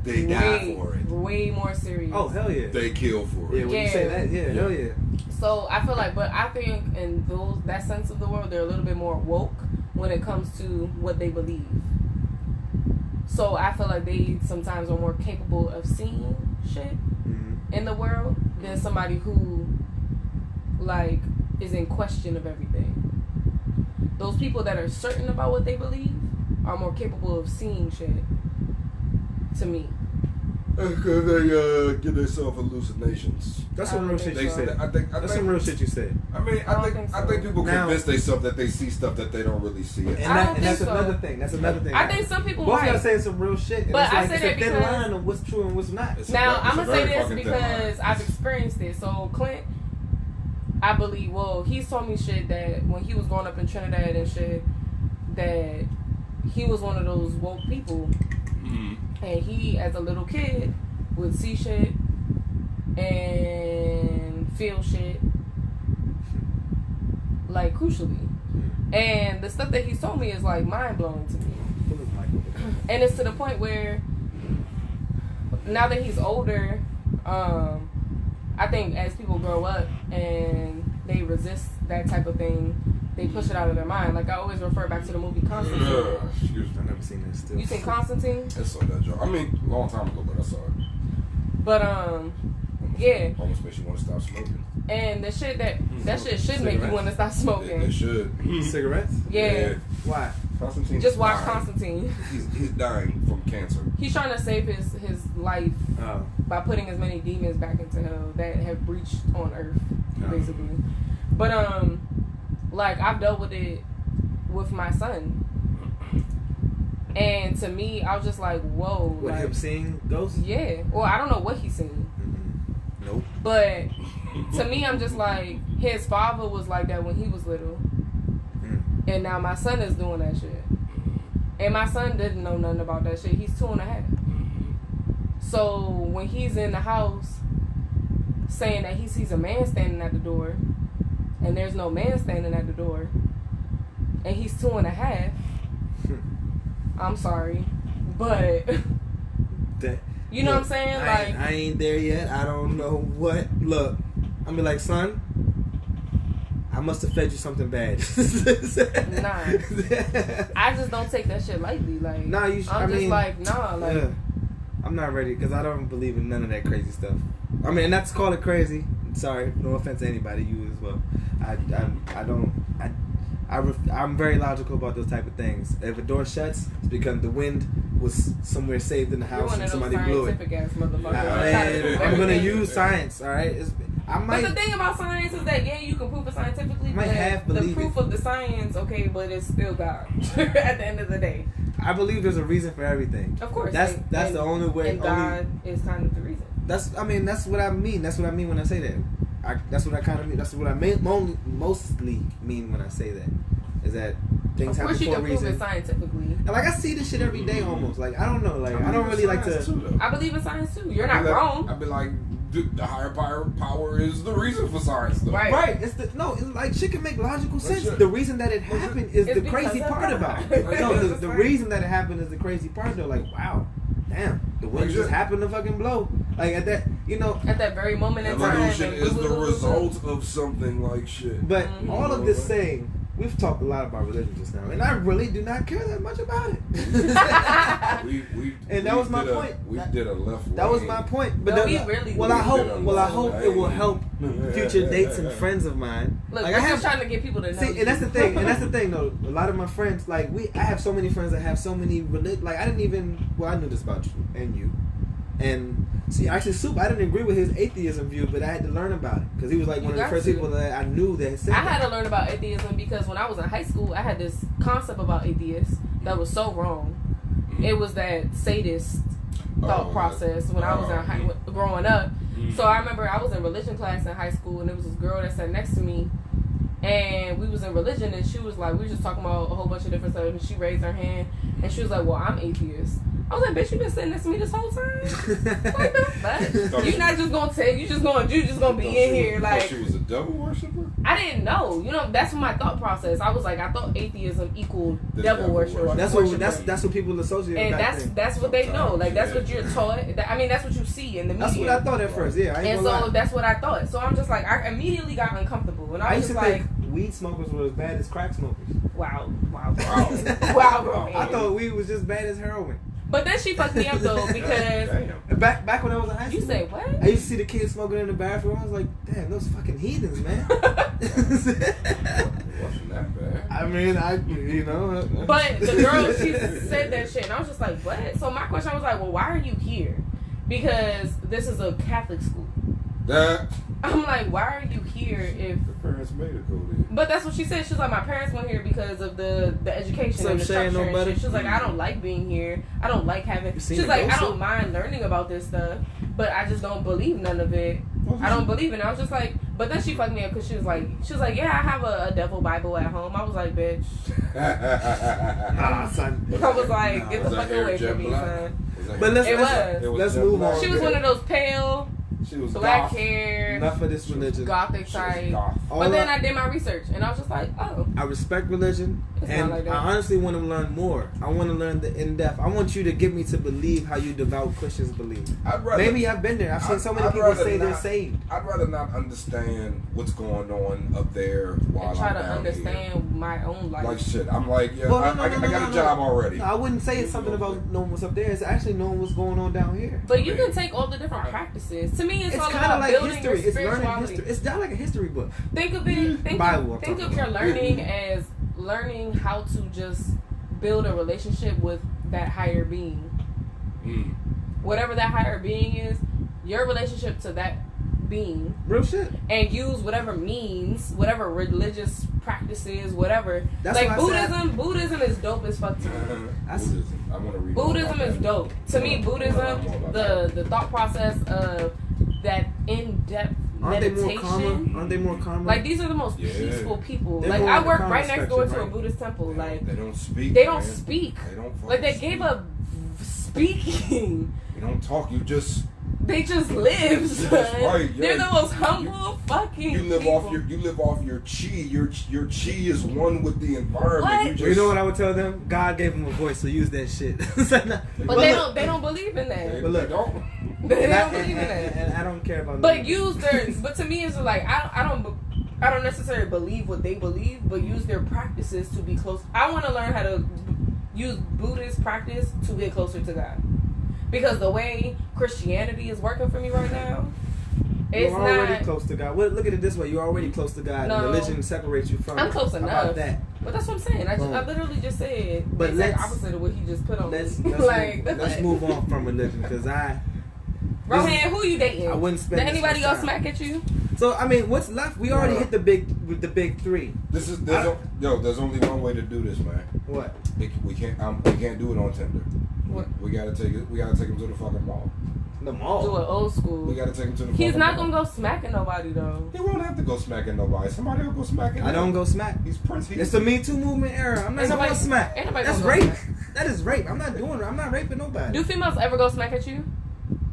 They die for it. Way more serious. Oh, hell yeah. They kill for it. Yeah, when you say that, hell yeah. So I feel like, but I think in that sense of the world, they're a little bit more woke when it comes to what they believe. So I feel like they sometimes are more capable of seeing shit in the world than somebody who, like, is in question of everything. Those people that are certain about what they believe are more capable of seeing shit, to me. Because they give themselves hallucinations. That's some real shit you said. That's some real shit you said. I mean, I think people convince themselves that they see stuff that they don't really see. And that's another thing. That's another thing. I think some people both might. Both saying some real shit. But I say that because... It's a thin line of what's true and what's not. Now, I'm going to say this because I've experienced it. So, Clint, I believe, well, he's told me shit that when he was growing up in Trinidad and shit, that he was one of those woke people. And he, as a little kid, would see shit and feel shit, like, crucially. And the stuff that he's told me is, like, mind-blowing to me. And it's to the point where, now that he's older, I think as people grow up and they resist that type of thing, they push it out of their mind. Like, I always refer back to the movie Constantine. I've never seen that still. You seen Constantine? I saw that joke. I mean, a long time ago, but I saw it. But, yeah. Almost makes you want to stop smoking. And the shit that shit should make you want to stop smoking. It should. Cigarettes? Yeah. Why? Constantine. Just watch Constantine. He's dying from cancer. He's trying to save his life by putting as many demons back into hell that have breached on Earth, basically. But like, I've dealt with it with my son, and to me, I was just like, whoa. What, like, him seeing ghosts? Yeah. Well, I don't know what he's seen. Nope. But to me, I'm just like, his father was like that when he was little. And now my son is doing that shit. And my son didn't know nothing about that shit. He's 2.5. So when he's in the house saying that he sees a man standing at the door, and there's no man standing at the door, and he's 2.5, I'm sorry, but you know what I'm saying? I ain't there yet. I don't know what. Look, I'm be like, son, I must have fed you something bad. Nah, I just don't take that shit lightly. Like, nah, I'm not ready because I don't believe in none of that crazy stuff. I mean, not to call it crazy. Sorry, no offense to anybody, you as well. I'm very logical about those type of things. If a door shuts, it's because the wind was somewhere saved in the house and somebody blew it. I'm gonna use science. All right, I might. But the thing about science is that you can prove it scientifically. Might but half the believe proof it. of the science, okay, but it's still God at the end of the day. I believe there's a reason for everything. Of course, That's and the only way. And God is kind of the reason. That's what I mean. That's what I mean when I say that. That's what I kind of mean. That's what I mostly mean when I say that. Is that things happen for a reason. Of course, you can prove it scientifically. And like I see this shit every day almost. Like I don't know. Like I don't really like to. I believe in science too. You're not wrong. I'd be like, the higher power is the reason for science, though. Right. It's like shit can make logical sense. The reason that it happened is the crazy part about it. No, the reason that it happened is the crazy part. Though, like, wow, damn, the wind just happened to fucking blow. Like at that, at that very moment in time. Evolution is the result of something like shit. But all of this saying. We've talked a lot about religion just now, and I really do not care that much about it. And that was my point. We did a left. That was my point. But I hope it will help future dates and friends of mine. Look, like, I'm just trying to get people to know. See, and that's the thing. Though. A lot of my friends, like I have so many friends that have so many like I knew this about you and you. And see, actually, Soup, I didn't agree with his atheism view, but I had to learn about it because he was like one of the first people that I knew that said I had to learn about atheism because when I was in high school, I had this concept about atheists that was so wrong. It was that sadist thought process when I was growing up. So I remember I was in religion class in high school, and there was this girl that sat next to me, and we was in religion, and she was like, we were just talking about a whole bunch of different stuff, and she raised her hand, and she was like, well, I'm atheist. I was like, bitch, you been sitting next to me this whole time? Like the fuck? You not just gonna tell, you just gonna be in here like. She was a devil worshiper? I didn't know. That's my thought process. I was like, I thought atheism equaled devil worship. That's what people associate. And that's what they know. Like that's what you're taught. I mean, that's what you see in the media. That's what I thought at first. Yeah. And so that's what I thought. So I'm just like, I immediately got uncomfortable, and I was used to think weed smokers were as bad as crack smokers. Wow, bro. I thought weed was just bad as heroin. But then she fucked me up though because back when I was in high school. You say what? I used to see the kids smoking in the bathroom. I was like, damn, those fucking heathens, man. Wasn't that bad? I mean, But the girl, she said that shit, and I was just like, what? So my question was like, well, why are you here? Because this is a Catholic school. I'm like, why are you here if the parents made her go there? But that's what she said. She was like, my parents went here because of the education and the structure and shit. She was like, I don't like being here. I don't like having. She's like, I don't mind learning about this stuff, but I just don't believe none of it. I don't believe it. And I was just like, but then she fucked me up because she was like, yeah, I have a devil Bible at home. I was like, bitch. Son. I was like, get the fuck away from me, son. But let's move on. She was one of those pale. She was black hair. Enough of this religion. Gothic type. But then I did my research and I was just like, oh. I respect religion. It's and not like that. I honestly want to learn more. I want to learn the in-depth. I want you to get me to believe how you devout Christians believe. Maybe I've been there. I've seen so many people say they're saved. I'd rather not understand what's going on up there while and try I'm to down understand here. My own life. Like shit. I'm like, yeah, I got a job already. No, I wouldn't say it's something about knowing what's up there. It's actually knowing what's going on down here. But you can take all the different practices. To me, it's all kind about of like building history. your It's learning spirituality. history. It's not like a history book. Think of it. Think of your learning as learning how to just build a relationship with that higher being. Whatever that higher being is, your relationship to that being. Real shit. And use whatever means, whatever religious practices, whatever. That's like Buddhism is dope as fuck to me. Buddhism. I want to read. Buddhism is dope. To me, Buddhism, the thought process of that in-depth meditation. Aren't they more calm? Like these are the most peaceful people. They're like more I on the work calm right next door to a spectrum, Buddhist temple. Like they don't speak. They don't speak. They don't like they speak. gave up speaking. They don't talk. They just live, son. Right, yeah. They're the most humble fucking You live people. off your chi. Your chi is one with the environment. What? You know what I would tell them? God gave them a voice, so use that shit. But they don't believe in that. But look, They don't believe in that. And I don't care about. But use their. But to me, it's like I don't necessarily believe what they believe, but use their practices to be close. I want to learn how to use Buddhist practice to get closer to God. Because the way Christianity is working for me right now, it's you're already close to God. Well, look at it this way: you're already close to God. No, religion separates you from. I'm close How enough. about that? But that's what I'm saying. I literally just said but the exact opposite of what he just put on let's me. let's move on from religion because Rohan, who you dating? I wouldn't spend. Did anybody else smack at you? So I mean, what's left? We already hit the big three. There's only one way to do this, man. What? We can't do it on Tinder. What? We gotta take him to the fucking mall. The mall. Do it old school. We gotta take him to the. He's fucking not mall. gonna go smacking nobody though. He won't have to go smacking nobody. Somebody will go smacking. I don't go smack. He's Prince. It's the Me Too movement era. I'm not Ain't going nobody- smack. ain't nobody That's gonna go rape. smack. That is rape. I'm not doing it. I'm not raping nobody. Do females ever go smack at you?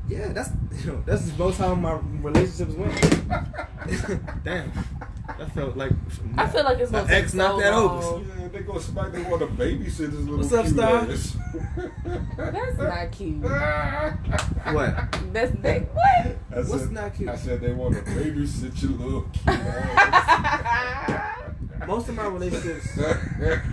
Yeah, that's both how my relationships went. Damn, that felt like I feel like it's my gonna take ex so knocked that long. over. Yeah, they go smack. They want to babysit his little. What's up, cute Star? ass. That's not cute. What? That's what? What's not cute? I said they want to babysit your little cute ass. Most of my relationships,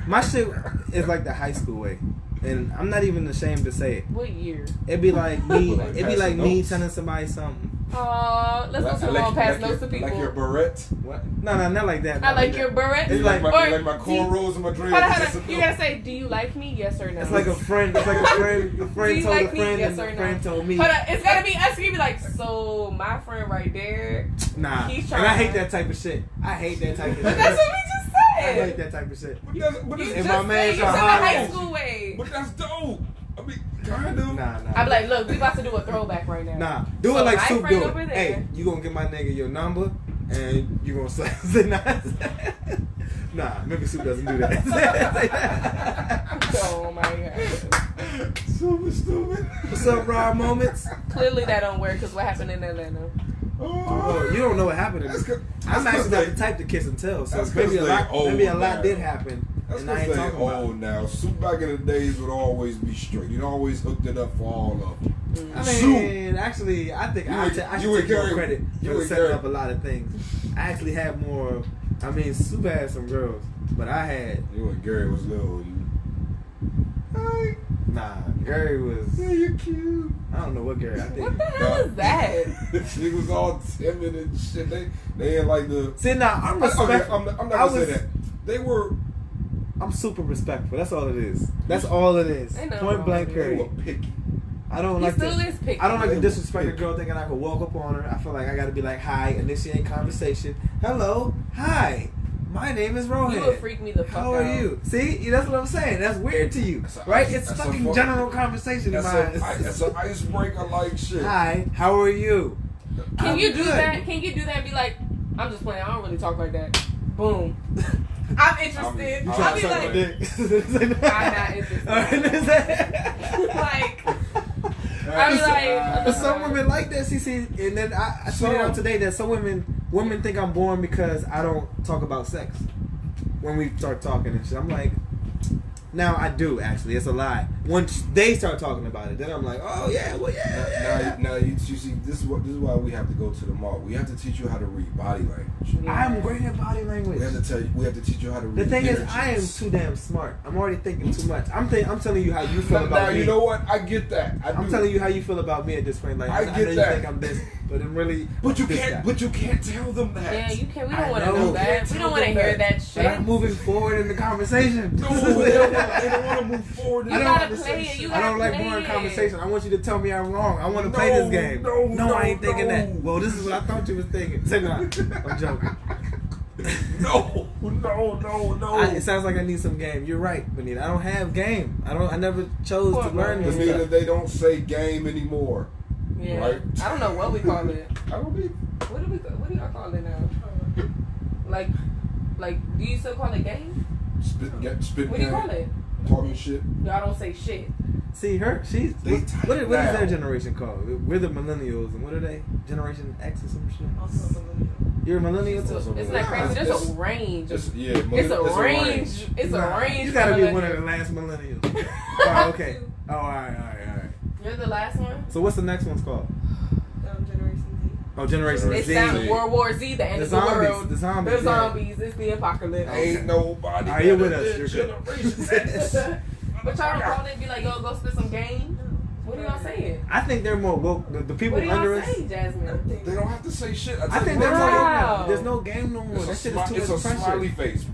my shit is like the high school way, and I'm not even ashamed to say it. What year? It'd be like me. Like It'd be like passing me notes. telling somebody something. Let's go to long pass notes to people. Like your beret. What? No, not like that. I not like that. your beret. It's like- like my cornrows and my dreads. Hold on. You gotta say, do you like me? Yes or no? It's like a friend. It's like a friend. A Do friend you told like a me? friend, Yes and or a no? friend told me. Hold on. It's gotta be us. You be like, so my friend right there. Nah, He's and I hate trying- that type of shit. I hate that type of shit. But that's what we just I hate said. that type of shit. But You that's, If just my man's said you said the hard high ass. school way. but that's dope. I mean, kind of. Nah. I be like, look, we about to do a throwback right now. Nah, do So it like my Soup friend do over it. there- Hey, you gonna give my nigga your number, and you gonna say nah, maybe Soup doesn't do that. Oh my god. Super stupid. What's up, raw moments? Clearly that don't work because what happened in Atlanta? Oh, you don't know what happened. That's 'cause- I'm that's 'cause actually not they- the type to kiss and tell, so that's maybe 'cause a lot, they old maybe a lot now. did happen, That's and I because ain't they talking about old it. now. Soup back in the days would always be straight. He'd always hooked it up for all of them. I Soup. mean, actually, I think You I would- should you would take more carry- credit you for would setting carry- up a lot of things. I actually had more. I mean, Soup had some girls, but I had You and Gary was little. Hi. nah. Gary was. Yeah, you're cute. I don't know what Gary. I think. What the hell is that? She was all timid and shit. They ain't like the. See, now I'm Okay, respectful. I'm not I gonna say was- that. They were. I'm super respectful. That's all it is. That's all it is. Ain't nothing Point wrong blank with They period. were picky. I don't He like still to. is picky. I don't like to They disrespect a picky. girl thinking I can walk up on her. I feel like I got to be like, hi, initiate conversation. Hello, hi, my name is Rohan. You would freak me the fuck How out. are you? See, that's what I'm saying. That's weird to you, That's a- right? It's that's a fucking fuck- general conversation in That's my eyes. that's an icebreaker like shit. Hi, how are you? Can I'm you do good. that? Can you do that and be like, I'm just playing. I don't really talk like that. Boom. I'm interested. You I'll trying be to suck my like, dick? I'm not interested. like, I'll be like, But some women like that, see, and then I tweeted out today that some women think I'm boring because I don't talk about sex when we start talking and shit. I'm like, now I do actually. It's a lie. Once they start talking about it, then I'm like, oh yeah, well yeah. Now you see, this is why we have to go to the mall. We have to teach you how to read body language. I'm great at body language. We have to teach you how to read. The thing is, energies. I am too damn smart. I'm already thinking too much. I'm telling you how you feel Now, about me. you know what? I get that. I'm do. telling you how you feel about me at this point. Like I know get you that. think I'm this, but I'm really. But you this can't. guy. But you can't tell them that. Yeah, you can. We I don't want to know. know that. We don't want to hear that shit. But I'm moving forward in the conversation. No, they don't want to move forward. You in the gotta conversation. play it. You I don't like play boring it. conversation. I want you to tell me I'm wrong. I want to play No, this game. no, I ain't thinking no. that. Well, this is what I thought you was thinking. Say no. I'm joking. No. It sounds like I need some game. You're right, Benita. I don't have game. I never chose to learn this Benita, stuff. they don't say game anymore. Yeah. Right. I don't know what we call it. I don't be. What do y'all call it now? Like, do you still call it game? Spit What do you call it? Talking shit. Y'all don't say shit. See her? She's They what type is now. their generation called? We're the millennials, and what are they? Generation X or some shit. You're a millennial too. Isn't that crazy? There's a range. It's, yeah, It's a range. It's a Nah, range. You gotta for be one of the millennials. last millennials. Oh, okay. Oh, all right. You're the last one. So what's the next one's called? Generation Z. Oh, Generation It's Z. not World War Z, the end The of the world. The zombies. The yeah. zombies. It's the apocalypse. Ain't nobody. Are you with better us? than You're good. Generation But y'all don't call it, be like, yo, go spit some game? What do y'all say? I think they're more woke. The people What do under y'all us. say, Jasmine? They don't have to say shit. I think they're Wow. more woke now. There's no game no more. That It's shit a, is too it's a much smiley pressure. face.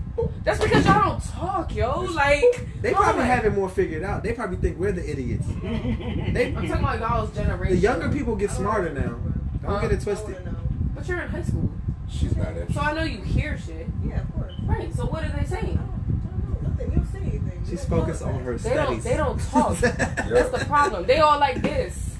That's because y'all don't talk, yo. Like, They come probably on. have it more figured out. They probably think we're the idiots. I'm talking about y'all's generation. The younger people get smarter now. Don't get it twisted. But you're in high school. She's not interested. So I know you hear shit. Yeah, of course. Right, so what are they saying? I don't know. Nothing. We don't say anything. She's focused on her They studies. don't talk. That's the problem. They all like this.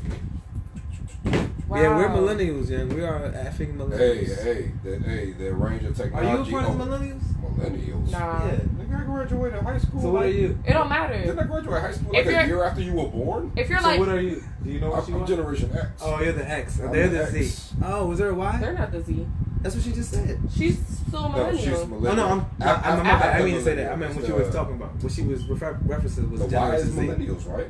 Wow. Yeah, we're millennials, young. We are effing millennials. The range of Are technology. you a part of millennials? Millennials. Nah. Yeah. Nigga, I graduated high school. So what are you? It don't matter. Didn't I graduate high school If like a you're- year after you were born? If you're So like, what are you? Do you know what you I'm are? Generation X. Oh, you're the X. I'm They're the the Z. X. Oh, was there a Y? they're not the Z. That's what she just said. She's still a No, millennial. she's Oh millennial. no, I'm After I mean to say that. I millennials, meant what you was talking about. What she was referencing was The Y is Generation Z. millennials, right?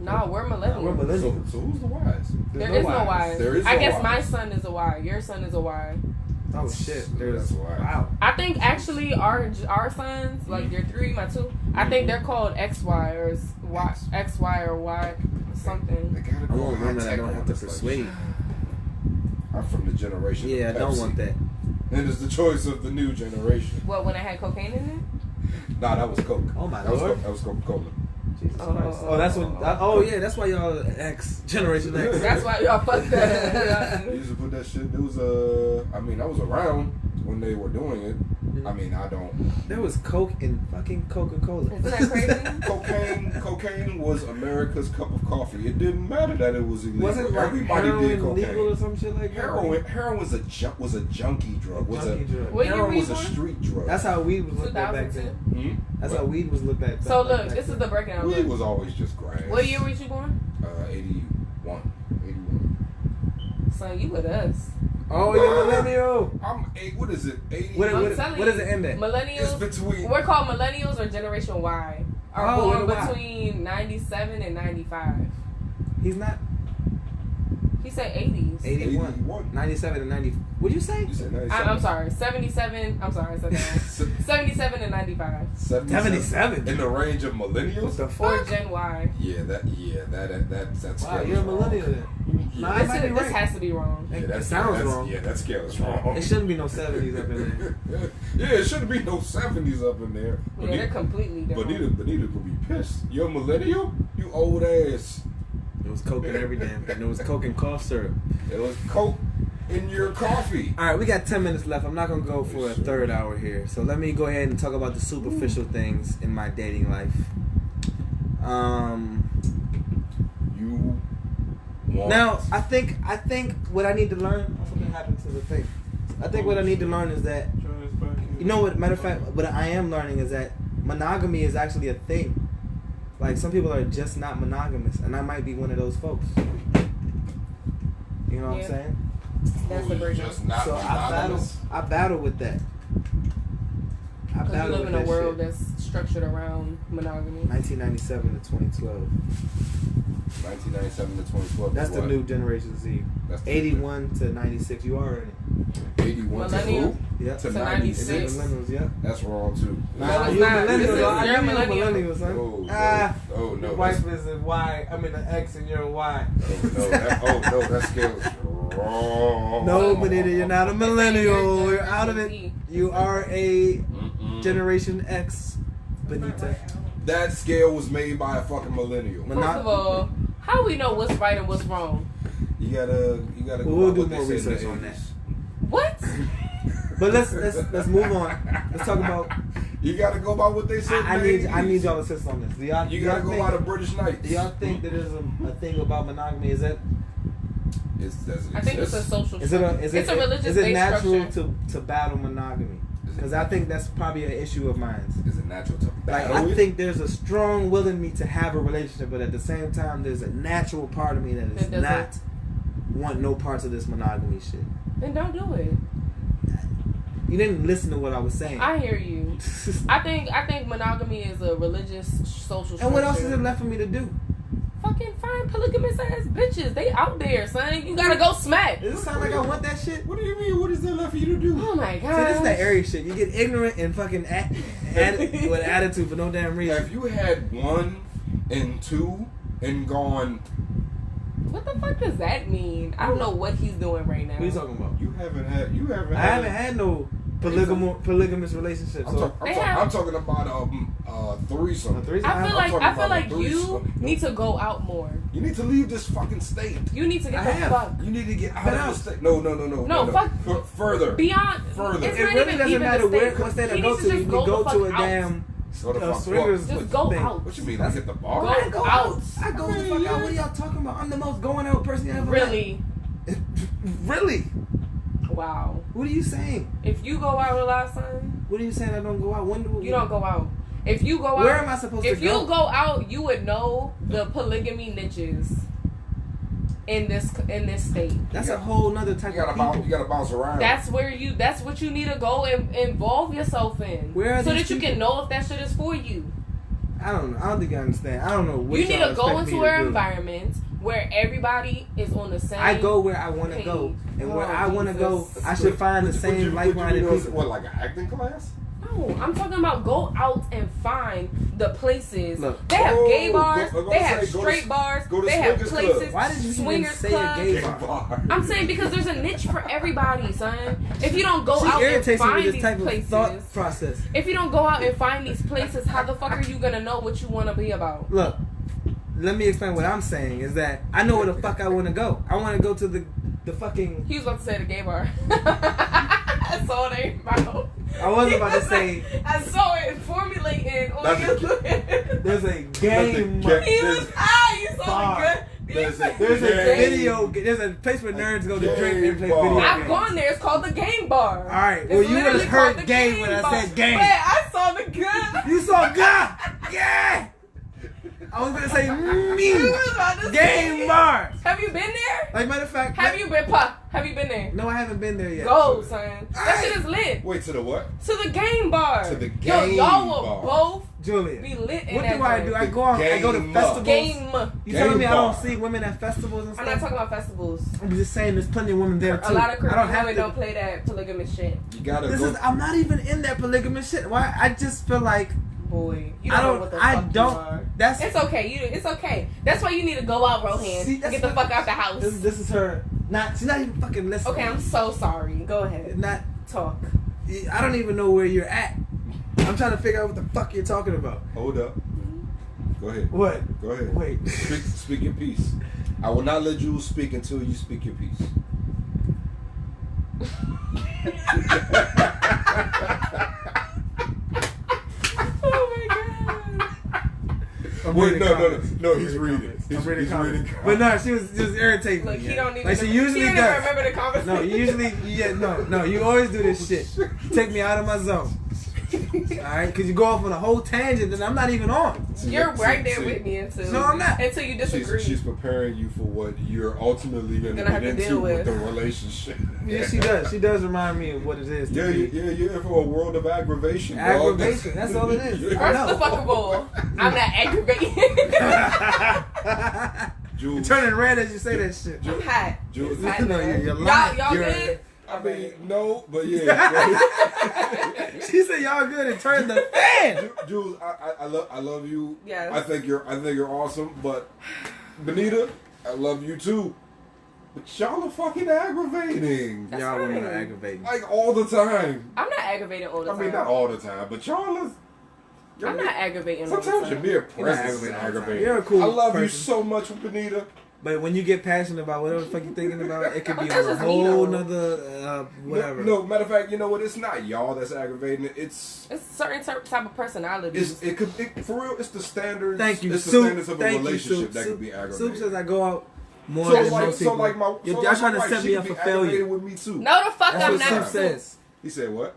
No, we're millennials. We're millennials. So who's the Y's? There is no Y. There is I no guess Y. my son is a Y. Your son is a Y. Oh shit. There's That's why. wow. I think actually our sons, like your 3, my 2, I think they're called XY or Y, XY or Y something. They gotta I go want one that I high-tech don't on have to this, like, persuade. I'm from the generation Yeah, I of don't Pepsi. want that. And it's the choice of the new generation. What, when it had cocaine in Nah, that was Coke. Oh my That was lord. That was Coca-Cola. Jesus Oh. Christ. Oh, that's what. Oh yeah, that's why y'all X Generation it? X. That's why y'all fucked that. They used to put that shit. There was I mean, I was around when they were doing it. I mean, I don't. There was Coke in fucking Coca-Cola. Isn't that crazy? Cocaine was America's cup of coffee. It didn't matter that it was illegal. Wasn't like Everybody heroin did cocaine. legal or some shit like that? Heroin was a junkie drug. Junkie drug. What year Heroin were you was a born? street drug. That's how weed was looked at back 2002. then. That's What? how weed was looked at. So back look, this then. is the breakdown. Weed Look. was always just grass. What year were you born? 81. Son, you with us. Oh, you're millennial. I'm 8. What is it? 80. What I'm does telling it end at? It's Millennials. between. We're called millennials or Generation Y. Are Oh, born we're the Y. between 97 and 95. He's not He said 80s. 81, 81. 97 and 90. What'd you say? You said 97. I'm sorry, 77. I'm sorry, I said that. 77 and 95. 77. In the range of millennials? What the For fuck? Gen Y. That's Wow, you're a millennial then. Nah, I might be This right. has to be wrong. It sounds wrong. Yeah, that scale is wrong. It shouldn't be no 70s up in there. Yeah, it shouldn't be no 70s up in there. Yeah, they're completely different. Bonita could be pissed. You're a millennial? You old ass. It was Coke in every damn thing. It was Coke and cough syrup. It was Coke in your coffee. All right, we got 10 minutes left. I'm not going to go for a third hour here. So let me go ahead and talk about the superficial things in my dating life. You want. Now, I think what I need to learn, something happened to the thing. I think what I need to learn is that, you know what, matter of fact, what I am learning is that monogamy is actually a thing. Like, some people are just not monogamous, and I might be one of those folks. You know what I'm Yeah. saying? That's the breakdown. Just not So monogamous. I battle with that. I Because we battle live with in a that world shit. that's structured around monogamy. 1997 to 2012. 1997 to 2012. That's the what? new Generation Z. That's the 81 to 96. You already. 81 to Millennial. who? Yeah. To To 96. 96. Millennials, yeah. That's wrong too. No, it's you not. millennial, This is- though. I you're a knew you were millennial. millennial, son. Oh, no. Ah, Oh, no. your wife is a Y. I mean, an X, and you're a Y. That scale is wrong. No, Bonita, you're not a millennial. You're You're out of it. Generation You are a Mm-mm. Generation X, Bonita. That scale was made by a fucking millennial. First of all, how we know what's right and what's wrong? You gotta Well, go we'll by do what they more said in the research on 80s. that. What? But let's move on. Let's talk about. You gotta go by what they said. I in the need 80s. y'all to assist on this. Do y'all, You do gotta y'all go think, by the British Knights. Do y'all think that there's a thing about monogamy? Is that Does it I think it's a exist? social is it structure. a is It's it a religious is it based natural structure. to battle monogamy? Because I think that's probably an issue of mine. Is it natural to Like battle I it? think there's a strong will in me to have a relationship, but at the same time, there's a natural part of me that is That doesn't- not want no parts of this monogamy shit. Then don't do it. You didn't listen to what I was saying. I hear you. I think monogamy is a religious social structure. And what else is there left for me to do? Fucking find polygamous ass bitches. They out there, son. You gotta go smack. Does it sound like I want that shit? What do you mean? What is there left for you to do? Oh my god. See, this is that Aries shit. You get ignorant and fucking with attitude for no damn reason. Have you had 1 and 2 and gone? What the fuck does that mean? I don't know what he's doing right now. What are you talking about? You haven't had. I haven't had no polygamous relationships. I'm talking about threesome. A threesome? I feel talking like about a you threesome. need to go out more. You need to leave this fucking state. You need to get the have. fuck. You need to get out of the state. No, fuck. Further. Beyond. Further. It's It not really even doesn't matter what state I He go needs to. You just can go the to fuck a out. damn Go the fuck swingers Just go thing. out. What you mean? Like at the bar? Go I go out. out. I go the fuck out. What are y'all talking about? I'm the most going out person you ever Really? met. Really? Wow. What are you saying? If you go out a lot, son, What are you saying? I don't go out. When do you don't go out. If you go out, Where am I supposed to if go? you go out, you would know the polygamy niches in this state. That's a whole nother type You of people. you gotta bounce around. That's what you need to go and involve yourself in. Where are so these that you can people? know if that shit is for you. I don't know. I don't think I understand. I don't know what You need y'all to go expect me into to an do. environment where everybody is on the same. I go where I want to go, and where I want to go, I should find the same like-minded people. What, like an acting class? No, I'm talking about go out and find the places. Look. They have gay Go- bars. go- They have go to- straight bars. go to They have swingers places. club. Why did you even swingers say club. a gay bar? Bar. I'm saying because there's a niche for everybody, son. If you don't go She out and irritates me find with this these type of places, thought process. if you don't go out and find these places, how the fuck are you gonna know what you want to be about? Look, let me explain what I'm saying. Is that I know where the fuck I want to go. I want to go to the fucking. He was about to say the gay bar. I saw it in my mouth. I was about to say I saw it formulating on That's your lip. there's a game. That's a He was you saw Bar. the good. There's a There's a game. video. There's a place where nerds go to drink and play Game video bar. I've games. gone there. It's called the game bar. All right. It's Well, you would literally have heard called the game when I bar. said game. Wait, I saw the good. You saw God. Yeah. I was gonna say me. was about to Game say. bar. Have you been there? Like matter of fact. Have you been Have you been there? No, I haven't been there yet. Go, son. That shit is lit. Wait, to the what? To the game bar. To the Yo, game y'all will bar. both Julia. be lit in What that do I joint. do? I go out. I go to Game festivals. Game. You telling me I Game don't bar. see women at festivals and I'm stuff? not talking about festivals. I'm just saying there's plenty of women there too. A lot of I Caribbean don't have women to. don't play that polygamous shit. You gotta This go. is. I'm not even in that polygamous shit. Why? I just feel like Boy, you I don't know don't. what the I fuck you don't. are. That's. It's okay. It's okay. That's why you need to go out, Rohan. See, that's Get the what- fuck out the house. This is her. Not. She's not even fucking listening. Okay, I'm so sorry. Go ahead. Not. Talk. I don't even know where you're at. I'm trying to figure out what the fuck you're talking about. Hold up. Go ahead. What? Go ahead. Wait. Speak your piece. I will not let you speak until you speak your piece. Oh my god. I'm Wait, reading no. comments. He's reading. I'm reading He's comments. reading. But no, she was just irritating Look, me. he don't even. Like she usually he don't does. even remember the conversation. No, you always do this shit. You take me out of my zone. Alright, because you go off on a whole tangent that I'm not even on. You're right there with me until. No, I'm not. Until you disagree. She's preparing you for what you're ultimately going to Gonna get have to into deal with with. the relationship. Yeah, she does. She does remind me of what it is to Yeah, be. you're in for a world of aggravation. dog. Aggravation, that's all it is. Yeah. I First know. the fuck of all, I'm not aggravating. You're Jules, turning red as you say that shit. I'm hot. Jules, It's hot No, there. you're Y'all lying. good? I mean, no, but yeah. She said y'all good and turned the fan. Jules, I love you. Yes. I think you're awesome, but Benita, I love you too. But y'all are fucking aggravating. That's Y'all women are fine. aggravating. Like all the time. I'm not aggravating all the I time. mean, not all the time, but y'all is. I'm not aggravating all the Sometimes time. your mere You're not presence is aggravating all the time. aggravating. You're a cool I love you person. so much, Benita. But when you get passionate about whatever the fuck you're thinking about, it could be That's on a just me, whole though. nother whatever. No, matter of fact, you know what? It's not y'all that's aggravating it. It's It's a certain type of personality. it could for real. It's the standards. Thank you, It's the Soup. standards of a Thank you, relationship Soup. that Soup. could be aggravating. Soup says I go out more So than like, most so people. like my, so Y'all like trying my to set wife, me she up could for be aggravated failure. with me too. No, the fuck That's I'm what not. Soup says. He said what?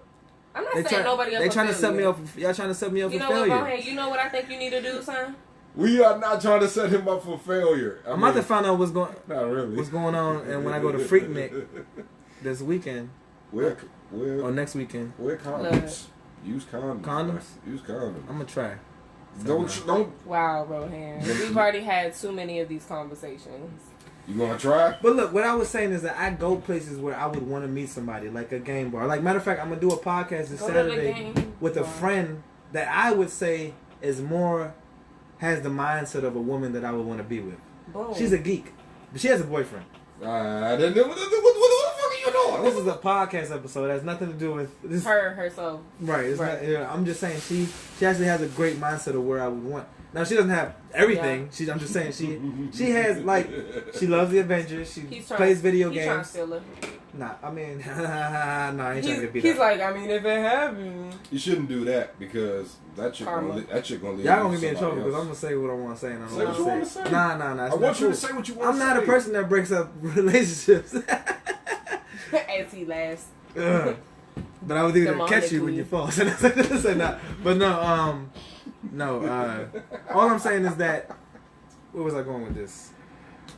I'm not saying nobody else. They trying to will set me fail up. Y'all trying to set me up You for know what, failure. Rohan? You know what I think you need to do, son? We are not trying to set him up for failure. I'm about to find out what's going Not really. on, and when I go to Freaknik this weekend Wear or next weekend, condoms. Use condoms. Condoms? man. Use condoms. I'm gonna try. Don't. Wow, Rohan. We've already had too many of these conversations. You gonna try? But look, what I was saying is that I go places where I would want to meet somebody, like a game bar. Like matter of fact, I'm gonna do a podcast this Go to the Saturday game with a bar. friend that I would say is more has the mindset of a woman that I would want to be with. Boom. She's a geek, but she has a boyfriend. What the fuck are you This is a podcast episode. It has nothing to do with this. herself. Right. It's Right. Not, yeah, I'm just saying she actually has a great mindset of where I would want. Now she doesn't have everything. I'm just saying she has like she loves the Avengers. She plays video He's trying to games. steal her. Nah, I mean, nah, I ain't trying to get beat He's up. like, I mean, if it happened. You shouldn't do that because that chick gonna lead Y'all you gonna to get me in trouble somebody because I'm else. gonna say what I want to say and I don't Say what you want wanna to say. say. Nah. I it's want not you to cool. say what you want I'm to not say. a person that breaks up relationships. As he laughs. Ugh. But I was either catch you when you fall. So nah. But no. All I'm saying is that. Where was I going with this?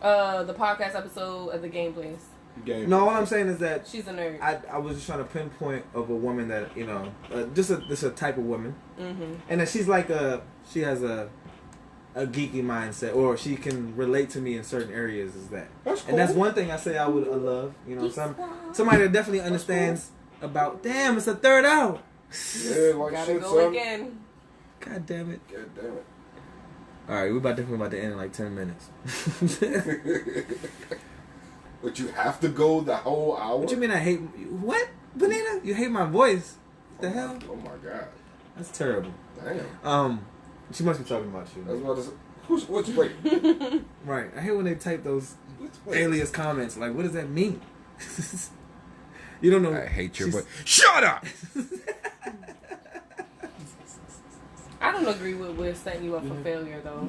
The podcast episode of the gameplays. No, all I'm saying is that She's a nerd. I was just trying to pinpoint of a woman that just a type of woman, and that she's like she has a geeky mindset, or she can relate to me in certain areas. Is that? That's cool. And that's one thing I say I would love. Somebody that definitely understands about. Damn, it's the third hour. Yeah, like Gotta shit, go son. again. God damn it. God damn it. All right, we're about to end in like 10 minutes. But you have to go the whole hour? What you mean I hate... What? Banana? You hate my voice? What the hell? Oh my god. That's terrible. Damn. She must be talking about you. That's what it's... What's wait? Right. I hate when they type those alias comments. Like, what does that mean? You don't know. I hate your voice. Shut up! I don't agree with setting you up for failure, though.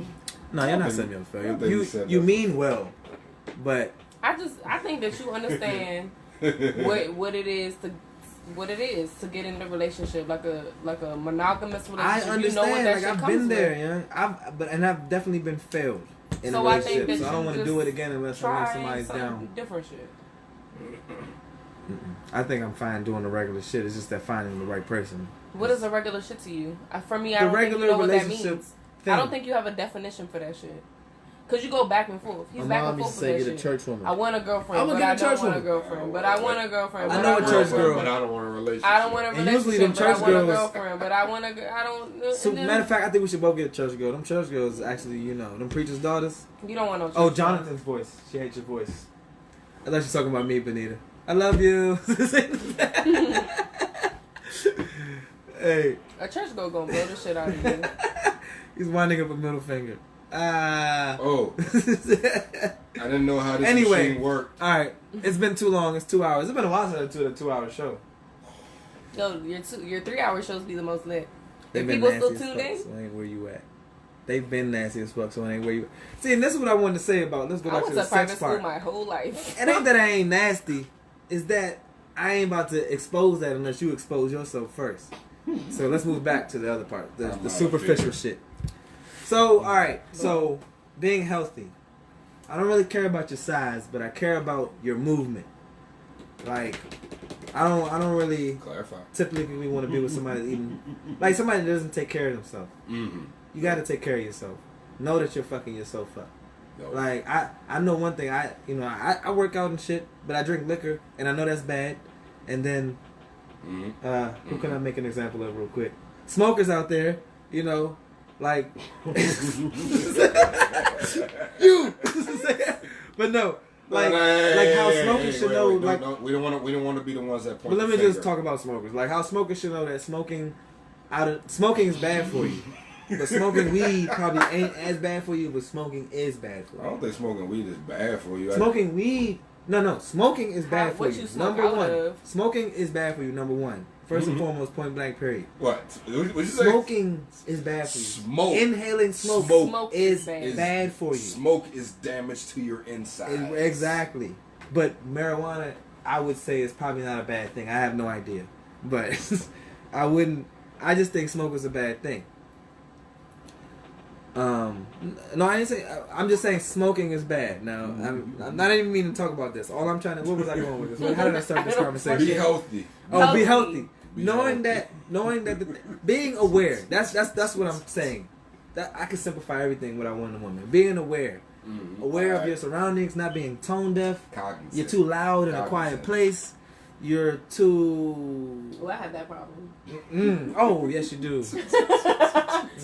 No, you're not setting me up for I think failure. you said You that. mean well, but... I think that you understand what it is to get in a relationship, like a monogamous relationship. I understand. You know what that Like, shit I've comes been there, with. young. I've definitely been failed in So a I think relationship. that So I don't you want to do just it again unless Try somebody's something down. different shit. I think I'm fine doing the regular shit. It's just that finding the right person. What is a regular shit to you? For me, I The don't think regular you know what that relationship means. thing. I don't think you have a definition for that shit. Cause you go back and forth. He's My back mom and used forth to with say that get a shit. church woman. I want a girlfriend, I would but get a I church don't want a woman. girlfriend. But I want a girlfriend. I but know a want church girlfriend. girl. But I don't want a relationship. I don't want a And relationship, usually them but I church want a girls- girlfriend. But I want a. I don't. So, and then- matter of fact, I think we should both get a church girl. Them church girls actually, them preachers' daughters. You don't want no. Oh, church Jonathan's voice. She hates your voice. I thought she was talking about me, Benita. I love you. Hey, girl. A church girl gonna blow the shit out of you. he's winding up a middle finger. Oh, I didn't know how this Anyway. machine worked. All right, it's been too long. It's 2 hours. It's been a while since I did a 2-hour show. Yo, your 3 hour shows be the most lit. They've If been people nasty still as tuned fuck, in, so ain't where you at. They've been nasty as fuck, so it ain't where you. See, and this is what I wanted to say about. Let's go I back to went the to private sex school part. my whole life. It ain't that I ain't nasty. It's that I ain't about to expose that unless you expose yourself first. So let's move back to the other part, the superficial shit. So, all right. So, being healthy. I don't really care about your size, but I care about your movement. Like, I don't really Clarify. typically want to be with somebody that's even like somebody that doesn't take care of themselves. Mm-hmm. You got to take care of yourself. Know that you're fucking yourself up. No. Like I know one thing. I work out and shit, but I drink liquor, and I know that's bad. And then, who can I make an example of real quick? Smokers out there, like you. But no, like how smokers should know. Like, we don't want to be the ones that point. but let the me just finger. talk about smokers. Like how smokers should know that smoking is bad for you. But smoking weed probably ain't as bad for you, but smoking is bad for I you. don't think smoking weed is bad for you. Smoking weed, no, smoking is bad for What you. you smoke Number out one, of. smoking is bad for you. Number one, first and foremost, point blank, period. What? What you say? Smoking is bad for you. Smoke. Inhaling smoke Smoke is is bad for you. Smoke is damage to your inside. Exactly. But marijuana, I would say, is probably not a bad thing. I have no idea, but I just think smoke is a bad thing. No, I didn't say. I'm just saying smoking is bad. Now, I'm not even meaning to talk about this. All I'm trying to. What was I going with this? How did I start this conversation? Be healthy. Oh, be Healthy. healthy. Knowing that, being aware. That's what I'm saying. That I can simplify everything what I want in a woman. Being aware, aware of your surroundings, not being tone deaf. Cognizant. You're too loud in a quiet Cognizant. place. you're too. Well, I have that problem. Oh, yes, you do.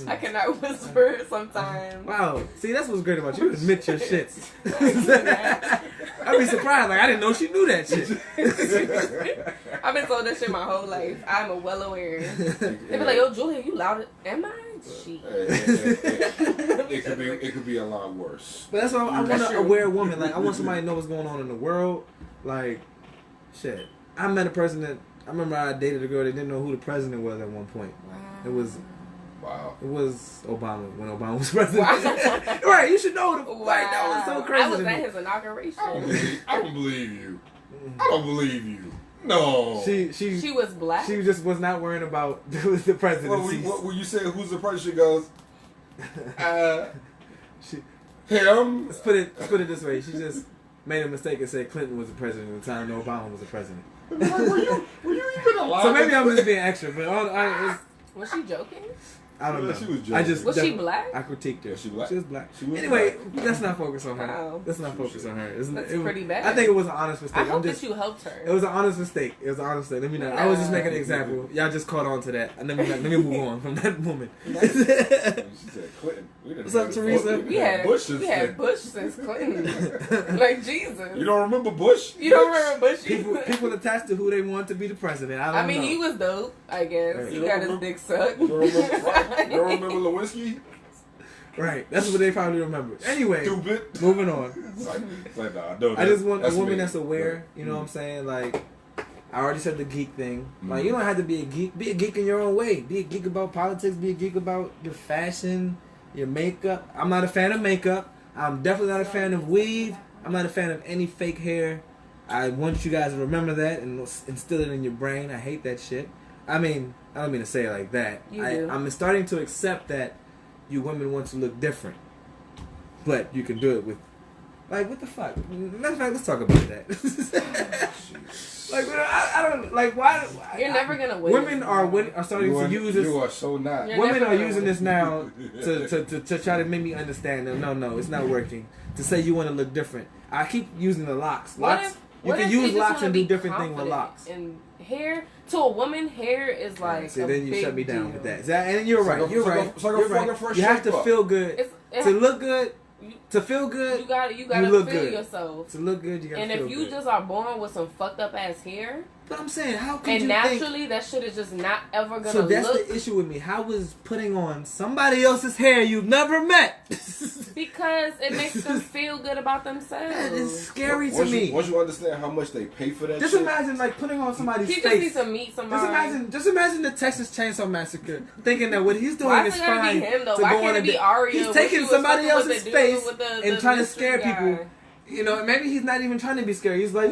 I cannot whisper sometimes. Wow. See, that's what's great about you. You admit your shit. I'd be surprised. Like, I didn't know she knew that shit. I've been told that shit my whole life. I'm well aware. They be like, yo, Julia, you loud. Am I? Shit. It could be a lot worse. But that's why I want an aware woman. Like, I want somebody to know what's going on in the world. Like, shit. I met a person that, I remember I dated a girl that didn't know who the president was at one point. Wow. It was Obama, when Obama was president. Wow. Right, you should know. Wow. Like, that was so crazy. I was to me. at his inauguration. I don't believe you. I don't believe you. No. She was black? She just was not worrying about the presidency. What when you say who's the president, she goes, him. Let's put it this way. She just made a mistake and said Clinton was the president at the time Obama was the president. Like, were you even alive? So maybe I'm just being extra, but Was she joking? I don't know. She was joking. I just Was she black? I critiqued her. Was she black? She was black. She was anyway, black. let's not focus on her. Wow. Let's not focus on her. That's it was, pretty bad. I think it was an honest mistake. I hope that you helped It her. was an honest mistake. It was an honest mistake. Let me know. I was just making an example. Y'all just caught on to that. And let me move on from that moment. She said Clinton. What's up, Teresa? We had Bush since Clinton. Like, Jesus. You don't remember Bush? You don't remember Bush? People attached to who they want to be the president. I mean, he was dope, I guess. Right. He got his dick sucked. You don't remember Lewinsky? Right. That's what they probably remember. Anyway, Stupid. Moving on. It's like, nah, no, I just want a woman me. that's aware. You know what I'm saying? Like, I already said the geek thing. Like, you don't have to be a geek. Be a geek in your own way. Be a geek about politics. Be a geek about your fashion, your makeup. I'm not a fan of makeup. I'm definitely not a fan of weave. I'm not a fan of any fake hair. I want you guys to remember that and instill it in your brain. I hate that shit. I mean, I don't mean to say it like that. I'm starting to accept that you women want to look different, but you can do it with, like, what the fuck? Matter of fact, let's talk about that. Like, I don't like why. You're never gonna win. Women are starting to use this. You are so not. Women are using this now to try to make me understand them. No, it's not working. To say you want to look different. I keep using the locks. You can use locks and do different things with locks. And hair, to a woman, hair is like. See, then you shut me down deal. with that. And you're right. You're right. You have to feel good. To look good. To feel good, you gotta look feel good. yourself. To look good, you gotta and feel good. And if you just are born with some fucked up ass hair, but I'm saying, how can and you naturally think, that shit is just not ever gonna. So that's look, the issue with me. How is putting on somebody else's hair you've never met? Because it makes them feel good about themselves. That is scary to me. Once you understand how much they pay for that, just imagine like putting on somebody's face. He just needs to meet somebody. Just imagine the Texas Chainsaw Massacre, thinking that what he's doing is fine. Be him, though? To Why go can't on it be Aria? He's taking somebody else's face and and trying to scare people. You know, maybe he's not even trying to be scary. He's like,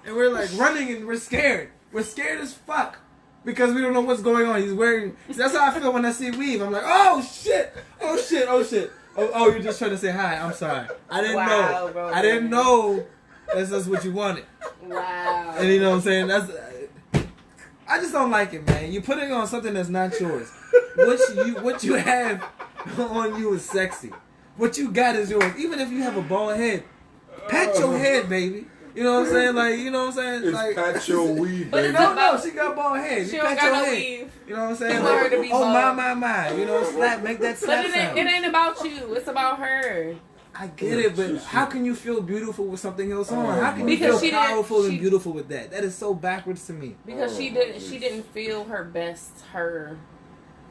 and we're like running and we're scared. We're scared as fuck because we don't know what's going on. He's wearing. That's how I feel when I see weave. I'm like, oh shit. Oh, you're just trying to say hi. I'm sorry. I didn't know. Bro. I didn't know that's what you wanted. Wow. And you know what I'm saying? I just don't like it, man. You're putting on something that's not yours. What you have on you is sexy. What you got is yours. Even if you have a bald head, pat your head, baby. You know what I'm saying? Like, you know what I'm saying? It's like, pat your weave, but baby. No, she got bald head. She You don't pat got your no head. weave. You know what I'm saying? You want her to be bald. My. You know, slap, make that slap sound. It ain't about you. It's about her. I get it, but how can you feel beautiful with something else on? How can you Because feel powerful and beautiful with that? That is so backwards to me. Because she didn't feel her best her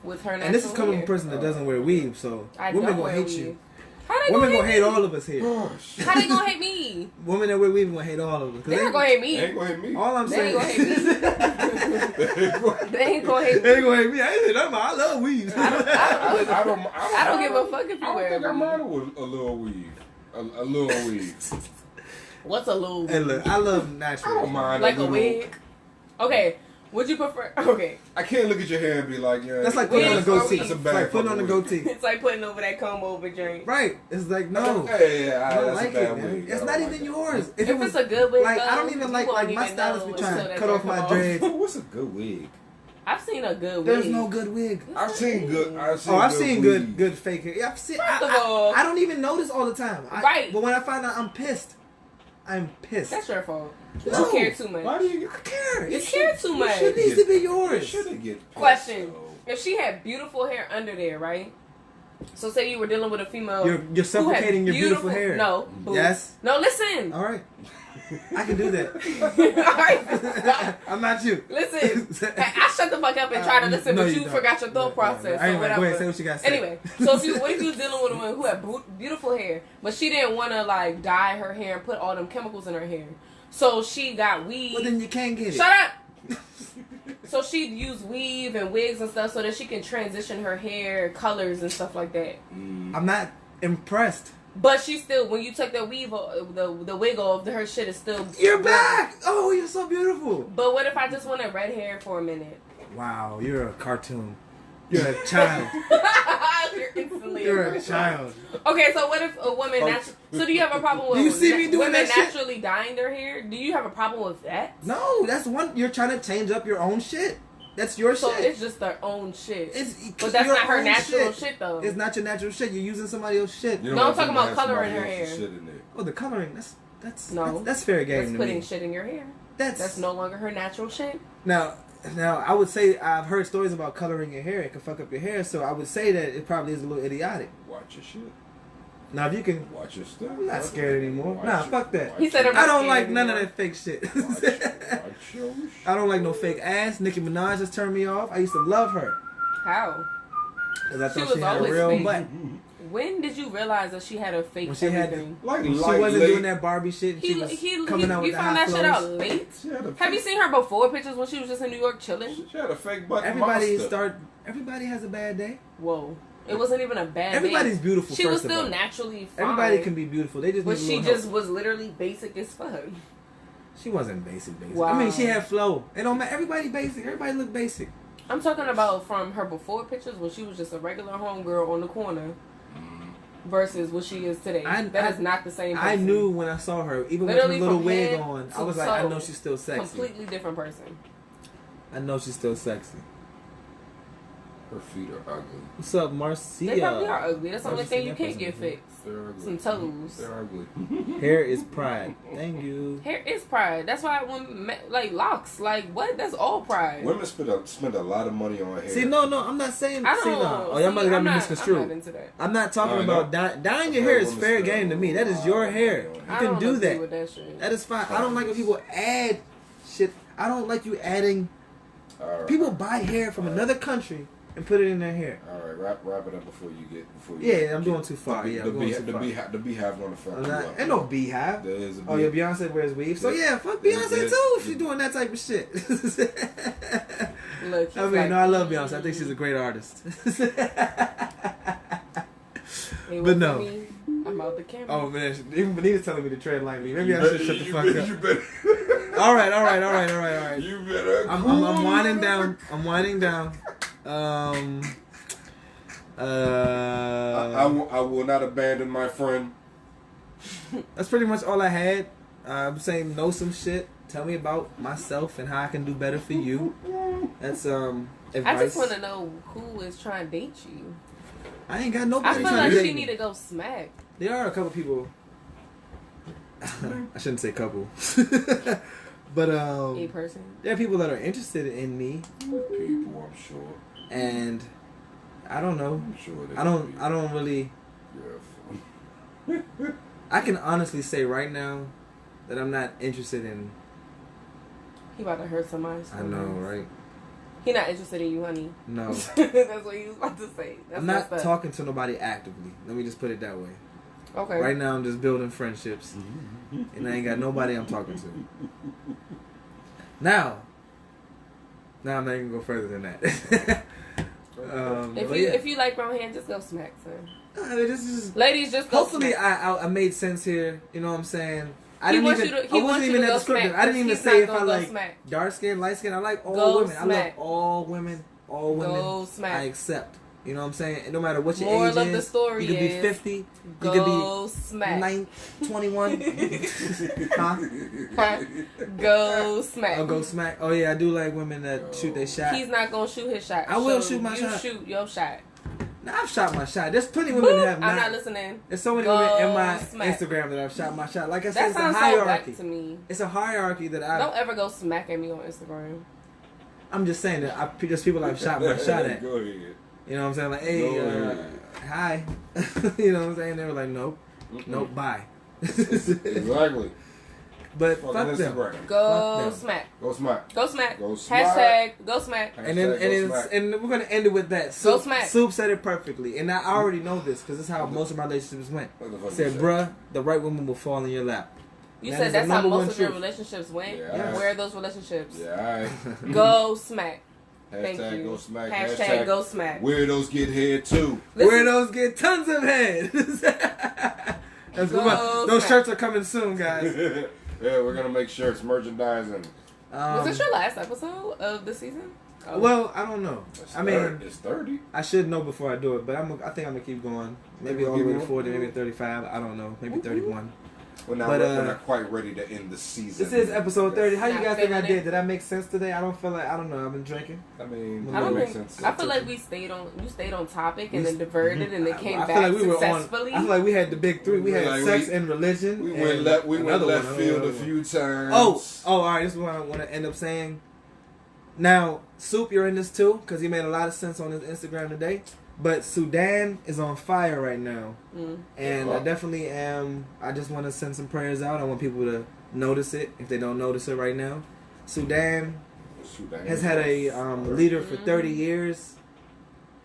with her natural And this is coming from hair. a person that doesn't wear weave, so women gonna hate you. Women gonna hate all of us here. How they gonna hate me? Women that wear weave gonna hate all of us. They ain't gonna hate me. They ain't gonna hate me. All I'm They saying. ain't gonna hate me. They ain't gonna hate me. They ain't gonna hate me. I ain't say nothing. I love weave. I don't give a fuck if you wear I it. think I model with a little weave. A little weave. What's a little? Hey, look, I love natural. I don't mind like a little, wig. Okay. Would you prefer? Okay. I can't look at your hair and be like, yeah. That's like putting on a goatee. That's a It's bad like putting on a wig. goatee. It's like putting over that comb over drink. Right. It's like no. Yeah, I don't that's like a bad it, man. wig. It's not even yours. If it's a good wig, like though, I don't even you like won't my even stylist know be trying until to that cut off come my off. dreads. What's a good wig? I've seen a good wig. There's no good wig. I've seen good. I've seen weave. good fake hair. Yeah, I've seen. First of all, I don't even notice all the time. Right. But when I find out, I'm pissed. I'm pissed. That's your fault. No. You care too much. Why do you I care. You care too much. It needs to be You yours. shouldn't get pissed, Question: though. if she had beautiful hair under there, right? So say you were dealing with a female. You're who had suffocating your beautiful hair. No. Boo. Yes. No. Listen. All right. I can do that. Alright. I'm not you. Listen. I shut the fuck up and try to listen, no, but you you don't. forgot your thought process. Anyway, or whatever. go ahead, say what you got to say. Anyway, so what if you was dealing with a woman who had beautiful hair, but she didn't want to like dye her hair and put all them chemicals in her hair, so she got weave. Well, then you can't get it. Shut up. So she'd use weave and wigs and stuff so that she can transition her hair colors and stuff like that. I'm not impressed. But she still, when you took the weave, the wig off, her shit is still. You're back. Oh, you're so beautiful. But what if I just wanted red hair for a minute? Wow, you're a cartoon. You're a child. You're instantly You're a person. child. Okay, so what if a woman? So do you have a problem with? Do you see me doing women that shit? naturally dyeing their hair? Do you have a problem with that? No, that's one. You're trying to change up your own shit. That's your So shit. it's just their own shit. But But that's not her natural shit though. It's not your natural shit. You're using somebody else's shit. You don't No, I'm want talking them about to have coloring somebody her else's hair. shit in there. Oh, the coloring. No. That's fair game That's to putting me. shit in your hair. That's That's no longer her natural shit. Now, I would say I've heard stories about coloring your hair. It can fuck up your hair. So I would say that it probably is a little idiotic. Watch your shit. Now, if you can, Watch your stuff. I'm not scared anymore. Nah, fuck that. He said I'm I not don't scared like none of anymore. that fake shit. Watch your shit. I don't like no fake ass. Nicki Minaj just turned me off. I used to love her How? because I She thought was she had a always real fake. butt. When did you realize that she had a fake When she had everything? Like, She like wasn't late. doing that Barbie shit. She was coming out with you the found hot that shit clothes. out late? She had a Have you seen her before pictures when she was just in New York chilling? She had a fake butt Everybody monster. Everybody has a bad day. Whoa. It wasn't even a bad Everybody's day. beautiful. She was first of still all. naturally fine. Everybody can be beautiful. They just But need a she little just help. was literally basic as fuck. She wasn't basic. Wow. I mean, she had flow. It don't matter. Everybody basic. Everybody look basic. I'm talking about from her before pictures when she was just a regular homegirl on the corner versus what she is today. That is not the same person. I knew when I saw her, even Literally with her little from wig head on. I to was like, I toe. know she's still sexy. Completely different person. I know she's still sexy. Her feet are ugly. What's up, Marcia? They probably are ugly. That's the only I've thing seen you that can't person get before. fixed. They're ugly. Some toes. They're ugly. Hair is pride. Thank you. Hair is pride. That's why when like locks, like what? That's all pride. Women spend a lot of money on hair. See, no, I'm not saying. I See, don't. no. Oh, y'all might have got I'm me not misconstrued. into that. I'm not talking I about know. dyeing your hair is fair game to me. That is your hair. You I can don't do agree that. with that shit. That is fine. I don't like when people add shit. I don't like you adding. All right. People buy hair from another country and put it in their hair. All right, wrap it up before you get. Yeah, I'm going too far. Yeah, the I'm going too far. the beehive gonna fuck I'm you not, up. ain't no beehive. There is a Oh yeah, beehive. Beyonce wears weave. So Yeah. yeah, fuck Yeah, Beyonce yeah. too if she's doing that type of shit. Look, I mean, no, I love Beyonce. I think she's a great artist. but no. Me, I'm out the camera. Oh man, even Benita's telling me to tread lightly. Maybe I You should shut the fuck better- up. You better. All right. You better. I'm winding down. I will not abandon my friend. That's pretty much all I had. I'm saying know some shit. Tell me about myself and how I can do better for you. That's advice. I just want to know who is trying to date you. I ain't got I nobody feel trying like to she date need me. to go smack. There are a couple people. I shouldn't say couple. But A person. there are people that are interested in me, People, I'm sure. and I don't know. I'm sure. I don't really. Yeah. I can honestly say right now that I'm not interested in. He about to hurt somebody. I know, right? He not interested in you, honey. No, That's what he was about to say. That's I'm not messed up. talking to nobody actively. Let me just put it that way. Okay. Right now, I'm just building friendships, and I ain't got nobody I'm talking to. Now I'm not even gonna go further than that. If you like brown hair, just go smack, son. This is Ladies, just go hopefully smack. I made sense here. You know what I'm saying? I He didn't wants even. you to- he I wants wasn't you even to that go descriptive. smack, I didn't even he's say not if I gonna go like smack. dark skin, light skin. I like all Go women. I love smack. all women. All women. Go smack. I accept. You know what I'm saying? And no matter what your Moral age of the is, story you could be is 50. You Go could be smack. 21. Huh? Huh? Go smack. I'll go smack. Oh yeah, I do like women that shoot their shot. He's not gonna shoot his shot. I will So shoot my you shot. shoot your shot. Now I've shot my shot. There's plenty of women that have not. I'm not listening. There's so many Go women in my smack. Instagram that I've shot my shot. Like I said, That it's a sounds so hierarchy. whack to me. It's a hierarchy that I. Don't ever go smack at me on Instagram. I'm just saying that there's people I've shot my shot at. Go ahead. You know what I'm saying? Like, Go hey, ahead. hi. You know what I'm saying? They were like, nope, nope, bye. Exactly. But Fucking fuck them. Instagram. Go Fuck them. smack. Go smack. Go smack. Go smack. Hashtag go smack. And then Hashtag go smack. and we're gonna end it with that. Go Soup, smack. Soup said it perfectly, and I already know this because this is how most of my relationships went. What the fuck you Said, say? bruh, the right woman will fall in your lap. You That said is that's the how number most one of your truth. relationships went. Yeah. Where are those relationships? Yeah, alright. Go smack. Thank Hashtag you. go smack. Hashtag go smack. Weirdos get head too. Listen, Weirdos get tons of head. That's Go good. Those smack. shirts are coming soon, guys. Yeah, we're gonna make shirts, merchandising. was this your last episode of the season? Oh. Well, I don't know. I mean, it's 30. I should know before I do it, but I think I'm gonna keep going. Maybe all the way to 40, maybe 35. I don't know. Maybe 31. We're not, But, we're not quite ready to end the season. This is episode 30. How you Not guys think I feeling it. did? Did I make sense today? I don't feel like, I don't know. I've been drinking. I mean, I don't that think. makes sense. I feel like you stayed on topic and then diverted and then came I back feel like we were successfully. I feel like we had the big three. We had Like sex we- and religion. we and went left. We went another left one. field a few times. Oh, all right. This is what I want to end up saying. Now, Soup, you're in this too because he made a lot of sense on his Instagram today. But Sudan is on fire right now, and I definitely am. I just want to send some prayers out. I want people to notice it if they don't notice it right now. Sudan has had a leader for 30 years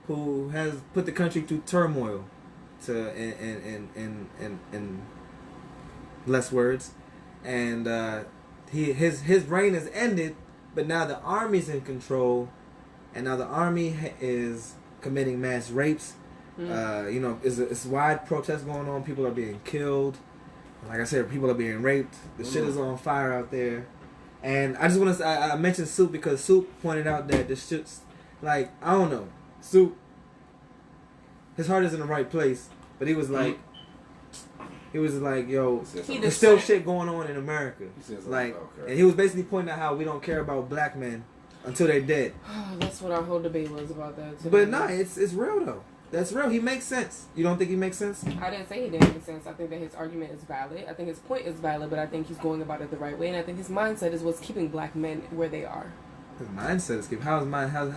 who has put the country through turmoil, in less words, and his reign has ended, but now the army's in control, and now the army is committing mass rapes. You know, it's wide protests going on. People are being killed. Like I said, people are being raped. The shit is on fire out there. And I just want to say, I mentioned Soup because Soup pointed out that the shit's, like, I don't know. Soup, his heart is in the right place. But he was like, yo, there's still shit going on in America. Like, okay. and he was basically pointing out how we don't care about black men until they're dead. That's what our whole debate was about that today. But nah, it's real though. That's real. He makes sense. You don't think he makes sense? I didn't say he didn't make sense. I think that his argument is valid. I think his point is valid, but I think he's going about it the right way, and I think his mindset is what's keeping black men where they are. His mindset is how is mine? How?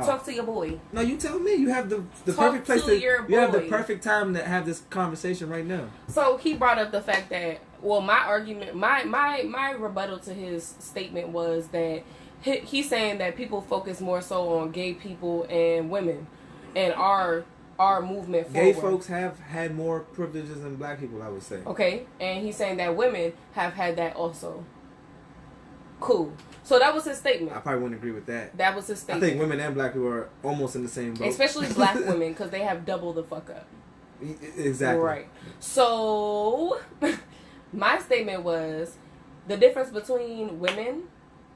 Talk to your boy. No, you tell me. You have the Talk perfect place to your You have the boy. perfect time to have this conversation right now. So he brought up the fact that, well, my argument, my rebuttal to his statement was that he's saying that people focus more so on gay people and women, and our movement forward. Gay folks have had more privileges than black people, I would say. Okay, and he's saying that women have had that also. Cool. So that was his statement. I probably wouldn't agree with that. That was his I statement. think women and black people are almost in the same boat. Especially black women, because they have double the fuck up. Exactly. Right. So, my statement was the difference between women,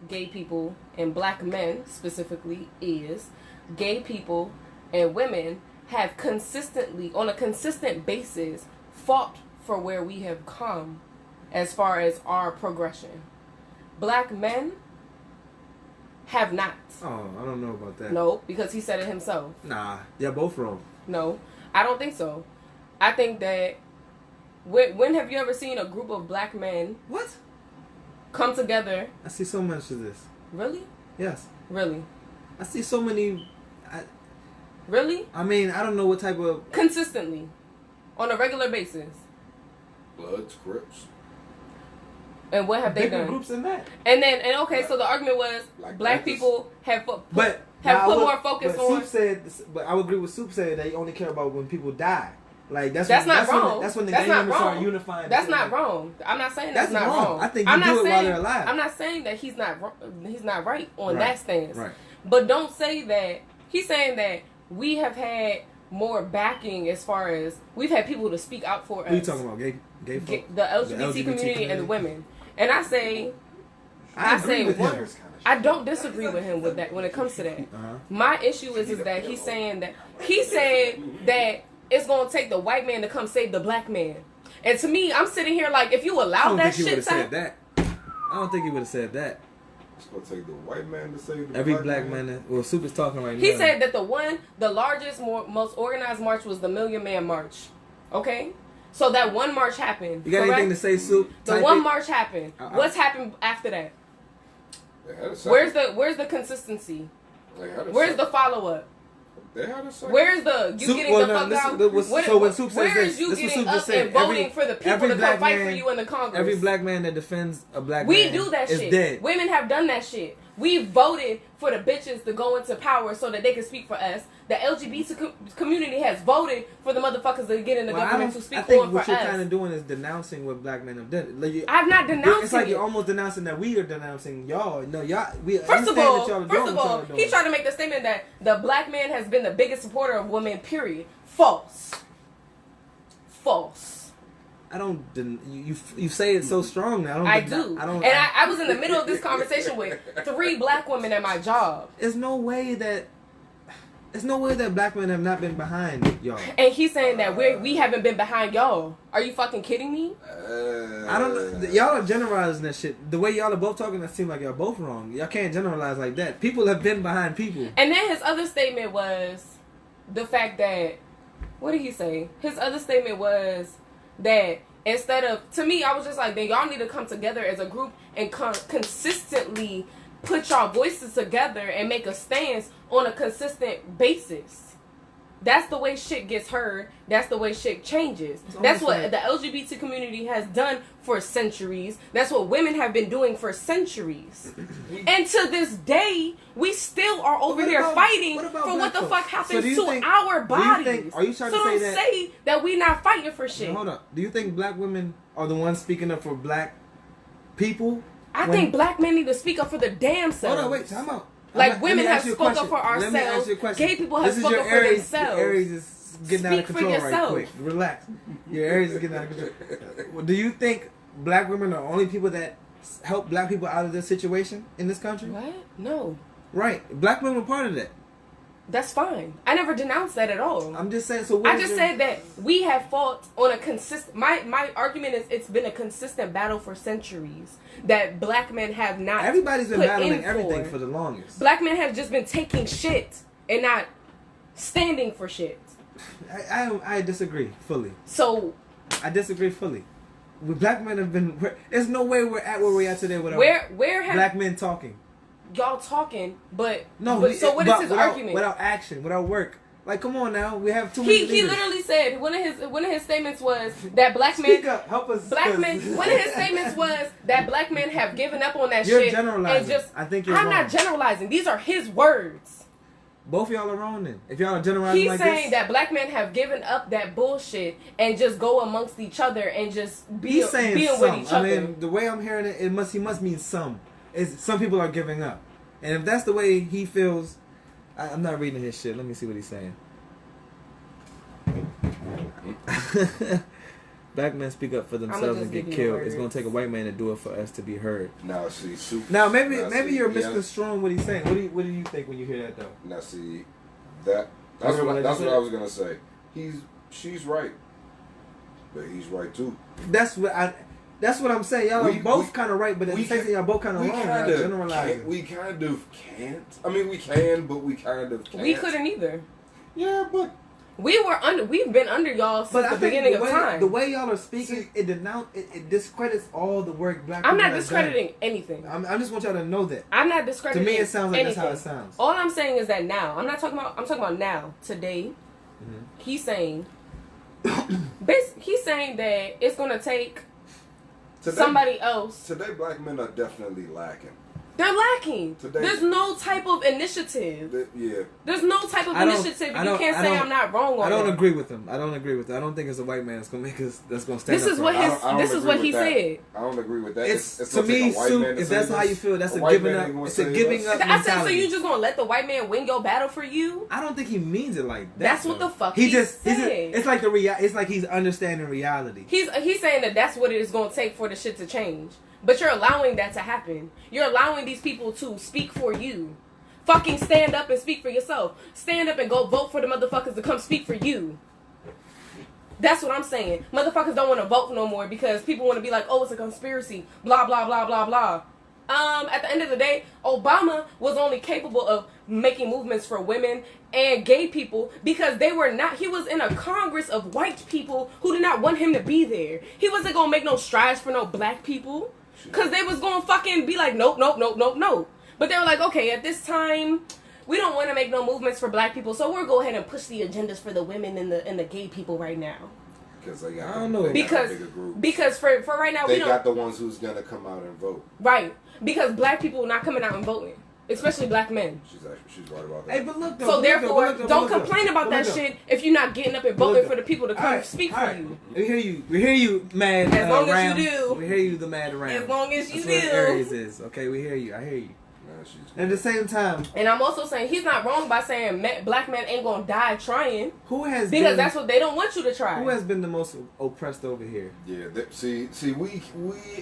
gay people, and black men specifically is gay people and women have consistently, on a consistent basis, fought for where we have come as far as our progression. Black men have not. Oh, I don't know about that. No, because he said it himself. Nah, you're both wrong. No, I don't think so. I think that when have you ever seen a group of black men What? come together? I see so much of this. Really? Yes. Really? I see so many. Really? I mean, I don't know what type of. Consistently. On a regular basis. Bloods, Crips. And what have they bigger done? groups than that. And okay, so the argument was Like black Panthers. people have But put now, more focus but on. Soup said, but I would agree with Soup said that you only care about when people die. Like that's That's when, not wrong. That's when the That's gang not members start wrong. unifying. That's not wrong. I'm not saying that's not wrong. wrong. I think I'm you not do it while saying, they're alive. I'm not saying that he's not right on Right. that stance. Right. But don't say that he's saying that we have had more backing as far as we've had people to speak out for us. Who you talking about? Gay folks? The LGBT community and the women. And I say I agree say with one, him. I don't disagree with him with that when it comes to that. Uh-huh. My issue is that he said that it's gonna take the white man to come save the black man. And to me, I'm sitting here like, if you I allow don't that think he would shit have to said that. I don't think he would have said that. It's gonna take the white man to save the Every black man. Well, Super's talking right now. He said that the largest, most organized march was the Million Man March. Okay? So that one march happened. You got correct? anything to say, Soup? The one march happened. What's happened after that? Where's the consistency? Where's the follow up? They had a second. Where's the you Soup, getting the fuck out? So when Soup says where this, is you this is getting what Soup up just said. and voting for the people to come fight for you in the Congress? Every black man that defends a black We man do that is shit. dead. Women have done that shit. We voted for the bitches to go into power so that they can speak for us. The LGBT community has voted for the motherfuckers to get in the government to speak I think for what us. you're kind of doing is denouncing what black men have done. Like I'm not denouncing. It's like it. you're almost denouncing that we are denouncing y'all. No, y'all. We First of understand all, that y'all are doing what y'all are doing. he tried to make the statement that the black man has been the biggest supporter of women. Period. False. False. I don't. You say it so strong. I do. And I was in the middle of this conversation with 3 black women at my job. There's no way that black men have not been behind y'all. And he's saying that we haven't been behind y'all. Are you fucking kidding me? I don't know. Y'all are generalizing that shit. The way y'all are both talking, that seems like y'all both wrong. Y'all can't generalize like that. People have been behind people. And then his other statement was the fact that, what did he say? His other statement was that instead of, to me, I was just like, then y'all need to come together as a group and consistently put y'all voices together and make a stance on a consistent basis. That's the way shit gets heard. That's the way shit changes. That's what the LGBT community has done for centuries. That's what women have been doing for centuries. And to this day, we still are over here fighting for what the fuck happens to our bodies. Are you trying to don't say that we not fighting for shit. Now, hold up. Do you think black women are the ones speaking up for black people? I think black men need to speak up for their damn selves. Hold on, wait, time out. Like women have spoken up for ourselves. Let me ask you a question. Gay people have spoken up for themselves. Your Aries is getting out of control right quick. Relax. Your Aries is getting out of control. Do you think black women are only people that help black people out of this situation in this country? What? No. Right. Black women are part of that. That's fine. I never denounced that at all. I'm just saying. So I just said that we have fought on a consistent. My argument is it's been a consistent battle for centuries that black men have not. Everybody's been battling everything for the longest. Black men have just been taking shit and not standing for shit. I disagree fully. So I disagree fully. Black men have been. There's no way we're at where we're at today without black men talking. Y'all talking, but no. So what is his argument? Without action, without work. Like, come on now, we have too many. He literally said one of his statements was that black men. Speak up, help us. Black men. One of his statements was that black men have given up on that you're shit. Generalizing. And I think you're I'm wrong. not generalizing. These are his words. Both of y'all are wrong then. If y'all are generalizing He's saying that black men have given up that bullshit and just go amongst each other and just being with each other. I mean, the way I'm hearing it, he must mean some. Some people are giving up. And if that's the way he feels, I'm not reading his shit. Let me see what he's saying. Black men speak up for themselves and get killed. It's gonna take a white man to do it for us to be heard. Now see, maybe you're misconstruing what he's saying. What do you think when you hear that though? Now see, that's what I was gonna say. She's right, but he's right too. That's what I'm saying. Y'all are both kind of right, but at the same time, y'all both kind of wrong. We kind of can't. I mean, we can, but we kind of can't. We couldn't either. Yeah, but we've been under y'all since the beginning of time. The way y'all are speaking, it discredits all the work black people I'm not discrediting anything. I just want y'all to know that. I'm not discrediting. To me, it sounds like anything. that's how it sounds. All I'm saying is that now, I'm talking about now, today. Mm-hmm. He's saying that it's gonna take somebody else. Today, black men are definitely lacking. They're lacking. Today, there's no type of initiative. Yeah. There's no type of initiative. You can't say I'm not wrong on that. I don't agree with him. I don't think it's a white man that's gonna make us. That's gonna stand. This is what he said. I don't agree with that. It's to me, Soup. If that's how you feel, that's a giving up. It's a giving up mentality. I said, so you just gonna let the white man win your battle for you? I don't think he means it like that. That's what the fuck he said. It's like it's like he's understanding reality. He's saying that that's what it is gonna take for the shit to change. But you're allowing that to happen. You're allowing these people to speak for you. Fucking stand up and speak for yourself. Stand up and go vote for the motherfuckers to come speak for you. That's what I'm saying. Motherfuckers don't want to vote no more because people want to be like, oh, it's a conspiracy. Blah, blah, blah, blah, blah. At the end of the day, Obama was only capable of making movements for women and gay people because they were not. He was in a Congress of white people who did not want him to be there. He wasn't gonna make no strides for no black people because they was gonna fucking be like, nope, nope, nope, nope, nope. But they were like, okay, at this time, we don't want to make no movements for black people, so we'll go ahead and push the agendas for the women and the gay people right now. Because they got, I don't know. Because for right now, they we don't. got the ones who's gonna come out and vote. Right. Because black people are not coming out and voting. Especially black men. She's right about that. Hey, but look though. So therefore, don't though. complain about that shit if you're not getting up and voting for the people to come speak for you. We hear you. We hear you, mad. As long as Ram. you do. We hear you, the mad Ram. As long as you That's do. what Aries is. Okay, we hear you. I hear you. At the same time, And I'm also saying he's not wrong by saying black men ain't gonna die trying. Because that's what they don't want you to try. Who has been the most oppressed over here? Yeah, see, we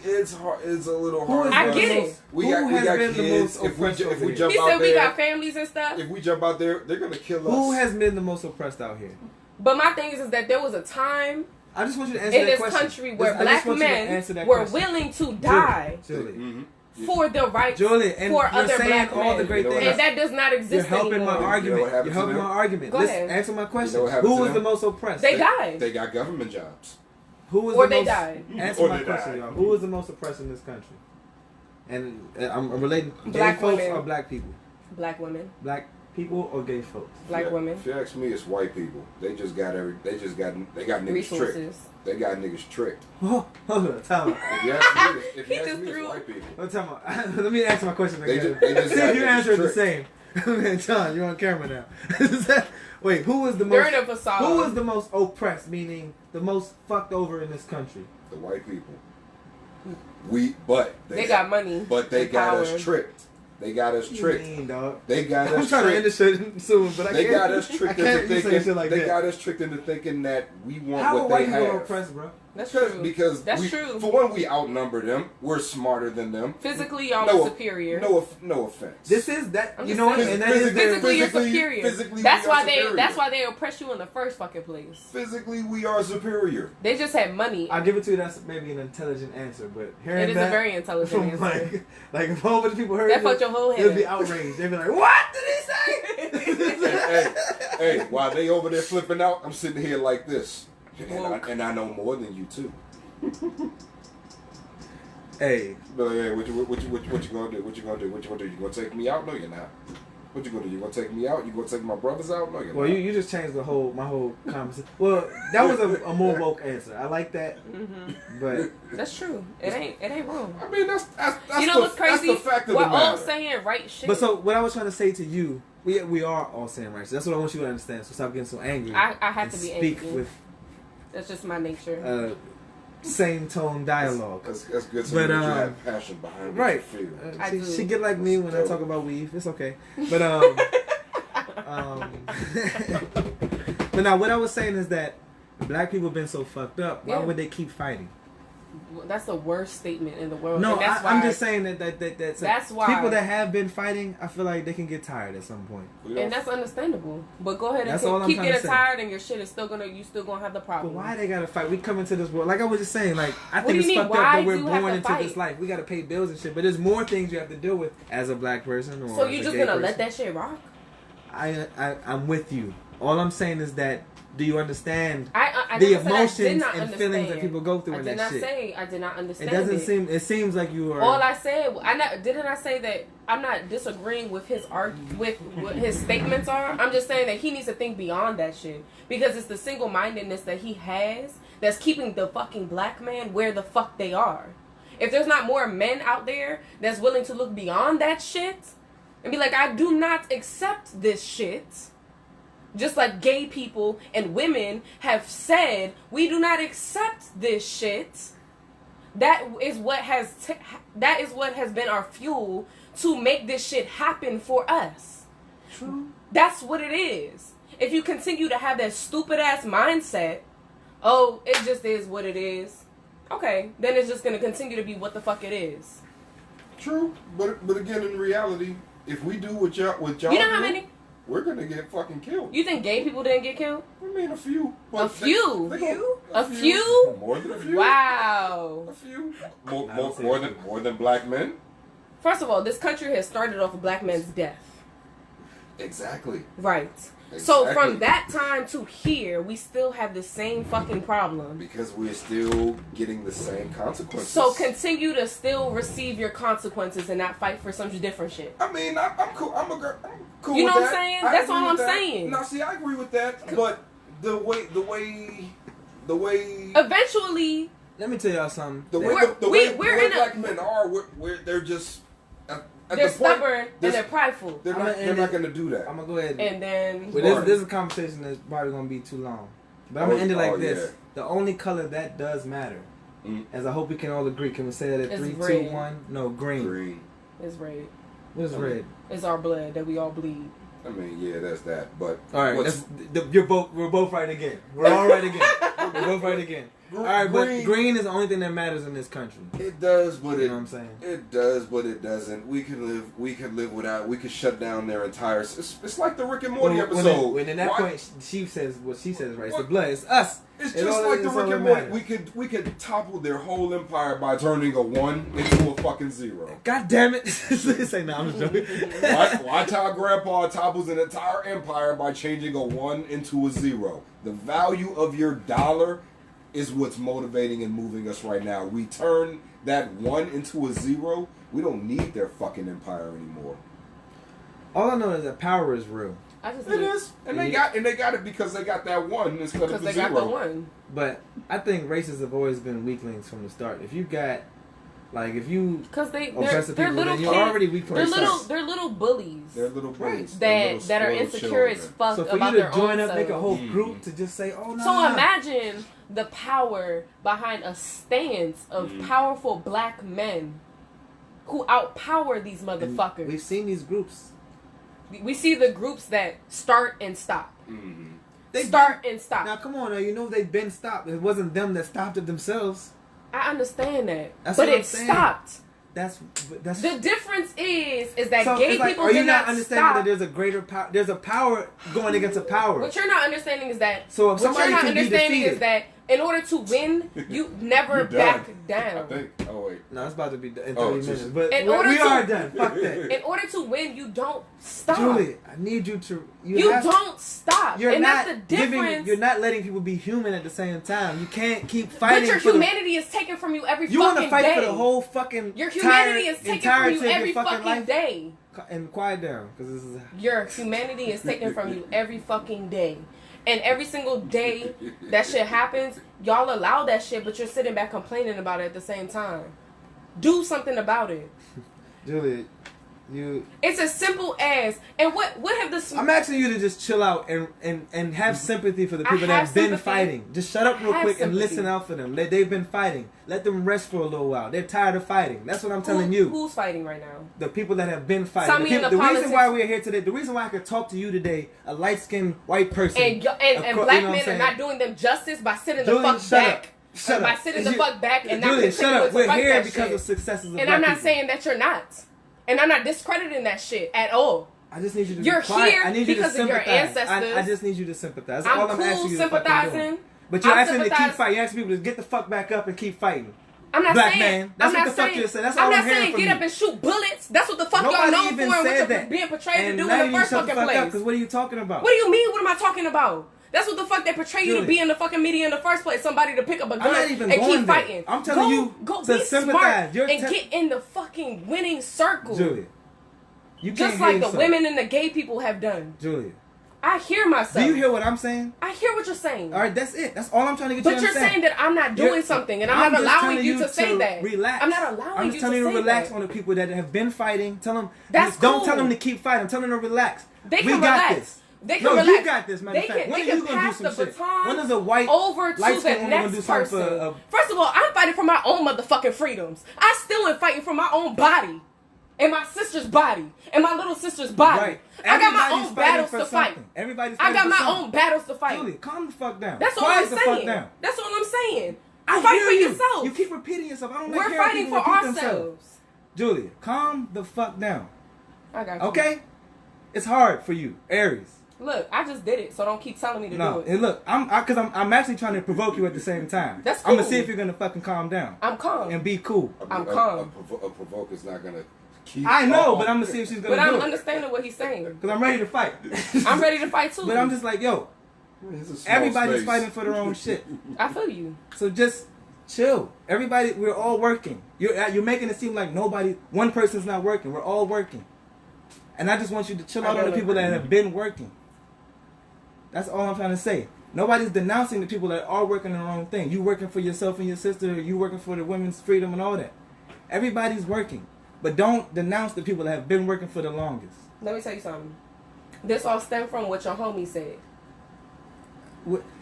it's hard. It's a little hard. I get it. We Who got has been kids. the most oppressed If we over jump He out said we there, got families and stuff. if we jump out there, they're gonna kill us. Who has been the most oppressed out here? But my thing is that there was a time I just want you to answer in that this question. country where I just black want you to men answer that were question. willing to die Julie. Mm-hmm. for the rights Julie, and for you're other saying black all men. the great You know things. And that does not exist You're helping anymore. my argument. You know what happened You're to helping them? my argument. Go Listen, ahead. answer my question. You know what happened Who to was the them? most oppressed? They died. They got government jobs. Who was Or the they most, died. Answer Or my they question, died. y'all. Who was the most oppressed in this country? And I'm relating gay Black folks women. or black people? Black women. Black people or gay folks? Black If women. you ask me, it's white people. They got niggas Resources. tricked. They got niggas tricked. Oh, hold on, time out. If you ask me, He just it's threw- white people. Hold on, time out. Let me answer my question They again. just See got if you niggas answer it the tricked. same. Man, John, you're on camera now. Wait, who was the most? During a facade. Who was the most oppressed? Meaning the most fucked over in this country? The white people. They got money. But they and got power. us tricked. They got us You tricked. mean, dog? They got I'm us trying to end tricked. this shit soon, but I They can't. got us tricked I can't into you say thinking. shit like They that. got us tricked into thinking that we want How are what white they people have. oppressed, bro? That's true. Because That's we, true. For one, we outnumber them. We're smarter than them. Physically, y'all No, are superior. No offense. This is that. I'm You just know what? saying. And that is Physically, you're physically- superior. physically, that's we are why they. superior. That's why they oppress you in the first fucking place. Physically, we are superior. They just had money. I'll give it to you. That's maybe an intelligent answer, but hearing It is that a very intelligent from answer. like if a whole bunch of people heard That it, fucked your whole they'd be head. outraged. They'd be like, "What did he say?" hey, while they over there flipping out, I'm sitting here like this, Woke. and I know more than you too. Hey, But like, hey, what you gonna do? What you gonna do? What you gonna do? You gonna take me out? No, you're not. What you gonna do? You gonna take me out? You gonna take my brothers out? No, you're well, not. you just changed my whole conversation. Well, that was a more woke answer. I like that, but That's true. It ain't wrong. I mean, that's You know the, what's crazy? That's the fact of We're the all matter. saying right shit. but so what I was trying to say to you, we are all saying right. So that's what I want you to understand. So stop getting so angry. I have and to be speak angry. with That's just my nature. same tone dialogue. That's good to But, know that you have passion behind what Right. you feel. I do. She get like me when I talk about weave. It's okay. But but now what I was saying is that black people been so fucked up. Why Yeah. would they keep fighting? That's the worst statement in the world. No, and that's I'm why- just saying that's why people that have been fighting. I feel like they can get tired at some point. We don't- And that's understandable. But go ahead and That's all I'm keep trying to getting say. tired, and your shit is still gonna have the But problem. why they gotta fight? We come into this world like I was just saying. Like I What do think you it's mean, fucked up why that we're do you have born to into fight? this life. We gotta pay bills and shit. But there's more things you have to deal with as a black person. Or So as you a just gay gonna let person. that shit rock? I'm with you. All I'm saying is that do you understand I the never said I did emotions not and feelings that understand. people go through I in did that not shit? say I did not understand. It doesn't seem. It seems like you are. All I said, didn't I say that I'm not disagreeing with his with what his statements are. I'm just saying that he needs to think beyond that shit because it's the single-mindedness that he has that's keeping the fucking black man where the fuck they are. If there's not more men out there that's willing to look beyond that shit and be like, I do not accept this shit. Just like gay people and women have said, we do not accept this shit. That is what has been our fuel to make this shit happen for us. True. That's what it is. If you continue to have that stupid ass mindset, oh, it just is what it is. Okay, then it's just gonna continue to be what the fuck it is. True, but again, in reality, if we do what y'all You know how do, many? we're gonna get fucking killed. You think gay people didn't get killed? I mean, a few. A few? A A few? More than a few. Wow. A few. More than black men. First of all, this country has started off with black men's death. Exactly. Right. Exactly. So from that time to here, we still have the same fucking problem. Because we're still getting the same consequences. So continue to still receive your consequences and not fight for some different shit. I mean, I'm cool. I'm cool. You know with what I'm that. saying? I That's agree all with I'm that. saying. No, see, I agree with that. But the way. Eventually, Let me tell y'all something. The way we're in a- black men are, they're just at they're the point, stubborn and they're prideful. They're not going to do that. I'm gonna go ahead. And then Well, this is a conversation that's probably gonna be too long. But I'm gonna end it like this. Yeah. The only color that does matter, as I hope we can all agree. Can we say that at It's 3, red. 2, 1? No, green. Green. it's red. What is red? It's our blood that we all bleed. I mean, yeah, that's that. But All right, what's- we're both right again. We're all right again. We're both right again. All right, but green is the only thing that matters in this country. it does, but You know what I'm saying? It does, but it doesn't. We could live without. We could shut down their entire. It's like the Rick and Morty episode. When at that Why- point she says what she says, right? It's the blood. It's us. It's It just all- like the it's all Rick and that Morty. matters. We could topple their whole empire by turning a 1 into a fucking 0. God damn it! Say no, I'm just joking. Watch how Grandpa topples an entire empire by changing a 1 into a 0. The value of your dollar is what's motivating and moving us right now. We turn that 1 into a 0. We don't need their fucking empire anymore. All I know is that power is real. I just It is, and they got it because they got that 1 instead of because the they 0. got the one. But I think races have always been weaklings from the start. If you got, like, if you Because they're oppressive people, little then kids. you're already weak from They're the little start. they're little bullies. They're little bullies. They're that little that are spoiled insecure as children. fuck So for about you to their join own up, make a selves. whole group to just say, "Oh no." So imagine the power behind a stance of powerful black men who outpower these And motherfuckers. we've seen these groups. We see the groups that start and stop. They Start and stop. Now come on, now you know they've been stopped. It wasn't them that stopped it themselves. I understand that, That's but what I'm it saying. stopped. That's The difference is that so gay it's like, people are you did not not understanding stop. that there's a greater power? There's a power going against a power. What you're not understanding is that. So if what somebody you're not can be understanding defeated- is that in order to win, you never You're done. back I down. think. Oh wait. No, it's about to be in 30 Oh, minutes. just- But In we order to- are done. Fuck that. In order to win, you don't stop. Julie, I need you to. You have- don't stop. You're And not that's the difference. giving. You're not letting people be human at the same time. You can't keep But fighting. your for the- humanity is taken from you every You want fucking to fight day. for the whole fucking. Your humanity is taken from entirety you of your every fucking life. day. And quiet down, because this is. Your humanity is taken from you every fucking day. And every single day that shit happens, y'all allow that shit, but you're sitting back complaining about it at the same time. Do something about it. Julie, you. It's as simple as, and what have the... I'm asking you to just chill out and have sympathy for the I people that have have been sympathy. fighting. Just shut up real I have quick and sympathy. listen out for them. They've been fighting. Let them rest for a little while. They're tired of fighting. That's what I'm telling you. Who's fighting right now? The people that have been fighting. Tell The, me in people, the the reason politics- why we're here today, the reason why I could talk to you today, a light-skinned white person. And black you know what men I'm are saying? not doing them justice by sitting Julian, the fuck shut back. up. Shut by up. sitting the You- fuck back and not Julian, shut continuing up. to We're fight here that because shit. of successes of And black I'm not people. saying that you're not. And I'm not discrediting that shit at all. I just need you to You're be quiet. here I need you to because of your sympathize. ancestors. I just need you to sympathize. That's I'm all I'm cool asking you to fucking do. sympathizing. But you're I'm asking them to keep sympathizing. fighting. You're asking people to get the fuck back up and keep fighting. I'm not Black saying, man. That's I'm what not the fuck saying, you said. That's I'm all not I'm hearing saying from get you. up and shoot bullets. That's what the fuck y'all Nobody known even for and said what that. you're being portrayed And to do now in the you first shut the fucking fuck up, place. because what are you talking about? What do you mean? What am I talking about? That's what the fuck they portray you to Julie. be in the fucking media in the first place. Somebody to pick up a gun not even and going keep there. fighting. I'm telling you go to be sympathize. smart You're and get in the fucking winning circle. Julia, you can't Just hear like the yourself. women and the gay people have done. Julia, I hear myself. do you hear what I'm saying? I hear what you're saying. All right, that's it. That's all I'm trying to get But you to you're understand. saying that I'm not doing You're- something, and I'm not just allowing telling you to say that. Relax. I'm not allowing I'm you just to telling you to say relax that. on the people that have been fighting. Tell them. That's don't cool. tell them to keep fighting. I'm telling them to relax. They we can got relax. this. They can no, relax. you got this, matter They of fact. can, When they are you can gonna do pass some the shit? baton When is a white over to the light-skinned woman gonna next do something person. for First of all, I'm fighting for my own motherfucking freedoms. I still am fighting for my own body. And my sister's body. And my little sister's body. Right. I got my Everybody's own fighting battles for to fight. something. Everybody's I fighting got for my something. own battles to fight. Julie, calm the fuck down. That's all Quiet I'm the saying. fuck down. That's all I'm saying. I Fight hear for you. yourself. You keep repeating yourself. I don't like We're hearing fighting people for repeat themselves. ourselves. Julia, calm the fuck down. I got you. Okay? It's hard for you, Aries. Look, I just did it, so don't keep telling me to No, do it. and look, I'm actually trying to provoke you at the same time. That's I'm gonna cool. see if you're gonna fucking calm down I'm calm. and be cool. I'm calm. A provoke is not gonna I know, but I'm gonna see if she's gonna But I'm do it. understanding what he's saying. Because I'm ready to fight. I'm ready to fight too. But I'm just like, yo, It's a small everybody's space. fighting for their own shit. I feel you. So just chill. Everybody, we're all working. You're making it seem like one person's not working. We're all working. And I just want you to chill out on the people that have been working. That's all I'm trying to say. Nobody's denouncing the people that are working their own thing. You working for yourself and your sister. You working for the women's freedom and all that. Everybody's working. But don't denounce the people that have been working for the longest. Let me tell you something. This all stemmed from what your homie said.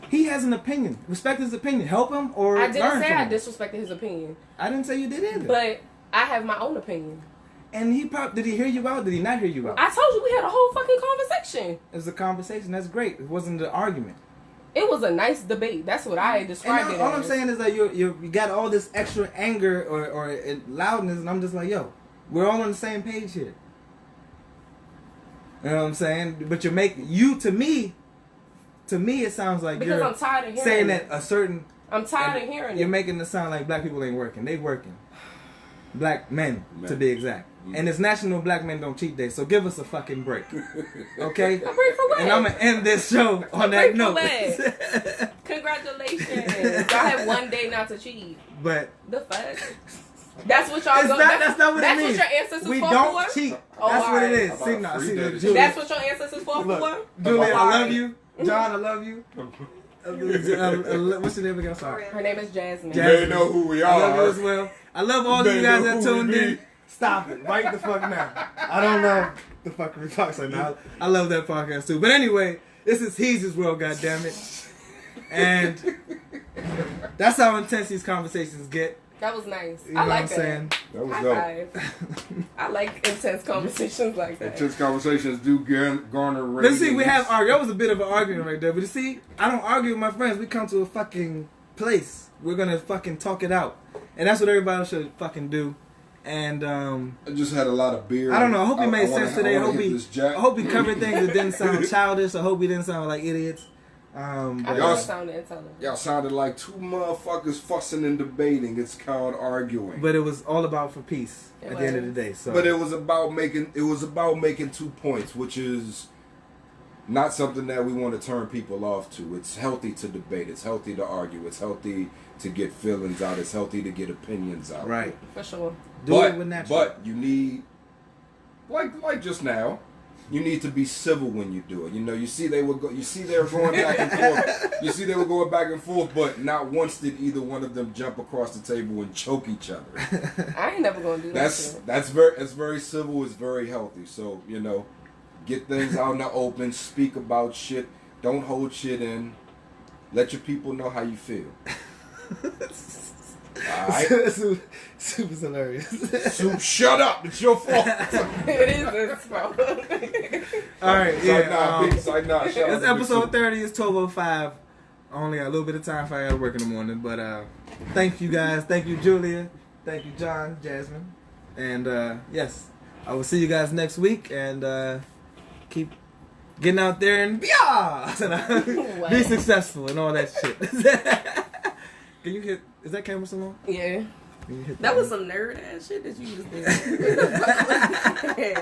He has an opinion. Respect his opinion. Help him or I learn didn't from say I him. disrespected his opinion. I didn't say you did either. But I have my own opinion. And did he hear you out? Did he not hear you out? I told you we had a whole fucking conversation. It was a conversation. That's great. It wasn't an argument. It was a nice debate. That's what I described it All as. I'm saying is that you got all this extra anger or loudness, and I'm just like, yo, we're all on the same page here. You know what I'm saying? But to me, it sounds like because you're I'm tired of hearing saying it. that a certain. I'm tired of hearing You're it. making it sound like black people ain't working. They working. Black men, to be exact. And it's National Black Men Don't Cheat Day, so give us a fucking break. Okay? A break for what? And I'm going to end this show on that break for note. what? Congratulations. Y'all have one day not to cheat. But The fuck? That's what y'all that's not what it means. That's what your ancestors we fought don't for? cheat. Oh, That's what it alright. is. See, About now, free see, day. look, Julia. That's what your ancestors fought Look, for? Julia, I love Alright. you. John, I love you. What's your name again? Sorry. Her name is Jasmine. Jasmine. They know who we I love you are. as well. I love all of They you guys know that who we tuned be. in. Stop it. Right the fuck now. I don't know the fucking talks right now. I love that podcast too. But anyway, this is Heezy's World, goddammit. And that's how intense these conversations get. That was nice. You know I like what I'm that. saying? That was High dope. five. I like intense conversations like that. Intense conversations do garner But ratings. see, we have argued. That was a bit of an argument right there. But you see, I don't argue with my friends. We come to a fucking place. We're gonna fucking talk it out. And that's what everybody should fucking do. And I just had a lot of beer. I don't know. I hope he made wanna- sense today. I wanna hope hit this jack. he covered things that didn't sound childish. I hope he didn't sound like idiots. I But, thought Y'all- it sounded intelligent. Y'all sounded like two motherfuckers fussing and debating. It's called arguing. but it was all about for peace It at the end of was. the day. So, But it was about making 2 points, which is not something that we want to turn people off to. It's healthy to debate. It's healthy to argue. It's healthy to get feelings out. It's healthy to get opinions out. right. For sure. Do it with natural. But you need, like just now, you need to be civil when you do it. You know, you see they were going back and forth. You see they were going back and forth, but not once did either one of them jump across the table and choke each other. I ain't never gonna do that shit. That's very civil. It's very healthy. So you know, get things out in the open. Speak about shit. Don't hold shit in. Let your people know how you feel. Alright? Super hilarious. Soup, shut up. It's your fault. It is this fault. All right, yeah. It's like, nah, shut up. It's episode 30. It's 12:05. Only got a little bit of time for I got to work in the morning. But thank you guys. Thank you, Julia. Thank you, John, Jasmine. And yes, I will see you guys next week. And keep getting out there and be successful and all that shit. Can you hit? Is that camera still on? Yeah. Can you hit That was some nerd ass shit that you just did.